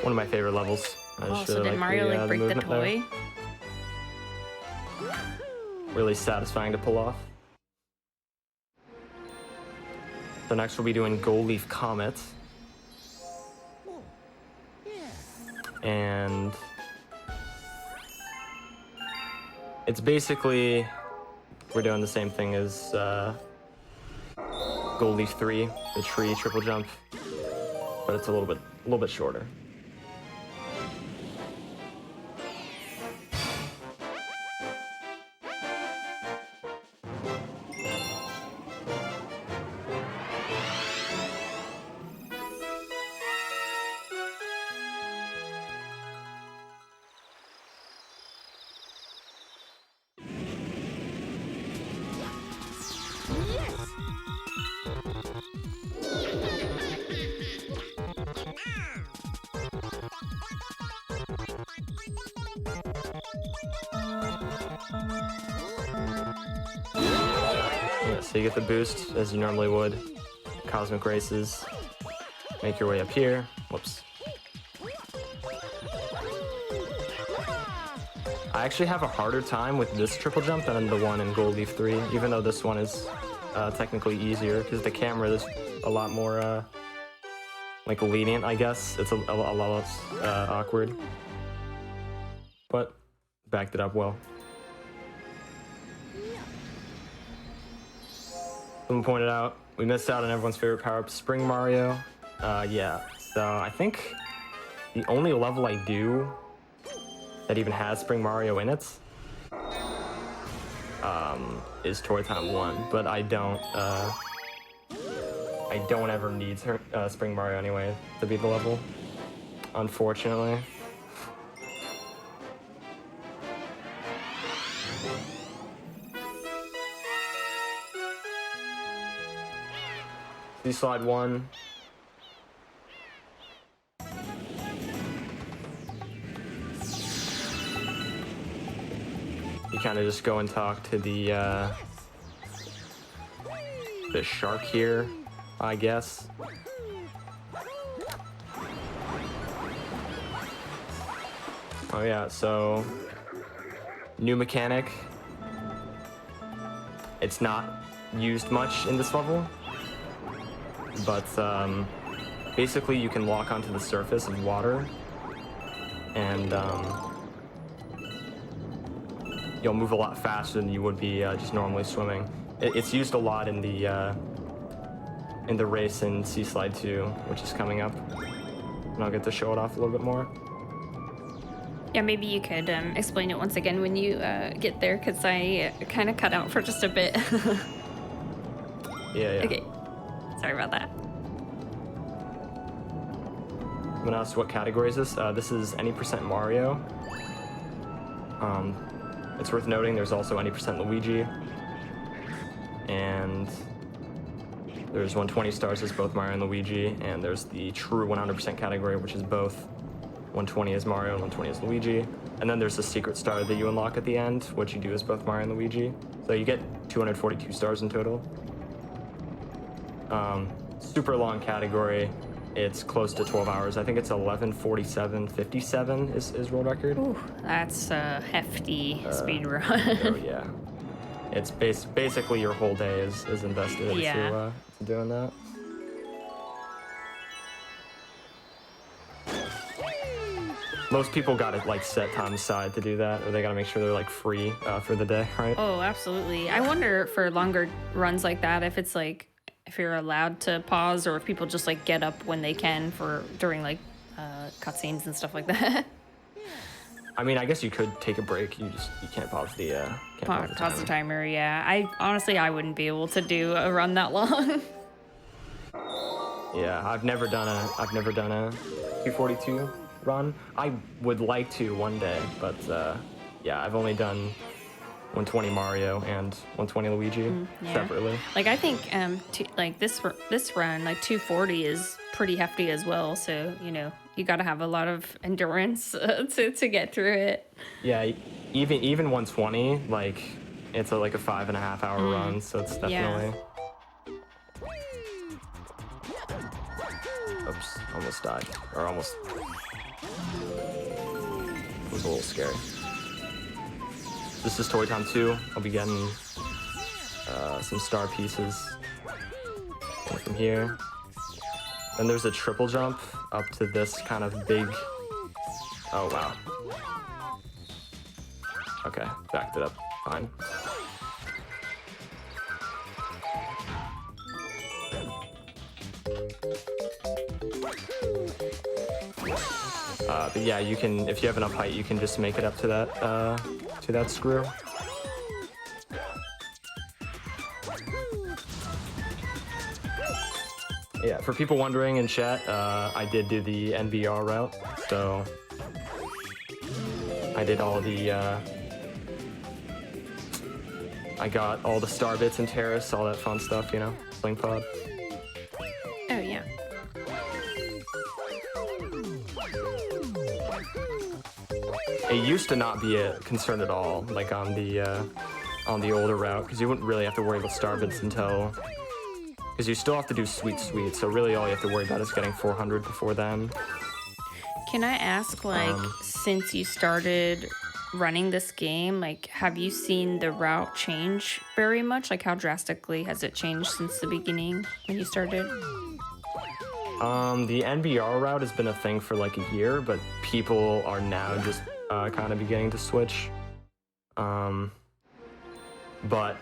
One of my favorite levels. I Oh, just so really did like Mario like break the movement there. toy? Really satisfying to pull off. So next we'll be doing Gold Leaf Comet. And it's basically, we're doing the same thing as Gold Leaf 3, the tree triple jump, but it's a little bit shorter. Yeah, so you get the boost as you normally would. Cosmic Races. Make your way up here. Whoops. I actually have a harder time with this triple jump than the one in Gold Leaf 3, even though this one is technically easier, because the camera is a lot more like lenient, I guess. It's a lot less awkward. But backed it up well. Someone pointed out we missed out on everyone's favorite power-up, Spring Mario. Yeah, so I think the only level I do that even has Spring Mario in it is Toy Time 1, but I don't ever need Spring Mario anyway to beat the level, unfortunately. Slide 1. You kind of just go and talk to the shark here, I guess. Oh yeah, so new mechanic. It's not used much in this level, but basically you can walk onto the surface of water and you'll move a lot faster than you would be just normally swimming. It's used a lot in the race in Sea Slide 2, which is coming up, and I'll get to show it off a little bit more. Yeah, maybe you could explain it once again when you get there, because I kind of cut out for just a bit. Yeah. Okay, sorry about that. I'm gonna ask what category is this? This is any % Mario. It's worth noting there's also any % Luigi. And there's 120 stars as both Mario and Luigi, and there's the true 100% category, which is both 120 is Mario and 120 is Luigi. And then there's a secret star that you unlock at the end, which you do as both Mario and Luigi. So you get 242 stars in total. Super long category. It's close to 12 hours. I think it's 11:47:57 is world record. Ooh, that's a hefty speed run. Oh yeah. It's basically your whole day is invested into doing that. Most people got it like set time aside to do that, or they gotta make sure they're like free for the day, right? Oh, absolutely. I wonder for longer runs like that if it's like if you're allowed to pause or if people just like get up when they can for during like cutscenes and stuff like that. I mean, I guess you could take a break. You can't pause the Pause the timer. Yeah. I wouldn't be able to do a run that long. Yeah, I've never done a 242 run. I would like to one day, but yeah, I've only done 120 Mario and 120 Luigi separately. Like I think like this run like 240 is pretty hefty as well. So you know you got to have a lot of endurance to get through it. Yeah, even 120 like it's like a 5.5 hour run, so it's definitely. Oops, almost died, or almost. It was a little scary. This is Toy Time 2. I'll be getting some star pieces from here. Then there's a triple jump up to this kind of big... Oh, wow. Okay, backed it up. Fine. But yeah, you can, if you have enough height, you can just make it up to that screw. Yeah, for people wondering in chat, I did do the NBR route, so I did all the, I got all the star bits and terrace, all that fun stuff, you know, Sling Pod. Oh yeah. It used to not be a concern at all, like on the older route, because you wouldn't really have to worry about star bits until, because you still have to do sweet, so really all you have to worry about is getting 400 before then. Can I ask, like, since you started running this game, like, have you seen the route change very much? Like, how drastically has it changed since the beginning when you started? The NBR route has been a thing for like a year, but people are now just kind of beginning to switch. But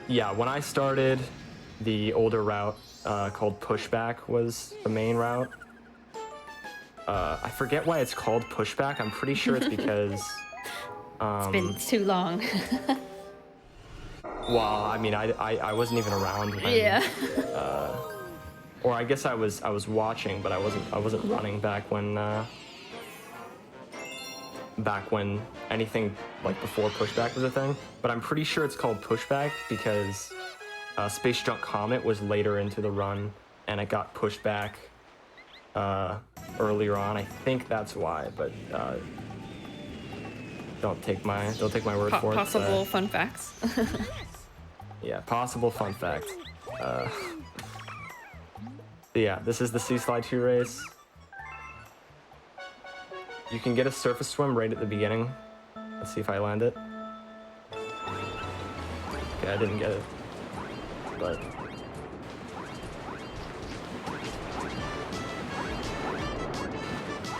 yeah, when I started, the older route called Pushback was the main route. I forget why it's called Pushback. I'm pretty sure it's because... it's been too long. Well, I mean, I wasn't even around when... Yeah. Or I guess I was watching, but I wasn't running back when anything like before Pushback was a thing. But I'm pretty sure it's called Pushback because Space Junk Comet was later into the run, and it got pushed back earlier on. I think that's why, but don't take my word for it. Possible fun facts. Yeah, possible fun fact. Yeah, this is the Sea Slide 2 race. You can get a surface swim right at the beginning. Let's see if I land it. Okay, I didn't get it. But...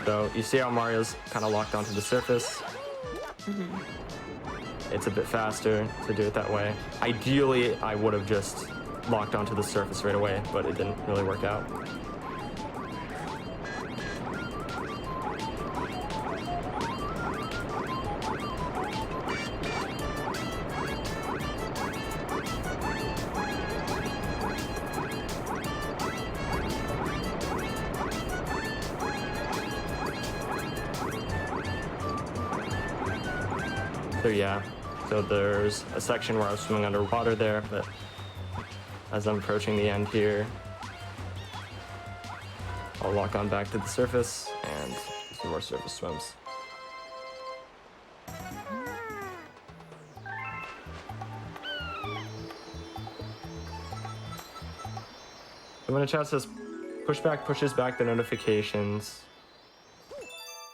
So, you see how Mario's kind of locked onto the surface? It's a bit faster to do it that way. Ideally, I would have just locked onto the surface right away, but it didn't really work out. So yeah, so there's a section where I was swimming underwater there, but as I'm approaching the end here, I'll lock on back to the surface and 2 more surface swims. Someone in chat says pushback pushes back the notifications.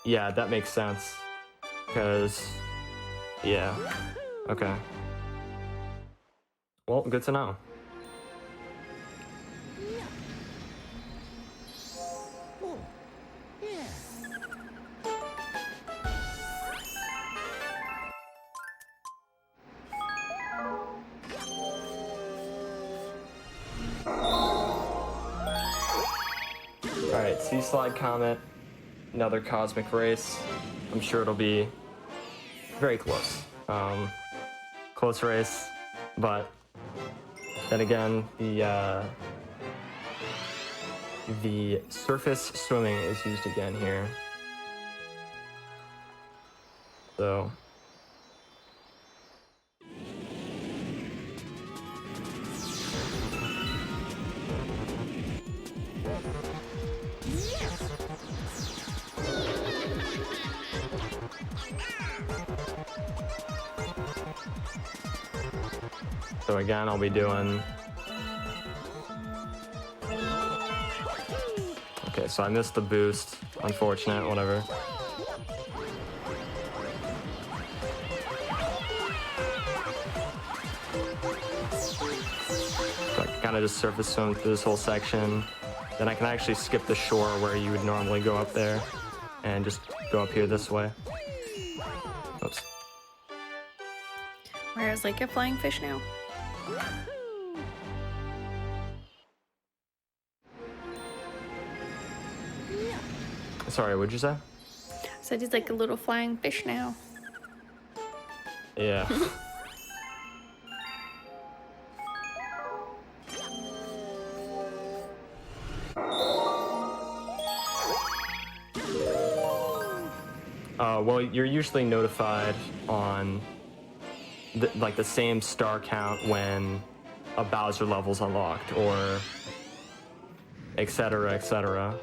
Yeah, that makes sense. Because, yeah. Okay. Well, good to know. Alright, Sea Slide Comet, another cosmic race. I'm sure it'll be very close. Close race, but then again, the surface swimming is used again here. So again, I'll be doing... Okay, so I missed the boost. Unfortunate, whatever. So I can kind of just surface swim through this whole section. Then I can actually skip the shore where you would normally go up there and just go up here this way. Oops. Where is like a flying fish now? Sorry, what'd you say? Said he's like a little flying fish now. Yeah. Well, you're usually notified on the same star count when a Bowser level's unlocked, or etc., etc.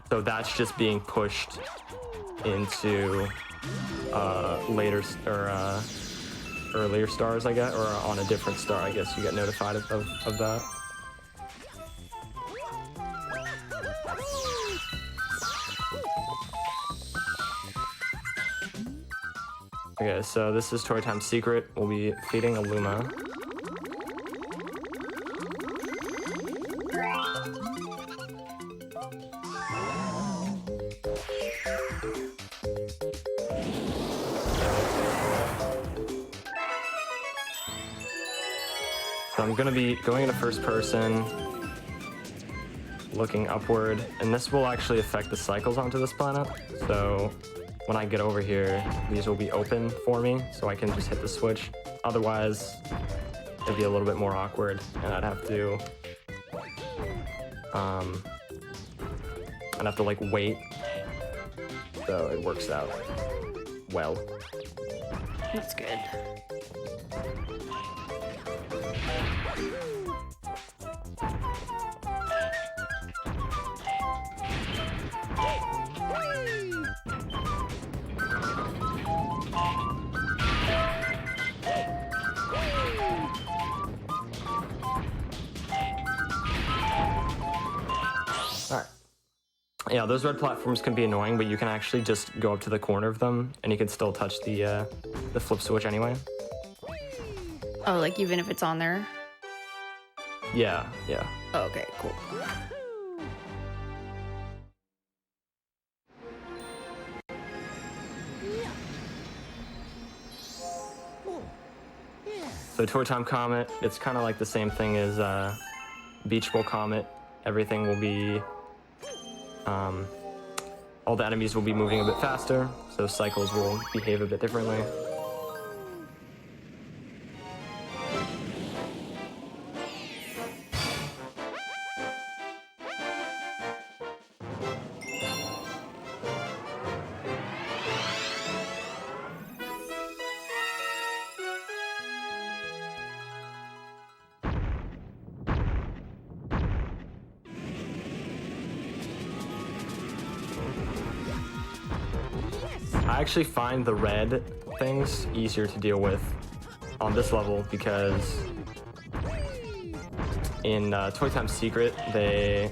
So that's just being pushed into later or earlier stars, I guess, or on a different star. I guess you get notified of that. Okay, so this is Toy Time Secret. We'll be feeding a Luma. So I'm gonna be going into first person, looking upward, and this will actually affect the cycles onto this planet. So when I get over here, these will be open for me, so I can just hit the switch. Otherwise, it'd be a little bit more awkward, and I'd have to like wait. So it works out well. That's good. Yeah, those red platforms can be annoying, but you can actually just go up to the corner of them, and you can still touch the flip switch anyway. Oh, like even if it's on there? Yeah, yeah. Oh, okay, cool. So Tour Time Comet, it's kind of like the same thing as Beach Bowl Comet. Everything will be... all the enemies will be moving a bit faster, so cycles will behave a bit differently. I actually find the red things easier to deal with on this level because In Toy Time Secret, they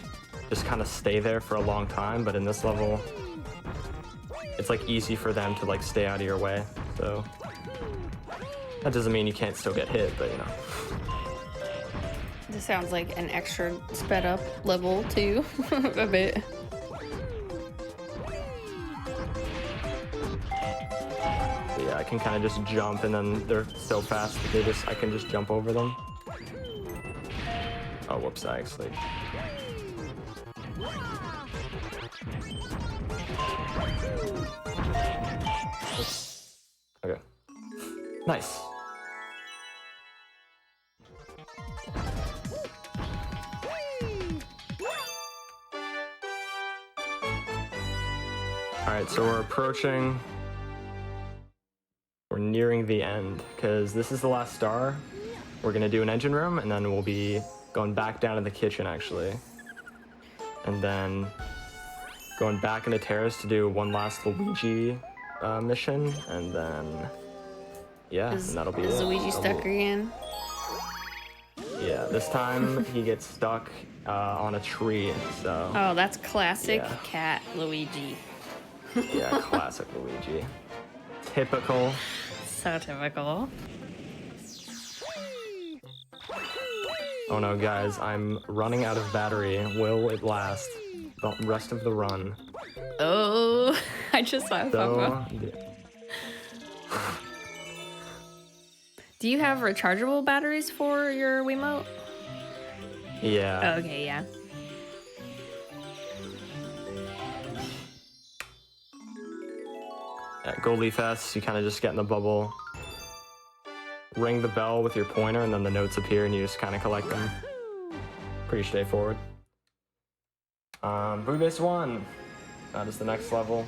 just kind of stay there for a long time, but in this level, it's like easy for them to like stay out of your way. So that doesn't mean you can't still get hit, but you know. This sounds like an extra sped up level too, a bit. Yeah, I can kind of just jump, and then they're so fast that I can just jump over them. Oh, whoops! I actually. Okay. Nice. All right, so we're nearing the end, because this is the last star. We're gonna do an engine room, and then we'll be going back down to the kitchen, actually. And then going back into Terrace to do one last Luigi mission, and then, yeah, and that'll be it. Is Luigi stuck again? Yeah, this time he gets stuck on a tree, so... Oh, that's classic cat Luigi. Yeah, classic Luigi. Typical. So typical. Oh no, guys, I'm running out of battery. Will it last the rest of the run? Oh, I just saw a photo. Do you have rechargeable batteries for your Wiimote? Yeah. Oh, okay, yeah. At Go Leaf S, you kind of just get in the bubble, ring the bell with your pointer, and then the notes appear, and you just kind of collect them. Pretty straightforward. Boo Base 1. That is the next level.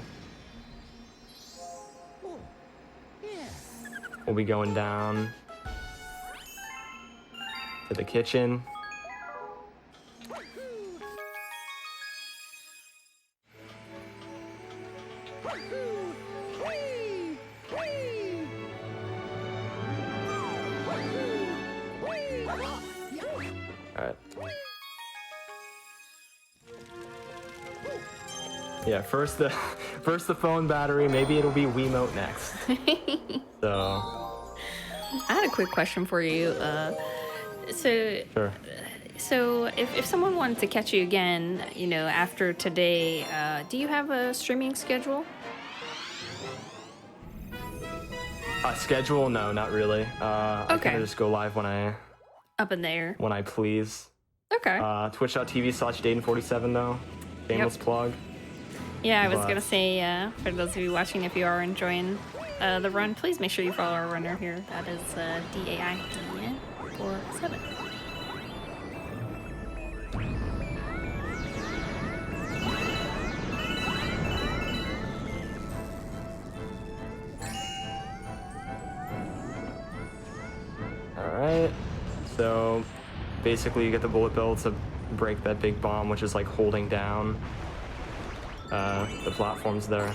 We'll be going down to the kitchen. Alright. Yeah, first the phone battery, maybe it'll be Wiimote next. So I had a quick question for you. Sure. So if someone wanted to catch you again, you know, after today, do you have a streaming schedule? Schedule? No, not really. I kind of just go live when I Up in there. when I please. Okay. Twitch.tv/Dayton47 though. Shameless plug. Yeah, I was gonna say, for those of you watching, if you are enjoying the run, please make sure you follow our runner here. That is DAIDN47. Alright. So basically you get the bullet bill to break that big bomb, which is like holding down the platforms there.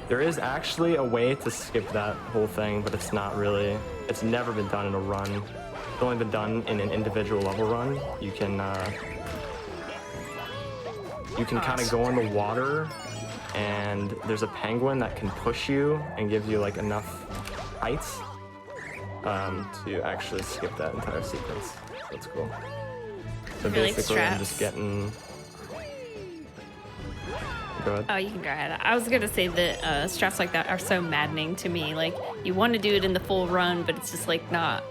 There is actually a way to skip that whole thing, but it's not really. It's never been done in a run. It's only been done in an individual level run. You can kind of go in the water, and there's a penguin that can push you and give you like enough height to actually skip that entire sequence. That's cool. So basically, I'm just getting. Go ahead. Oh, you can go ahead. I was gonna say that straps like that are so maddening to me. Like, you want to do it in the full run, but it's just like not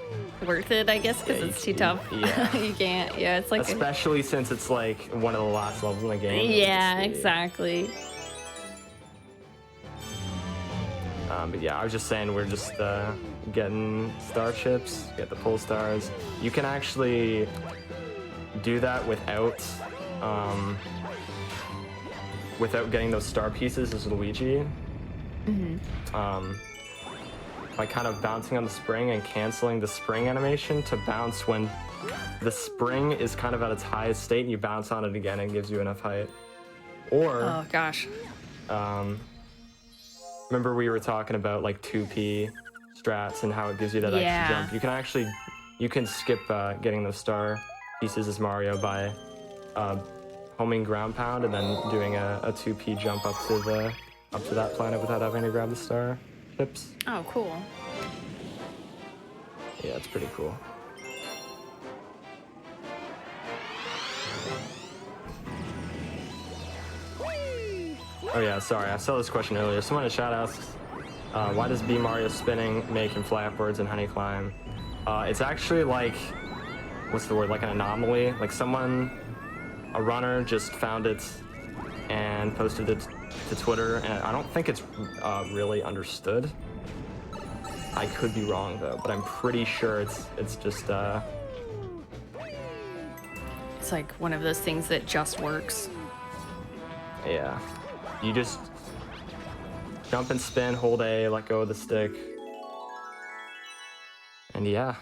worth it, I guess, because it's too tough. Yeah. You can't. Yeah, it's like especially since it's like one of the last levels in the game. Yeah, exactly. But yeah, I was just saying we're just getting star chips, get the pull stars. You can actually do that without getting those star pieces as Luigi. By kind of bouncing on the spring and canceling the spring animation to bounce when the spring is kind of at its highest state, and you bounce on it again and it gives you enough height. Or oh gosh. Remember we were talking about like 2P strats and how it gives you that extra jump. You can actually you can skip getting those star pieces as Mario by homing ground pound and then doing a 2p jump up to that planet without having to grab the star chips. Oh, cool. Yeah, it's pretty cool. Oh yeah, sorry, I saw this question earlier. Someone in chat asks, why does B Mario spinning make him fly upwards and honey climb? It's actually like, what's the word, like an anomaly? Like a runner just found it and posted it to Twitter, and I don't think it's really understood. I could be wrong though, but I'm pretty sure it's just It's like one of those things that just works. Yeah. You just jump and spin, hold A, let go of the stick. And yeah.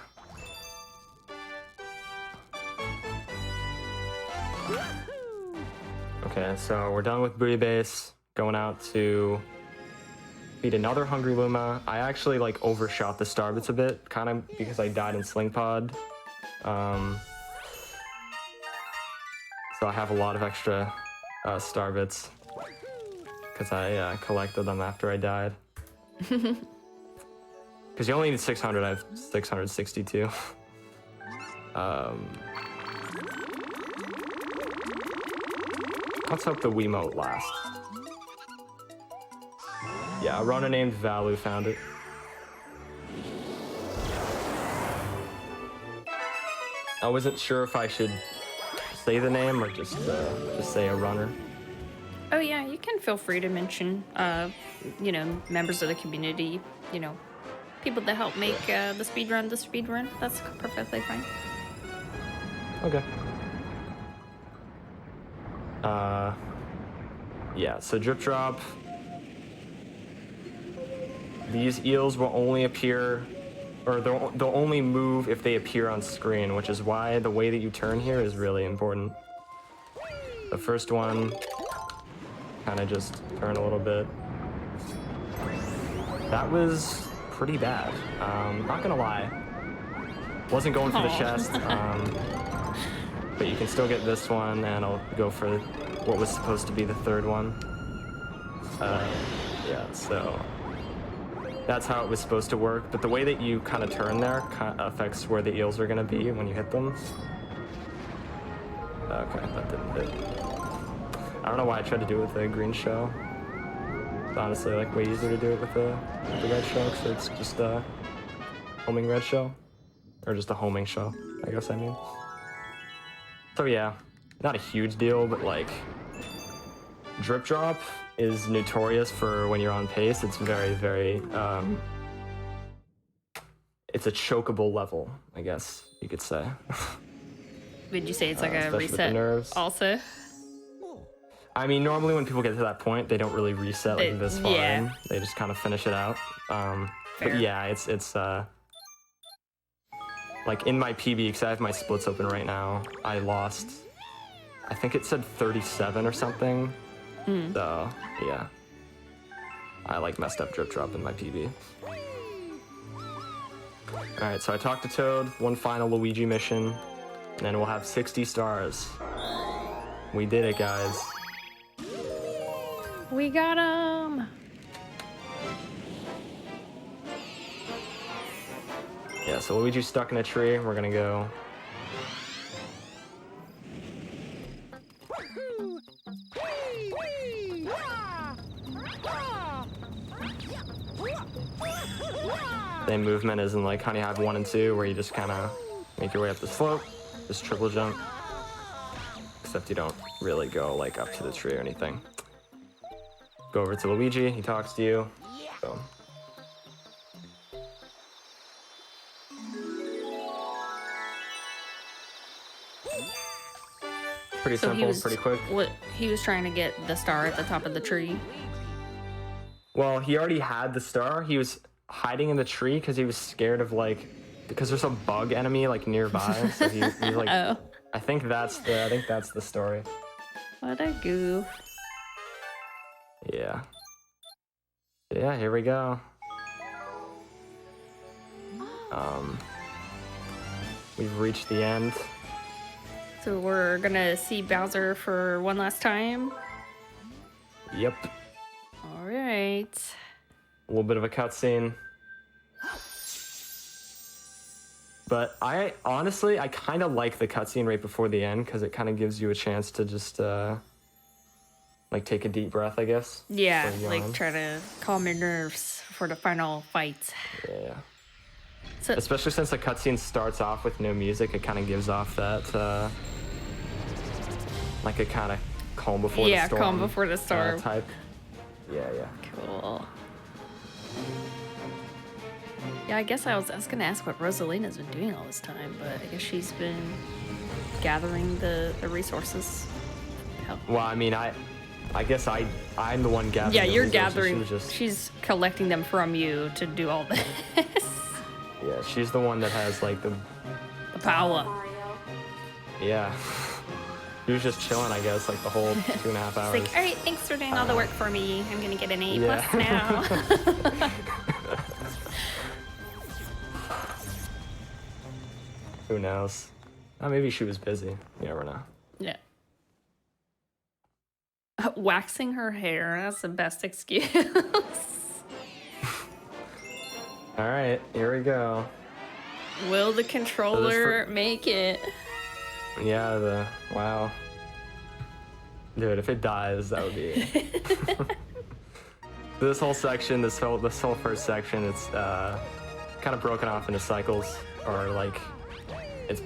Okay, so we're done with Booty Base. Going out to beat another Hungry Luma. I actually like overshot the star bits a bit, kind of because I died in Sling Pod. So I have a lot of extra star bits because I collected them after I died. Because you only need 600, I have 662. Let's hope the Wiimote lasts. Yeah, a runner named Valu found it. I wasn't sure if I should say the name or just say a runner. Oh yeah, you can feel free to mention, members of the community, people that help make the speedrun. That's perfectly fine. Okay. Yeah, so drip drop. These eels will only appear, or they'll only move if they appear on screen, which is why the way that you turn here is really important. The first one, kind of just turn a little bit. That was pretty bad. Not gonna lie. Wasn't going for the chest, but you can still get this one, and I'll go for what was supposed to be the third one. Yeah, so that's how it was supposed to work, but the way that you kind of turn there kind of affects where the eels are going to be when you hit them. Okay, that didn't hit. I don't know why I tried to do it with the green shell. It's honestly like way easier to do it with the red shell, because it's just a homing red shell. Or just a homing shell, I guess I mean. So yeah, not a huge deal, but like, drip drop is notorious for when you're on pace. It's very, very, it's a chokeable level, I guess you could say. Would you say it's like a especially with the reset nerves. also? I mean, normally when people get to that point, they don't really reset like this far in. They just kind of finish it out. But yeah, it's like in my PB, because I have my splits open right now, I lost, I think it said 37 or something. So yeah, I like messed up drip drop in my PB. All right, so I talked to Toad, one final Luigi mission, and then we'll have 60 stars. We did it, guys. We got him! Yeah, so Luigi's stuck in a tree. We're gonna go. Same movement as in like Honey Hive 1 and 2, where you just kind of make your way up the slope, just triple jump. Except you don't really go like up to the tree or anything. Go over to Luigi, he talks to you. So. Pretty simple, pretty quick. He was trying to get the star at the top of the tree. Well, he already had the star. He was hiding in the tree because he was scared of because there's a bug enemy like nearby. So he's like, oh. I think that's the story. What a goof. Yeah. Yeah, here we we've reached the end. So we're gonna see Bowser for one last time. Yep. All right. A little bit of a cutscene. But I honestly, I kind of like the cutscene right before the end because it kind of gives you a chance to just like take a deep breath, I guess. Yeah, or like yawn. try to calm your nerves for the final fight. Yeah. So Especially since the cutscene starts off with no music, it kind of gives off that like a kind of calm before the storm. calm before the storm. Type. Yeah, yeah. Cool. Yeah, I guess I was gonna ask what Rosalina's been doing all this time, but I guess she's been gathering the resources. Well, I mean, I guess I'm the one gathering. Yeah, the you're resources. gathering. She's collecting them from you to do all this. Yeah, she's the one that has like the power. Yeah. She was just chilling, I guess, like the whole 2.5 hours. It's like, all right, thanks for doing all the work for me. I'm gonna get an A+ now. Who knows? Oh, maybe she was busy. You never know. Yeah. Waxing her hair, that's the best excuse. All right, here we go. Will the controller make it? Yeah, wow. Dude, if it dies, that would be it. This whole section, this whole first section, it's kind of broken off into cycles, or like, it's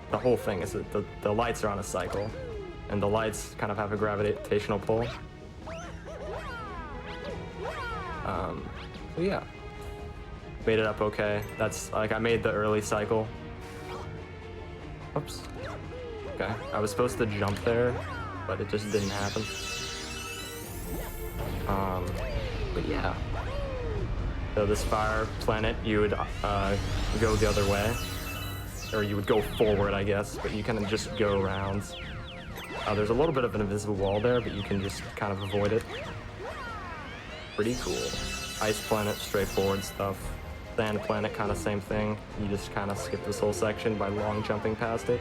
the whole thing is that the lights are on a cycle, and the lights kind of have a gravitational pull. So yeah, made it up okay. That's like I made the early cycle. Oops. Okay, I was supposed to jump there, but it just didn't happen. But yeah. So this fire planet, you would go the other way, or you would go forward, I guess, but you can just go around. There's a little bit of an invisible wall there, but you can just kind of avoid it. Pretty cool. Ice planet, straightforward stuff. Sand planet, kind of same thing. You just kind of skip this whole section by long jumping past it.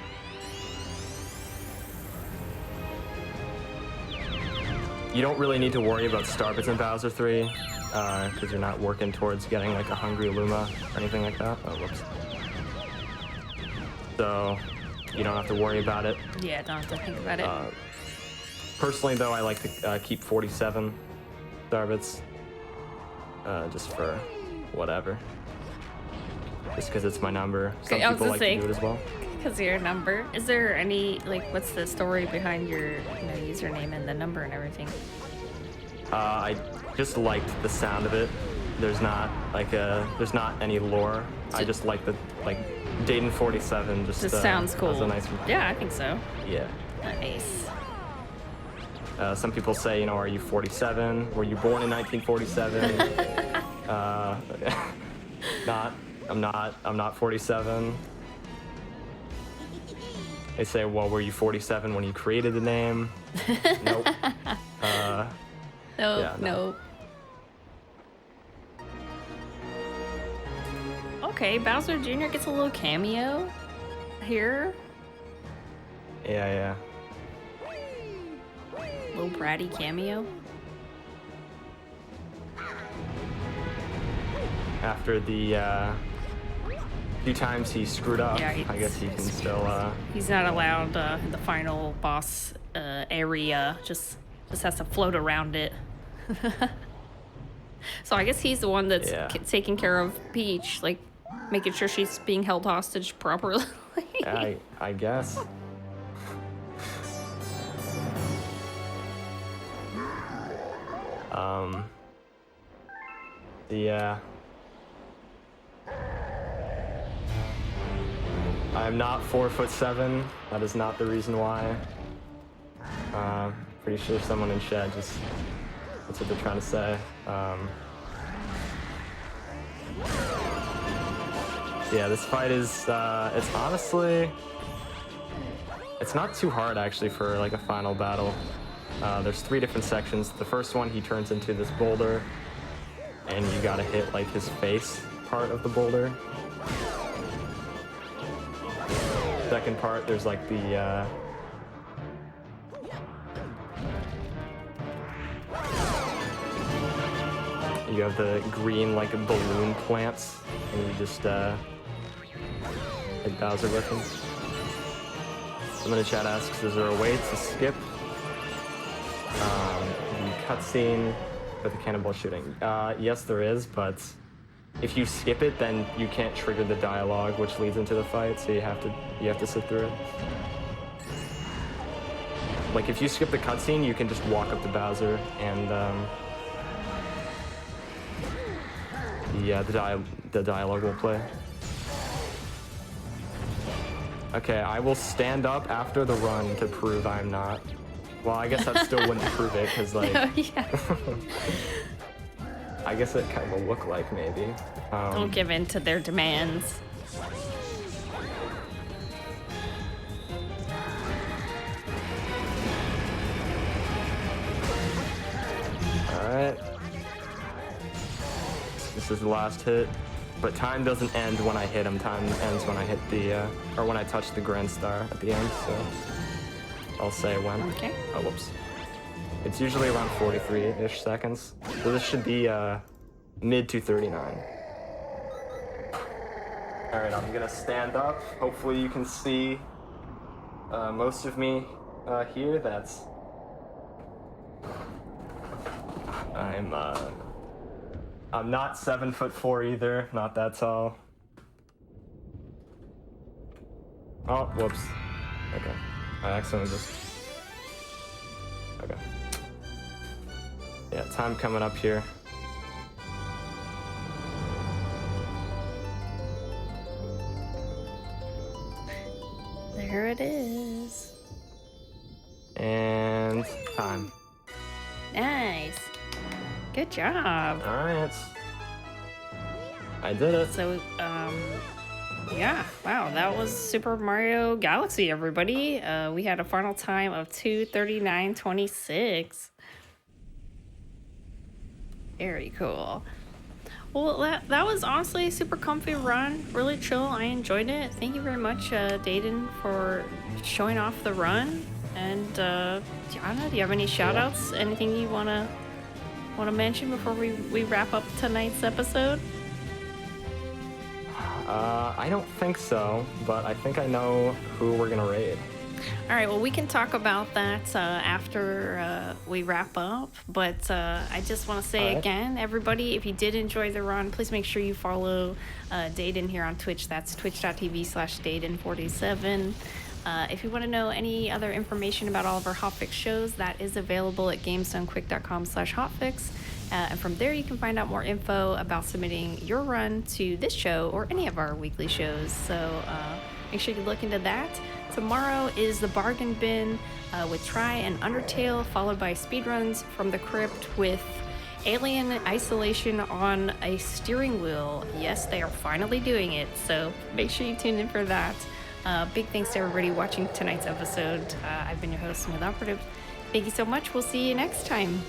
You don't really need to worry about Starbits in Bowser 3, because you're not working towards getting like a Hungry Luma or anything like that. Oh, whoops. So, you don't have to worry about it. Yeah, don't have to think about it. Personally, though, I like to keep 47 Starbits, just for whatever. Just because it's my number. Some people like to do it as well. Because of your number. Is there any, like, what's the story behind your username and the number and everything? I just liked the sound of it. There's not like there's not any lore. I just like the Dayton 47 just sounds cool. has a nice. Yeah, I think so. Yeah. Nice. Some people say, are you 47? Were you born in 1947? I'm not 47. They say, well, were you 47 when you created the name? Nope. Nope. Okay, Bowser Jr. gets a little cameo here. Yeah. Little bratty cameo. After the few times he screwed up, Yeah, I guess he can still. He's not allowed in the final boss area. Just has to float around it. So I guess he's the one that's taking care of Peach, like making sure she's being held hostage properly. I guess. Yeah. I'm not 4'7". That is not the reason why. Pretty sure someone in chat that's what they're trying to say. Yeah, this fight is, it's honestly, it's not too hard actually for like a final battle. There's 3 different sections. The first one, he turns into this boulder, and you gotta hit like his face part of the boulder. second part, there's like the you have the green like balloon plants, and you just hit Bowser with them. Someone in chat asks, is there a way to skip the cutscene with the cannonball shooting? Yes, there is, but if you skip it, then you can't trigger the dialogue, which leads into the fight. So you have to sit through it. Like if you skip the cutscene, you can just walk up to Bowser, and the dialogue will play. Okay, I will stand up after the run to prove I'm not. Well, I guess that still wouldn't prove it, because like... Oh, yeah. I guess it kind of will look like, maybe. Don't give in to their demands. Alright. This is the last hit. But time doesn't end when I hit him. Time ends when I hit the, or when I touch the Grand Star at the end, so... I'll say when. Okay. Oh, whoops. It's usually around 43-ish seconds. So this should be, mid to 39. Alright, I'm gonna stand up. Hopefully you can see, most of me, here. That's... I'm not 7'4" either, not that tall. Oh, whoops. Okay. I accidentally just... Okay. Yeah, time coming up here. There it is. And time. Nice. Good job. Alright. I did it. So, yeah, wow, that was Super Mario Galaxy, everybody. We had a final time of 2:39:26. Very cool. Well, that was honestly a super comfy run. Really chill. I enjoyed it. Thank you very much, Dayton, for showing off the run. And Gianna, do you have any shout-outs? Anything you wanna mention before we wrap up tonight's episode? I don't think so, but I think I know who we're gonna raid. All right, well, we can talk about that after we wrap up, but I just want to say again, everybody, if you did enjoy the run, please make sure you follow Dayton here on Twitch. That's twitch.tv/Dayton47. If you want to know any other information about all of our Hotfix shows, that is available at gamesdonequick.com/hotfix. And from there, you can find out more info about submitting your run to this show or any of our weekly shows. So make sure you look into that. Tomorrow is the Bargain Bin with Try and Undertale, followed by Speedruns from the Crypt with Alien Isolation on a steering wheel. Yes, they are finally doing it. So make sure you tune in for that. Big thanks to everybody watching tonight's episode. I've been your host, Smooth Operative. Thank you so much. We'll see you next time.